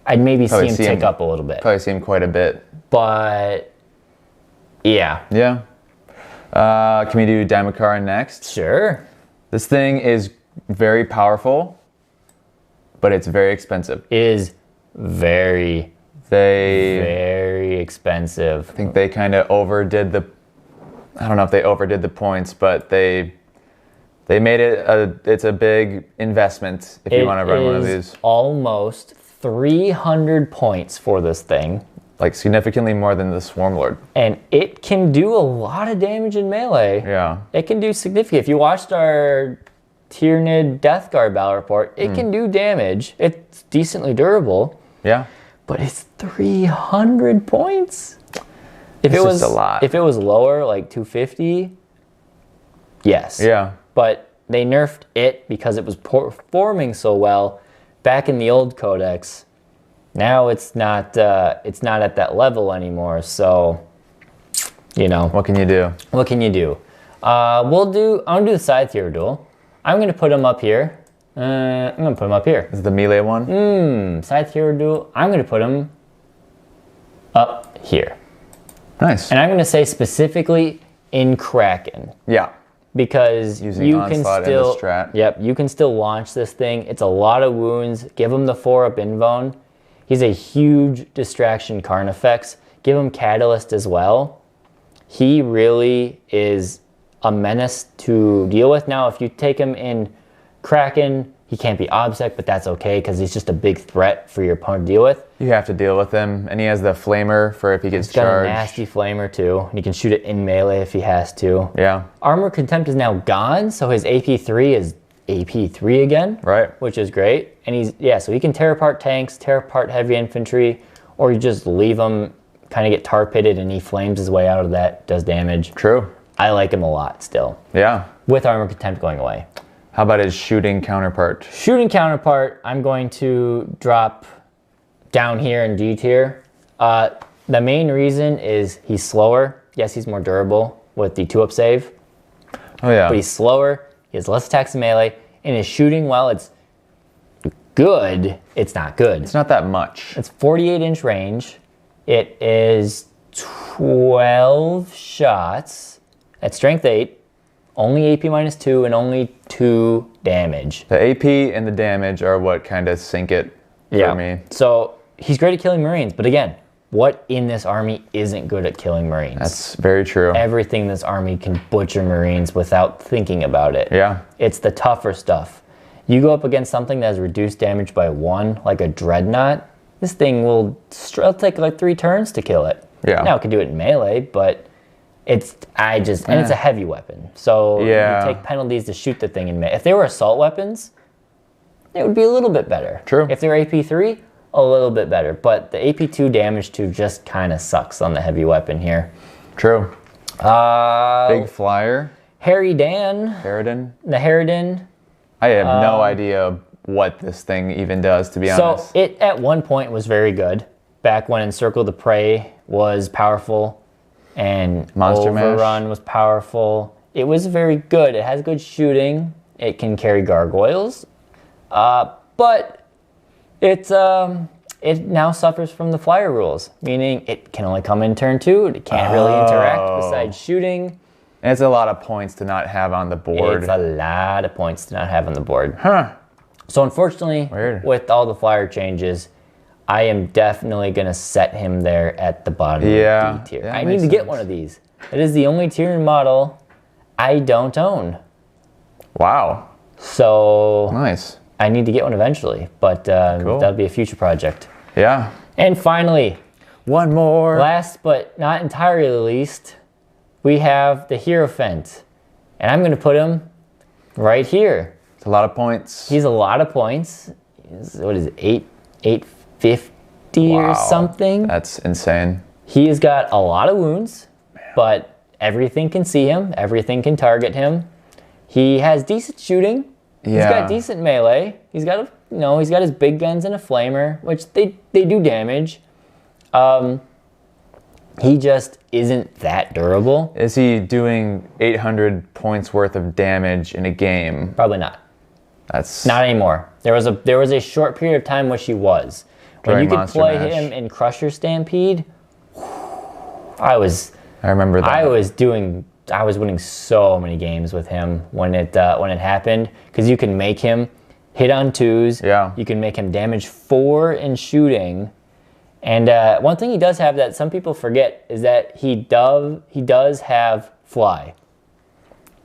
Speaker 1: I'd maybe see him tick up a little bit.
Speaker 2: Probably see him quite a bit.
Speaker 1: But yeah.
Speaker 2: Yeah. Can we do Daimakara next?
Speaker 1: Sure.
Speaker 2: This thing is very powerful, but it's very expensive.
Speaker 1: It is very expensive.
Speaker 2: I think they kind of overdid I don't know if they overdid the points, but they made it it's a big investment if you want to run one of these.
Speaker 1: Almost 300 points for this thing.
Speaker 2: Like significantly more than the Swarmlord.
Speaker 1: And it can do a lot of damage in melee.
Speaker 2: Yeah.
Speaker 1: It can do significant. If you watched our Tyranid Death Guard battle report, it can do damage. It's decently durable.
Speaker 2: Yeah.
Speaker 1: But it's 300 points.
Speaker 2: It's just a lot.
Speaker 1: If it was lower, like 250, yes.
Speaker 2: Yeah.
Speaker 1: But they nerfed it because it was performing so well back in the old codex. Now it's not at that level anymore. So, you know.
Speaker 2: What can you do?
Speaker 1: What can you do? I'm gonna do the side tier duel. I'm gonna put him up here. I'm gonna put him up here.
Speaker 2: Is it the melee one?
Speaker 1: Side tier duel. I'm gonna put him up here.
Speaker 2: Nice.
Speaker 1: And I'm gonna say specifically in Kraken.
Speaker 2: Yeah.
Speaker 1: Because
Speaker 2: using
Speaker 1: you
Speaker 2: onslaught
Speaker 1: can still,
Speaker 2: and the strat.
Speaker 1: Yep, you can still launch this thing. It's a lot of wounds. Give him the 4-up invuln. He's a huge distraction Carnifex. Give him Catalyst as well. He really is a menace to deal with. Now, if you take him in Kraken, he can't be Obsec, but that's okay because he's just a big threat for your opponent to deal with.
Speaker 2: You have to deal with him, and he has the flamer for if he gets
Speaker 1: He's got
Speaker 2: charged.
Speaker 1: a nasty flamer too, and he can shoot it in melee if he has to.
Speaker 2: Yeah.
Speaker 1: Armor Contempt is now gone, so his AP3 is AP3 again.
Speaker 2: Right.
Speaker 1: Which is great. And so he can tear apart tanks, tear apart heavy infantry, or you just leave him kind of get tar pitted and he flames his way out of that, does damage.
Speaker 2: True.
Speaker 1: I like him a lot still.
Speaker 2: Yeah.
Speaker 1: With Armor Contempt going away.
Speaker 2: How about his shooting counterpart?
Speaker 1: Shooting counterpart, I'm going to drop down here in D tier. The main reason is he's slower. Yes, he's more durable with the 2-up save.
Speaker 2: Oh yeah.
Speaker 1: But he's slower, he has less attacks in melee, and his shooting, while it's good, it's not good.
Speaker 2: It's not that much.
Speaker 1: It's 48-inch range. It is 12 shots at strength 8, only AP -2, and only 2 damage.
Speaker 2: The AP and the damage are what kind of sink it for me.
Speaker 1: So he's great at killing Marines, but again, what in this army isn't good at killing Marines?
Speaker 2: That's very true.
Speaker 1: Everything in this army can butcher Marines without thinking about it.
Speaker 2: Yeah.
Speaker 1: It's the tougher stuff. You go up against something that has reduced damage by 1, like a Dreadnought, this thing will take like 3 turns to kill it.
Speaker 2: Yeah.
Speaker 1: Now it can do it in melee, but and it's a heavy weapon. So you take penalties to shoot the thing in melee. If they were assault weapons, it would be a little bit better.
Speaker 2: True.
Speaker 1: If they were AP3, a little bit better. But the AP2 damage 2 just kind of sucks on the heavy weapon here.
Speaker 2: True. Big flyer.
Speaker 1: Harridan. The Harridan.
Speaker 2: I have no idea what this thing even does, to be honest.
Speaker 1: So it at one point was very good. Back when Encircle the Prey was powerful and
Speaker 2: Monster
Speaker 1: Overrun was powerful. It was very good. It has good shooting. It can carry gargoyles. But it now suffers from the flyer rules, meaning it can only come in turn 2. It can't really interact besides shooting.
Speaker 2: And it's a lot of points to not have on the board.
Speaker 1: It's a lot of points to not have on the board. So unfortunately, with all the flyer changes, I am definitely going to set him there at the bottom of D tier. I need to get one of these. It is the only Tyranid model I don't own.
Speaker 2: Wow.
Speaker 1: So
Speaker 2: nice.
Speaker 1: I need to get one eventually, but that'll be a future project.
Speaker 2: Yeah.
Speaker 1: And finally,
Speaker 2: one more.
Speaker 1: Last but not entirely least, we have the Hierophant. And I'm going to put him right here.
Speaker 2: It's a lot of points.
Speaker 1: He's a lot of points. What is it, 850 or something?
Speaker 2: That's insane.
Speaker 1: He's got a lot of wounds, but everything can see him. Everything can target him. He has decent shooting.
Speaker 2: Yeah.
Speaker 1: He's got decent melee. He's got he's got his big guns and a flamer, which they do damage. He just isn't that durable.
Speaker 2: Is he doing 800 points worth of damage in a game?
Speaker 1: Probably not.
Speaker 2: That's
Speaker 1: not anymore. There was a short period of time which he was. When you could play him in Crusher Stampede, I remember that. I was winning so many games with him when it happened, because you can make him hit on 2s.
Speaker 2: Yeah.
Speaker 1: You can make him damage 4 in shooting. And one thing he does have that some people forget is that he does have fly.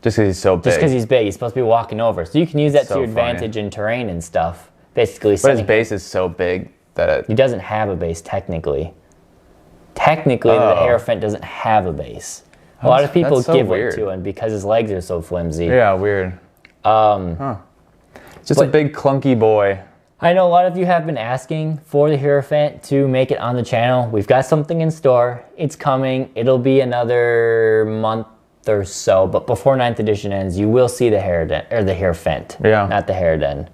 Speaker 2: Just because he's so big.
Speaker 1: Just because he's big. He's supposed to be walking over. So you can use that to your advantage in terrain and stuff. Basically.
Speaker 2: But his base is so big.
Speaker 1: He doesn't have a base technically. Technically, the Hierophant doesn't have a base. A lot of people give it to him because his legs are so flimsy.
Speaker 2: Yeah, weird. It's just a big clunky boy.
Speaker 1: I know a lot of you have been asking for the Hierophant to make it on the channel. We've got something in store. It's coming. It'll be another month or so, but before 9th edition ends, you will see the Hierophant. Yeah. Not the Harridan.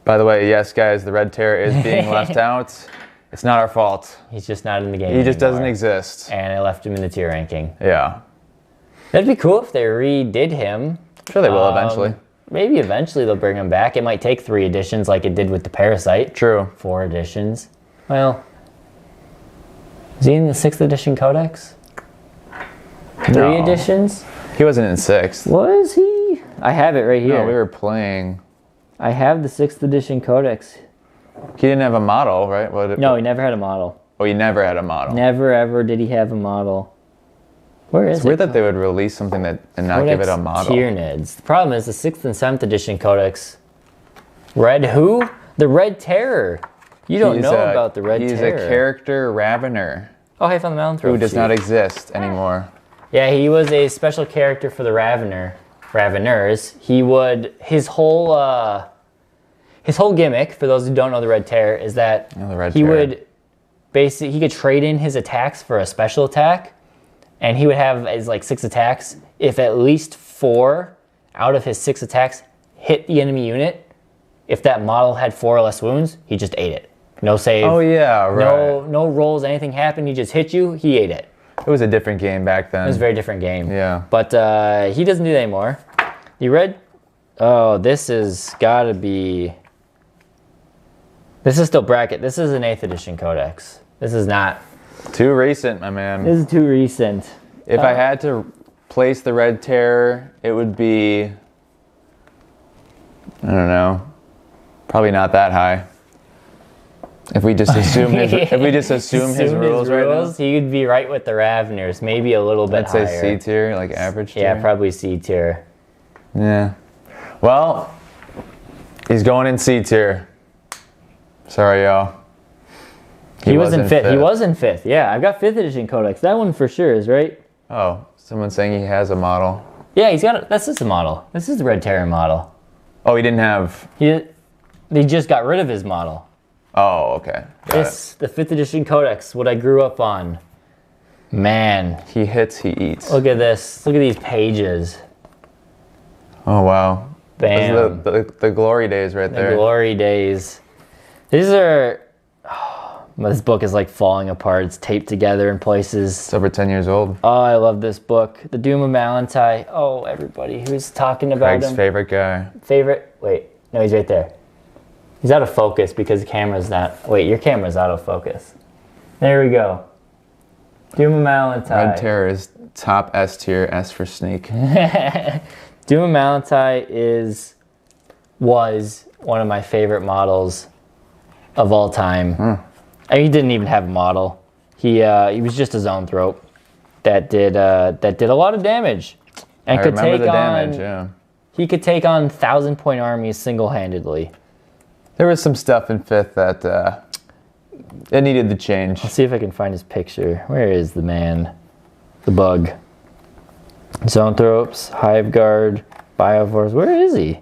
Speaker 2: By the way, yes, guys, the Red Terror is being left out. It's not our fault.
Speaker 1: He's just not in the game
Speaker 2: He just doesn't exist.
Speaker 1: And I left him in the tier ranking.
Speaker 2: Yeah.
Speaker 1: That'd be cool if they redid him.
Speaker 2: I'm sure they will eventually.
Speaker 1: Maybe eventually they'll bring him back. It might take 3 editions like it did with the Parasite.
Speaker 2: True.
Speaker 1: 4 editions. Well, is he in the 6th edition codex? 3 editions?
Speaker 2: He wasn't in 6th.
Speaker 1: Was he? I have it right here.
Speaker 2: No, we were playing.
Speaker 1: I have the 6th edition codex.
Speaker 2: He didn't have a model, right?
Speaker 1: No, he never had a model.
Speaker 2: Oh, he never had a model.
Speaker 1: Never ever did he have a model. Where is it?
Speaker 2: It's weird that they would release something and not
Speaker 1: Codex
Speaker 2: give it a model.
Speaker 1: Tyranids. The problem is the 6th and 7th edition codex. Red who? The Red Terror. You don't know about the Red Terror.
Speaker 2: He's a character Ravener.
Speaker 1: Oh, hey, found the Mountain Throat.
Speaker 2: Who does not exist anymore.
Speaker 1: Yeah, he was a special character for the Raveners. His whole gimmick, for those who don't know the Red Terror, is that he could trade in his attacks for a special attack, and he would have his 6 attacks. If at least 4 out of his 6 attacks hit the enemy unit, if that model had 4 or less wounds, he just ate it. No save.
Speaker 2: Oh yeah, right.
Speaker 1: No rolls, anything happened, he just hit you, he ate it.
Speaker 2: It was a different game back then.
Speaker 1: It was a very different game.
Speaker 2: Yeah.
Speaker 1: But he doesn't do that anymore. The Red... Oh, this has got to be... This is still bracket. This is an 8th edition codex. This is not...
Speaker 2: Too recent, my man.
Speaker 1: This is too recent.
Speaker 2: If I had to place the Red Terror, it would be... I don't know. Probably not that high. If we just assume his rules right now,
Speaker 1: he would be right with the Raveners, maybe a little bit higher.
Speaker 2: I'd say C tier, like average tier.
Speaker 1: Yeah, probably C tier.
Speaker 2: Yeah. Well, he's going in C tier. Sorry, y'all.
Speaker 1: He was in 5th. He was in 5th. Yeah, I've got 5th edition codex. That one for sure is right.
Speaker 2: Oh, someone's saying he has a model.
Speaker 1: Yeah, he's got. This is a model. This is the Red Terror model.
Speaker 2: Oh, he didn't have.
Speaker 1: They just got rid of his model.
Speaker 2: Oh, okay.
Speaker 1: The 5th edition codex, what I grew up on. Man.
Speaker 2: He hits, he eats.
Speaker 1: Look at this. Look at these pages.
Speaker 2: Oh, wow.
Speaker 1: Bam.
Speaker 2: The glory days right there.
Speaker 1: The glory days. These are... Oh, this book is like falling apart. It's taped together in places.
Speaker 2: It's over 10 years old.
Speaker 1: Oh, I love this book. The Doom of Malantai. Oh, everybody who's talking about
Speaker 2: Craig's favorite guy.
Speaker 1: Favorite? Wait. No, he's right there. He's out of focus because the camera's not... Wait, your camera's out of focus. There we go. Doom of Malantai.
Speaker 2: Red Terror is top S tier, S for snake.
Speaker 1: Doom of Malantai was one of my favorite models of all time. He didn't even have a model. He was just a zone throat that did a lot of damage. And
Speaker 2: I remember the damage, yeah.
Speaker 1: He could take on 1,000-point armies single-handedly.
Speaker 2: There was some stuff in 5th that it needed the change.
Speaker 1: Let's see if I can find his picture. Where is the man? The bug. Zoanthropes, Hive Guard, Biovores. Where is he?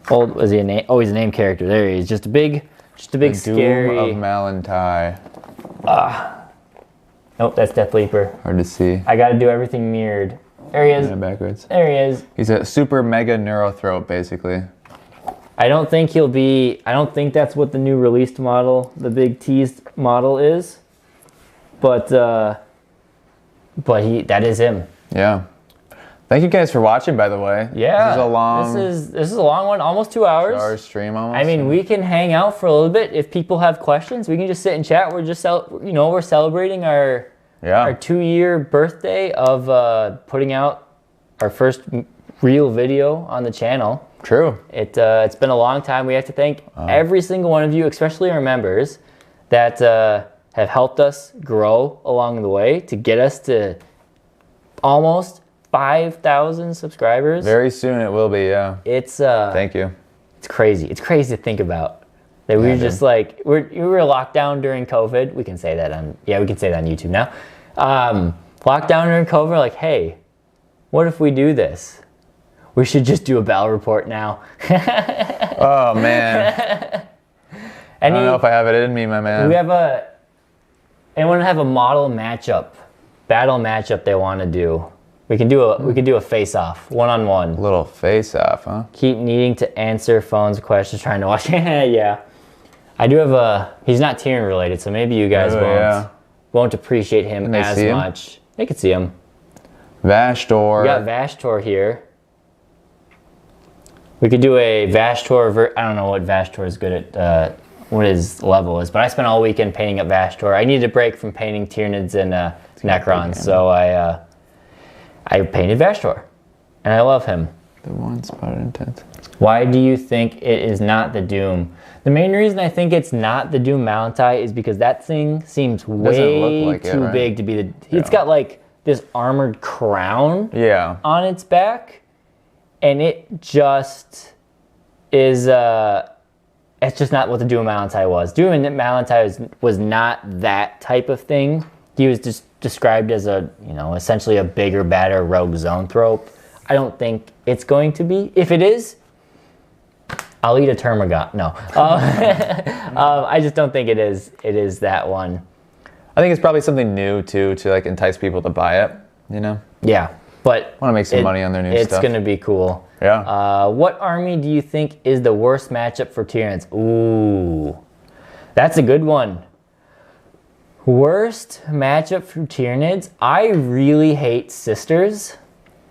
Speaker 1: Was he a name? Oh, he's a name character. There he is. Just a big scary.
Speaker 2: Doom of Malantai.
Speaker 1: Nope, that's Death Leaper.
Speaker 2: Hard to see.
Speaker 1: I got to do everything mirrored. There he is.
Speaker 2: Yeah, backwards.
Speaker 1: There he is.
Speaker 2: He's a super mega neurothroat, basically.
Speaker 1: I don't think that's what the new released model, the big teased model is. But that is him.
Speaker 2: Yeah. Thank you guys for watching, by the way.
Speaker 1: Yeah.
Speaker 2: This
Speaker 1: is a long one, almost 2 hours.
Speaker 2: 2 hour stream almost.
Speaker 1: I mean, we can hang out for a little bit. If people have questions, we can just sit and chat. We're just we're celebrating our 2-year birthday of putting out our first real video on the channel.
Speaker 2: True.
Speaker 1: It's been a long time. We have to thank every single one of you, especially our members, that have helped us grow along the way to get us to almost 5,000 subscribers.
Speaker 2: Very soon it will be, yeah.
Speaker 1: It's
Speaker 2: thank you.
Speaker 1: It's crazy. It's crazy to think about. That we were just like, we were locked down during COVID. We can say that on YouTube now. Locked down during COVID, we're like, hey, what if we do this? We should just do a battle report now.
Speaker 2: Oh, man. I don't know if I have it in me, my man.
Speaker 1: Anyone have a battle matchup they want to do? We can do a face-off, one-on-one.
Speaker 2: A little face-off, huh?
Speaker 1: Keep needing to answer phones, questions, trying to watch. Yeah. I do have he's not Tyranid related, so maybe you guys won't appreciate him as much. They can see him.
Speaker 2: Vashtor.
Speaker 1: We got Vashtor here. We could do a Vashtor. I don't know what Vashtor is good at, what his level is, but I spent all weekend painting up Vashtor. I needed a break from painting Tyranids and Necrons, so I painted Vashtor, and I love him.
Speaker 2: The one spotted intent.
Speaker 1: Why do you think it is not the Doom? The main reason I think it's not the Doom Malantai is because that thing seems way too big to be the... It's got like this armored crown on its back, and it just is... it's just not what the Doom Malantai was. Doom Malantai was not that type of thing. He was just described as essentially a bigger, badder rogue zoanthrope. I don't think it's going to be. If it is, I'll eat a termagant. No. I just don't think it is. It is that one.
Speaker 2: I think it's probably something new, too, to like entice people to buy it, you know?
Speaker 1: Yeah, but...
Speaker 2: want to make some money on their new stuff.
Speaker 1: It's going to be cool.
Speaker 2: Yeah.
Speaker 1: What army do you think is the worst matchup for Tyranids? Ooh, that's a good one. Worst matchup for Tyranids? I really hate Sisters.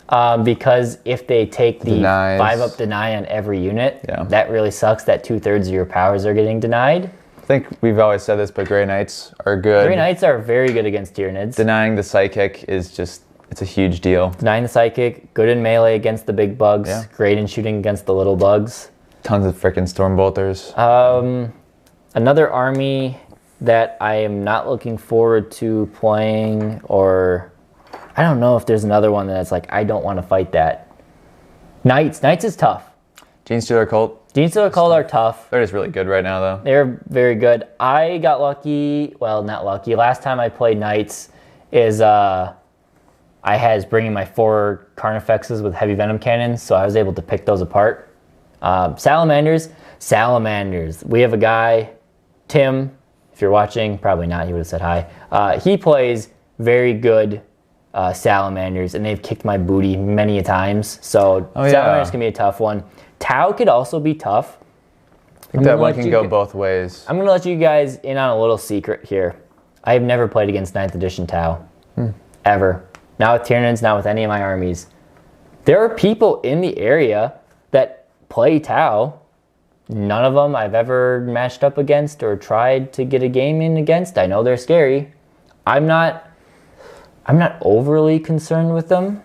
Speaker 1: Because if they take the 5-up deny on every unit, that really sucks that 2/3 of your powers are getting denied.
Speaker 2: I think we've always said this, but Grey Knights are good.
Speaker 1: Grey Knights are very good against Tyranids.
Speaker 2: Denying the Psychic is just, it's a huge deal.
Speaker 1: Denying the Psychic, good in melee against the big bugs, great in shooting against the little bugs.
Speaker 2: Tons of freaking Stormbolters.
Speaker 1: Another army that I am not looking forward to playing, or... I don't know if there's another one that's like, I don't want to fight that. Knights is tough.
Speaker 2: Genestealer Cult.
Speaker 1: Genestealer Cult are tough.
Speaker 2: They're just really good right now, though.
Speaker 1: They're very good. I got lucky, well, not lucky. Last time I played Knights is I was bringing my 4 Carnifexes with heavy venom cannons, so I was able to pick those apart. Salamanders. We have a guy, Tim, if you're watching, probably not, he would have said hi. He plays very good Salamanders, and they've kicked my booty many a times. So Salamanders can be a tough one. Tau could also be tough.
Speaker 2: I think that one can go both ways.
Speaker 1: I'm going to let you guys in on a little secret here. I have never played against 9th edition Tau. Ever. Not with Tyranids, not with any of my armies. There are people in the area that play Tau. None of them I've ever matched up against or tried to get a game in against. I know they're scary. I'm not overly concerned with them.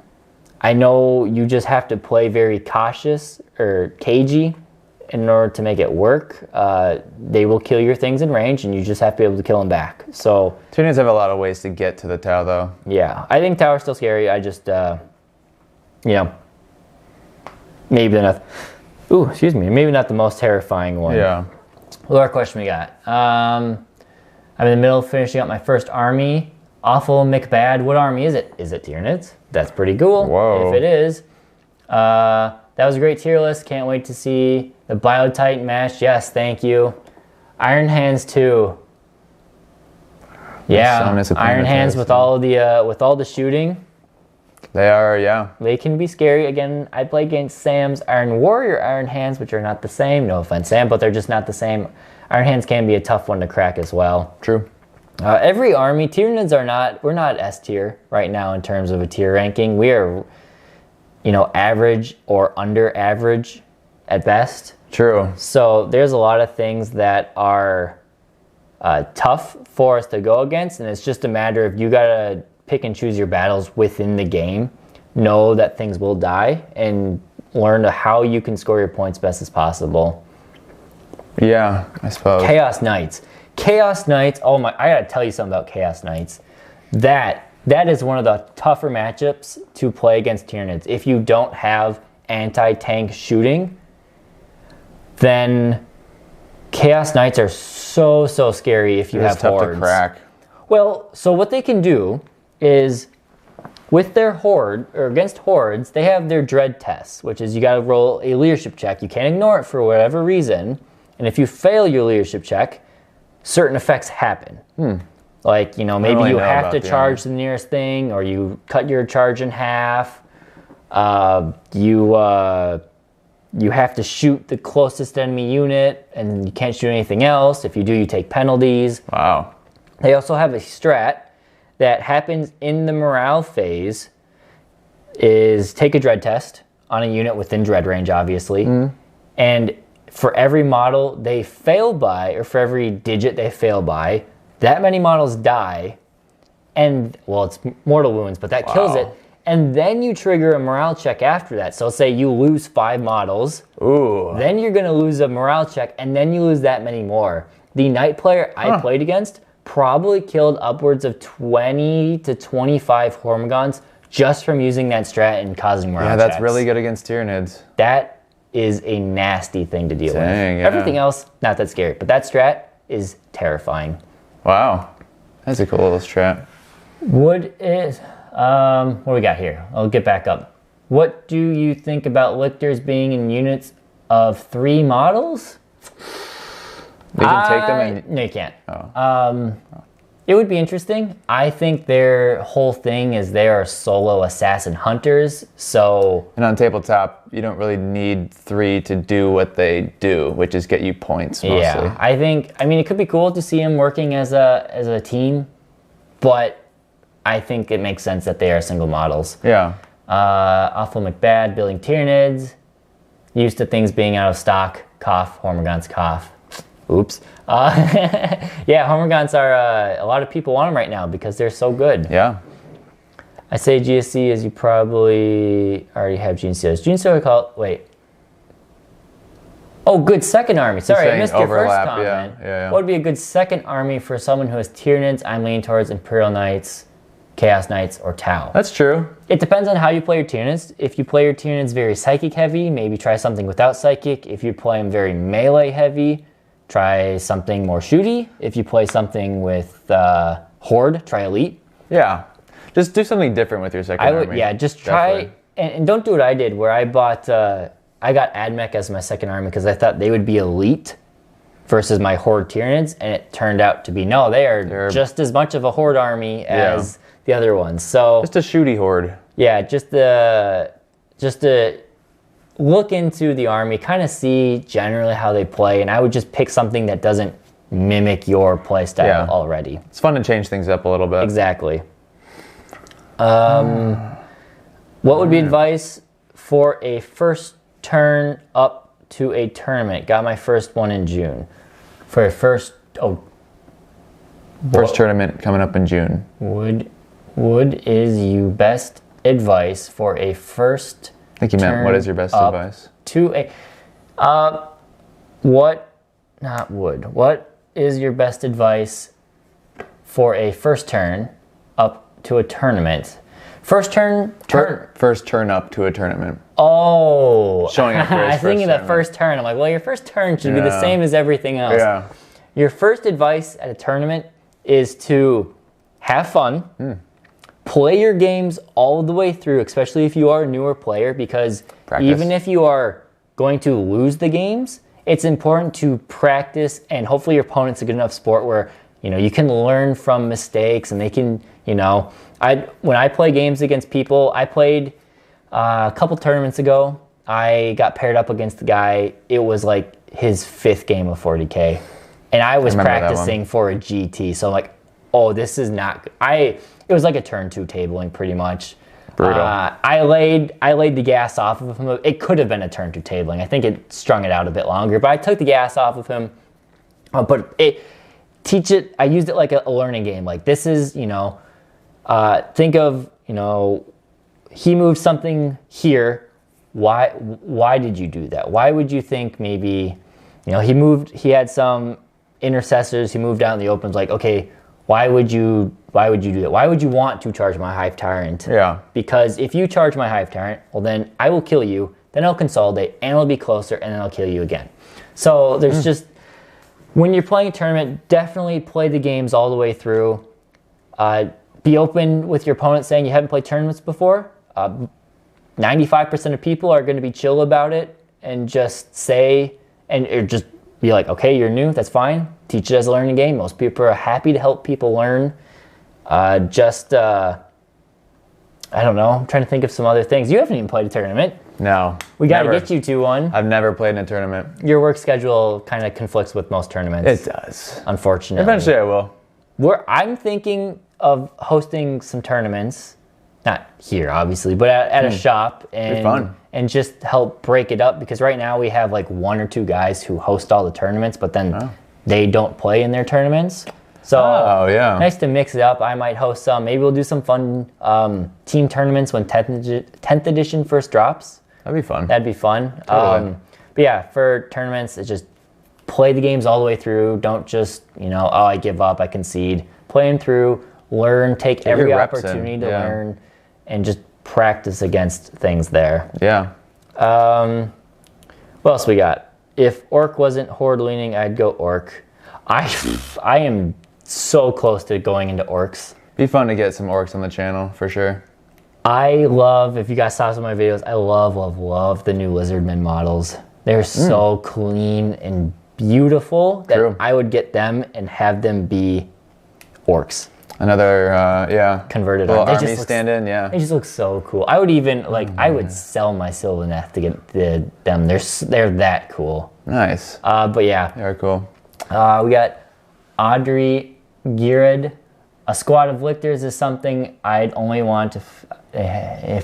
Speaker 1: I know you just have to play very cautious or cagey in order to make it work. They will kill your things in range, and you just have to be able to kill them back. So
Speaker 2: Tyranids have a lot of ways to get to the Tau, though.
Speaker 1: Yeah, I think Tau are still scary. I just, maybe they're not. Ooh, excuse me. Maybe not the most terrifying one.
Speaker 2: Yeah.
Speaker 1: What other question we got? I'm in the middle of finishing up my first army. Awful McBad. What army is it? Is it Tyranids? That's pretty cool.
Speaker 2: Whoa.
Speaker 1: If it is. That was a great tier list. Can't wait to see the Biotitan match. Yes, thank you. Iron Hands too. Yeah, Iron Hands with all the shooting.
Speaker 2: They are, yeah.
Speaker 1: They can be scary. Again, I play against Sam's Iron Warrior Iron Hands, which are not the same. No offense, Sam, but they're just not the same. Iron Hands can be a tough one to crack as well.
Speaker 2: True.
Speaker 1: Every army, Tyranids we're not S tier right now in terms of a tier ranking. We are, average or under average at best.
Speaker 2: True.
Speaker 1: So there's a lot of things that are tough for us to go against, and it's just a matter of you gotta pick and choose your battles within the game. Know that things will die, and learn how you can score your points best as possible.
Speaker 2: Yeah, I suppose.
Speaker 1: Chaos Knights. Oh my, I gotta tell you something about Chaos Knights. That is one of the tougher matchups to play against Tyranids. If you don't have anti-tank shooting, then Chaos Knights are so scary if you have
Speaker 2: tough
Speaker 1: hordes.
Speaker 2: to crack.
Speaker 1: Well, so what they can do is with their horde, or against hordes, they have their dread tests, which is you got to roll a leadership check. You can't ignore it for whatever reason. And if you fail your leadership check, certain effects happen. Like, you know, maybe you have to charge the nearest thing, or you cut your charge in half. You have to shoot the closest enemy unit, and you can't shoot anything else. If you do, you take penalties.
Speaker 2: Wow.
Speaker 1: They also have a strat that happens in the morale phase, is take a dread test on a unit within dread range, obviously. And for every model they fail by, or for every digit they fail by, that many models die. And, well, it's mortal wounds, but that kills it. And then you trigger a morale check after that. So say you lose 5 models.
Speaker 2: Ooh.
Speaker 1: Then you're going to lose a morale check, and then you lose that many more. The Knight player I played against probably killed upwards of 20 to 25 Hormigons just from using that strat and causing morale checks.
Speaker 2: Yeah, that's really good against Tyranids.
Speaker 1: That is a nasty thing to deal with.
Speaker 2: Yeah.
Speaker 1: Everything else, not that scary. But that strat is terrifying.
Speaker 2: Wow. That's a cool little strat.
Speaker 1: What do we got here? I'll get back up. What do you think about lictors being in units of 3 models?
Speaker 2: You can take them and...
Speaker 1: No, you can't. It would be interesting. I think their whole thing is they are solo assassin hunters, so...
Speaker 2: And on tabletop, you don't really need 3 to do what they do, which is get you points mostly.
Speaker 1: Yeah, I mean, it could be cool to see them working as a team, but I think it makes sense that they are single models.
Speaker 2: Yeah.
Speaker 1: Awful McBad, building Tyranids, used to things being out of stock, cough, Hormigons cough. Oops. Yeah, Hormigons are, a lot of people want them right now because they're so good.
Speaker 2: Yeah.
Speaker 1: I say GSC as you probably already have GNCOs. GNCO, wait. Oh, good second army. Sorry, I missed your first comment.
Speaker 2: Yeah.
Speaker 1: What would be a good second army for someone who has Tyranids? I'm leaning towards Imperial Knights, Chaos Knights, or Tau.
Speaker 2: That's true.
Speaker 1: It depends on how you play your Tyranids. If you play your Tyranids very psychic heavy, maybe try something without psychic. If you play them very melee heavy, try something more shooty. If you play something with Horde, try Elite.
Speaker 2: Yeah. Just do something different with your second army.
Speaker 1: Yeah, just try, and don't do what I did, where I bought, I got AdMech as my second army because I thought they would be Elite versus my Horde Tyranids, and it turned out to be, no, they're just as much of a Horde army as the other ones. So
Speaker 2: just a shooty Horde. Yeah,
Speaker 1: just to look into the army, kind of see generally how they play, and I would just pick something that doesn't mimic your play style already.
Speaker 2: It's fun to change things up a little bit.
Speaker 1: Exactly. What would be advice for a first turn up to a tournament? Got my first one in June. For a first
Speaker 2: tournament coming up in June.
Speaker 1: What is you best advice for a first?
Speaker 2: I think you meant what is your best advice?
Speaker 1: To a what is your best advice for a first turn up to a tournament? First turn
Speaker 2: up to a tournament.
Speaker 1: Oh,
Speaker 2: showing up for his
Speaker 1: I was thinking the first turn. I'm like, well, your first turn should be the same as everything else.
Speaker 2: Yeah.
Speaker 1: Your first advice at a tournament is to have fun. Play your games all the way through, especially if you are a newer player, because even if you are going to lose the games, it's important to practice, and hopefully your opponent's a good enough sport where you can learn from mistakes, and they can, when I play games against people, I played a couple tournaments ago, I got paired up against a guy, it was like his 5th game of 40K, and I was practicing for a GT, so I'm like, oh, this is not good. It was like a turn 2 tabling pretty much.
Speaker 2: Brutal.
Speaker 1: I laid the gas off of him. It could have been a turn 2 tabling. I think it strung it out a bit longer, but I took the gas off of him. But I used it like a learning game. Like this is, think of, he moved something here. Why did you do that? Why would you think maybe, he had some intercessors, he moved out in the open, like, okay, why would you do that? Why would you want to charge my Hive Tyrant?
Speaker 2: Yeah.
Speaker 1: Because if you charge my Hive Tyrant, well then I will kill you, then I'll consolidate, and it'll be closer, and then I'll kill you again. So there's when you're playing a tournament, definitely play the games all the way through. Be open with your opponent saying you haven't played tournaments before. 95% of people are going to be chill about it and just say, or just be like, okay, you're new, that's fine. Teach it as a learning game. Most people are happy to help people learn. I don't know. I'm trying to think of some other things. You haven't even played a tournament.
Speaker 2: No.
Speaker 1: We got to get you to one.
Speaker 2: I've never played in a tournament.
Speaker 1: Your work schedule kind of conflicts with most tournaments.
Speaker 2: It does.
Speaker 1: Unfortunately.
Speaker 2: Eventually I will.
Speaker 1: I'm thinking of hosting some tournaments. Not here, obviously, but at a shop. And just help break it up. Because right now we have like 1 or 2 guys who host all the tournaments, but then they don't play in their tournaments. So nice to mix it up. I might host some. Maybe we'll do some fun team tournaments when 10th edition first drops.
Speaker 2: That'd be fun.
Speaker 1: That'd be fun.
Speaker 2: Totally.
Speaker 1: But yeah, for tournaments, it's just play the games all the way through. Don't just, I give up, I concede. Play them through, learn, take every opportunity to learn, and just practice against things there.
Speaker 2: Yeah.
Speaker 1: What else we got? If Orc wasn't Horde leaning, I'd go Orc. I am so close to going into Orcs.
Speaker 2: Be fun to get some Orcs on the channel, for sure.
Speaker 1: I love, if you guys saw some of my videos, I love the new Lizardmen models. They're so clean and beautiful that I would get them and have them be Orcs.
Speaker 2: Another,
Speaker 1: converted
Speaker 2: little army stand-in,
Speaker 1: They just look so cool. I would even, I would sell my Sylvaneth to get them. They're that cool.
Speaker 2: Nice.
Speaker 1: But yeah.
Speaker 2: They're cool.
Speaker 1: We got Audrey Girid. A squad of lictors is something I'd only want if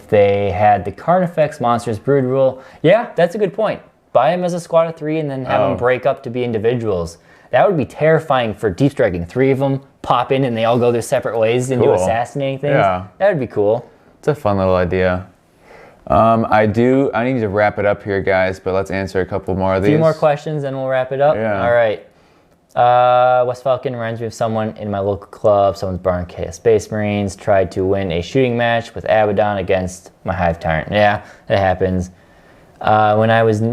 Speaker 1: they had the Carnifex Monsters Brood rule. Yeah, that's a good point. Buy them as a squad of 3 and then have them break up to be individuals. That would be terrifying for deep striking. 3 of them pop in and they all go their separate ways and do assassinating things. Yeah. That would be cool.
Speaker 2: It's a fun little idea. I need to wrap it up here, guys, but let's answer a couple more of these.
Speaker 1: A few more questions and we'll wrap it up.
Speaker 2: Yeah.
Speaker 1: All right. West Falcon reminds me of someone in my local club. Someone's Barn Space Marines tried to win a shooting match with Abaddon against my Hive Tyrant. Yeah, that happens. When I was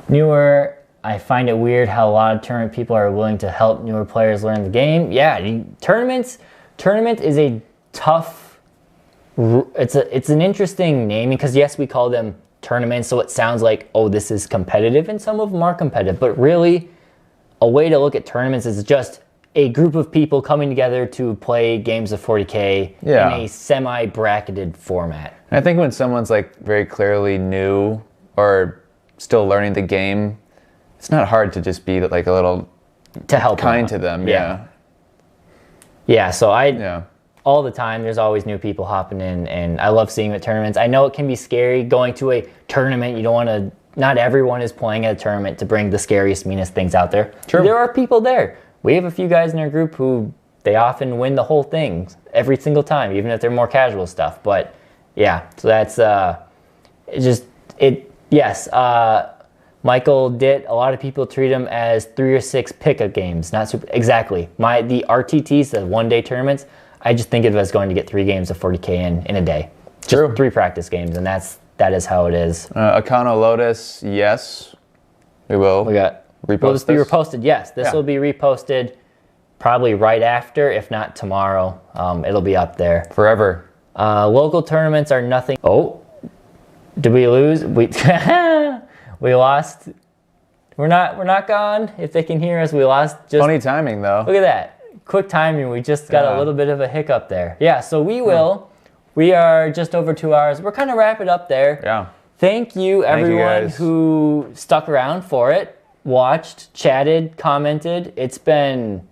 Speaker 1: newer, I find it weird how a lot of tournament people are willing to help newer players learn the game. Yeah, tournament is a tough. It's an interesting naming because yes, we call them tournaments, so it sounds like this is competitive, and some of them are competitive, but really. A way to look at tournaments is just a group of people coming together to play games of 40K in a semi-bracketed format.
Speaker 2: And I think when someone's very clearly new or still learning the game, it's not hard to just be a little
Speaker 1: to help
Speaker 2: kind to them.
Speaker 1: Yeah, so all the time there's always new people hopping in, and I love seeing them at tournaments. I know it can be scary going to a tournament. You don't want to. Not everyone is playing at a tournament to bring the scariest, meanest things out there.
Speaker 2: True.
Speaker 1: There are people there. We have a few guys in our group who they often win the whole thing every single time, even if they're more casual stuff. But yeah, so that's yes. Michael did. A lot of people treat them as 3 or 6 pickup games. Not super exactly. The RTTs, the 1-day tournaments. I just think of it as going to get 3 games of 40K in a day. Just 3 practice games, and that is how it is.
Speaker 2: Akano Lotus, yes. We will.
Speaker 1: We got
Speaker 2: repost
Speaker 1: will this be reposted? Yes. This will be reposted probably right after, if not tomorrow. It'll be up there.
Speaker 2: Forever.
Speaker 1: Local tournaments are nothing. Oh, did we lose? We lost. We're not gone. If they can hear us, we lost.
Speaker 2: Funny timing though.
Speaker 1: Look at that. Quick timing. We just got a little bit of a hiccup there. Yeah, so we will. We are just over 2 hours. We're kind of wrap it up there.
Speaker 2: Yeah.
Speaker 1: Thank you, everyone who stuck around for it, watched, chatted, commented. It's been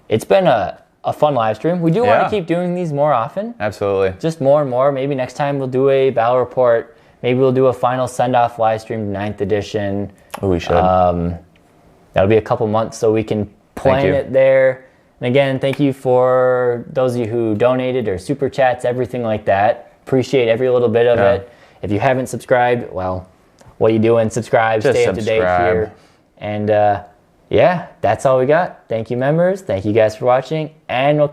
Speaker 1: a fun live stream. We do want to keep doing these more often.
Speaker 2: Absolutely.
Speaker 1: Just more and more. Maybe next time we'll do a battle report. Maybe we'll do a final send-off live stream, 9th edition.
Speaker 2: Oh, we should.
Speaker 1: That'll be a couple months so we can plan it there. And again, thank you for those of you who donated or super chats, everything like that. Appreciate every little bit of it. If you haven't subscribed, well, what are you doing? Subscribe, stay up to date here. And yeah, that's all we got. Thank you, members. Thank you guys for watching, and we'll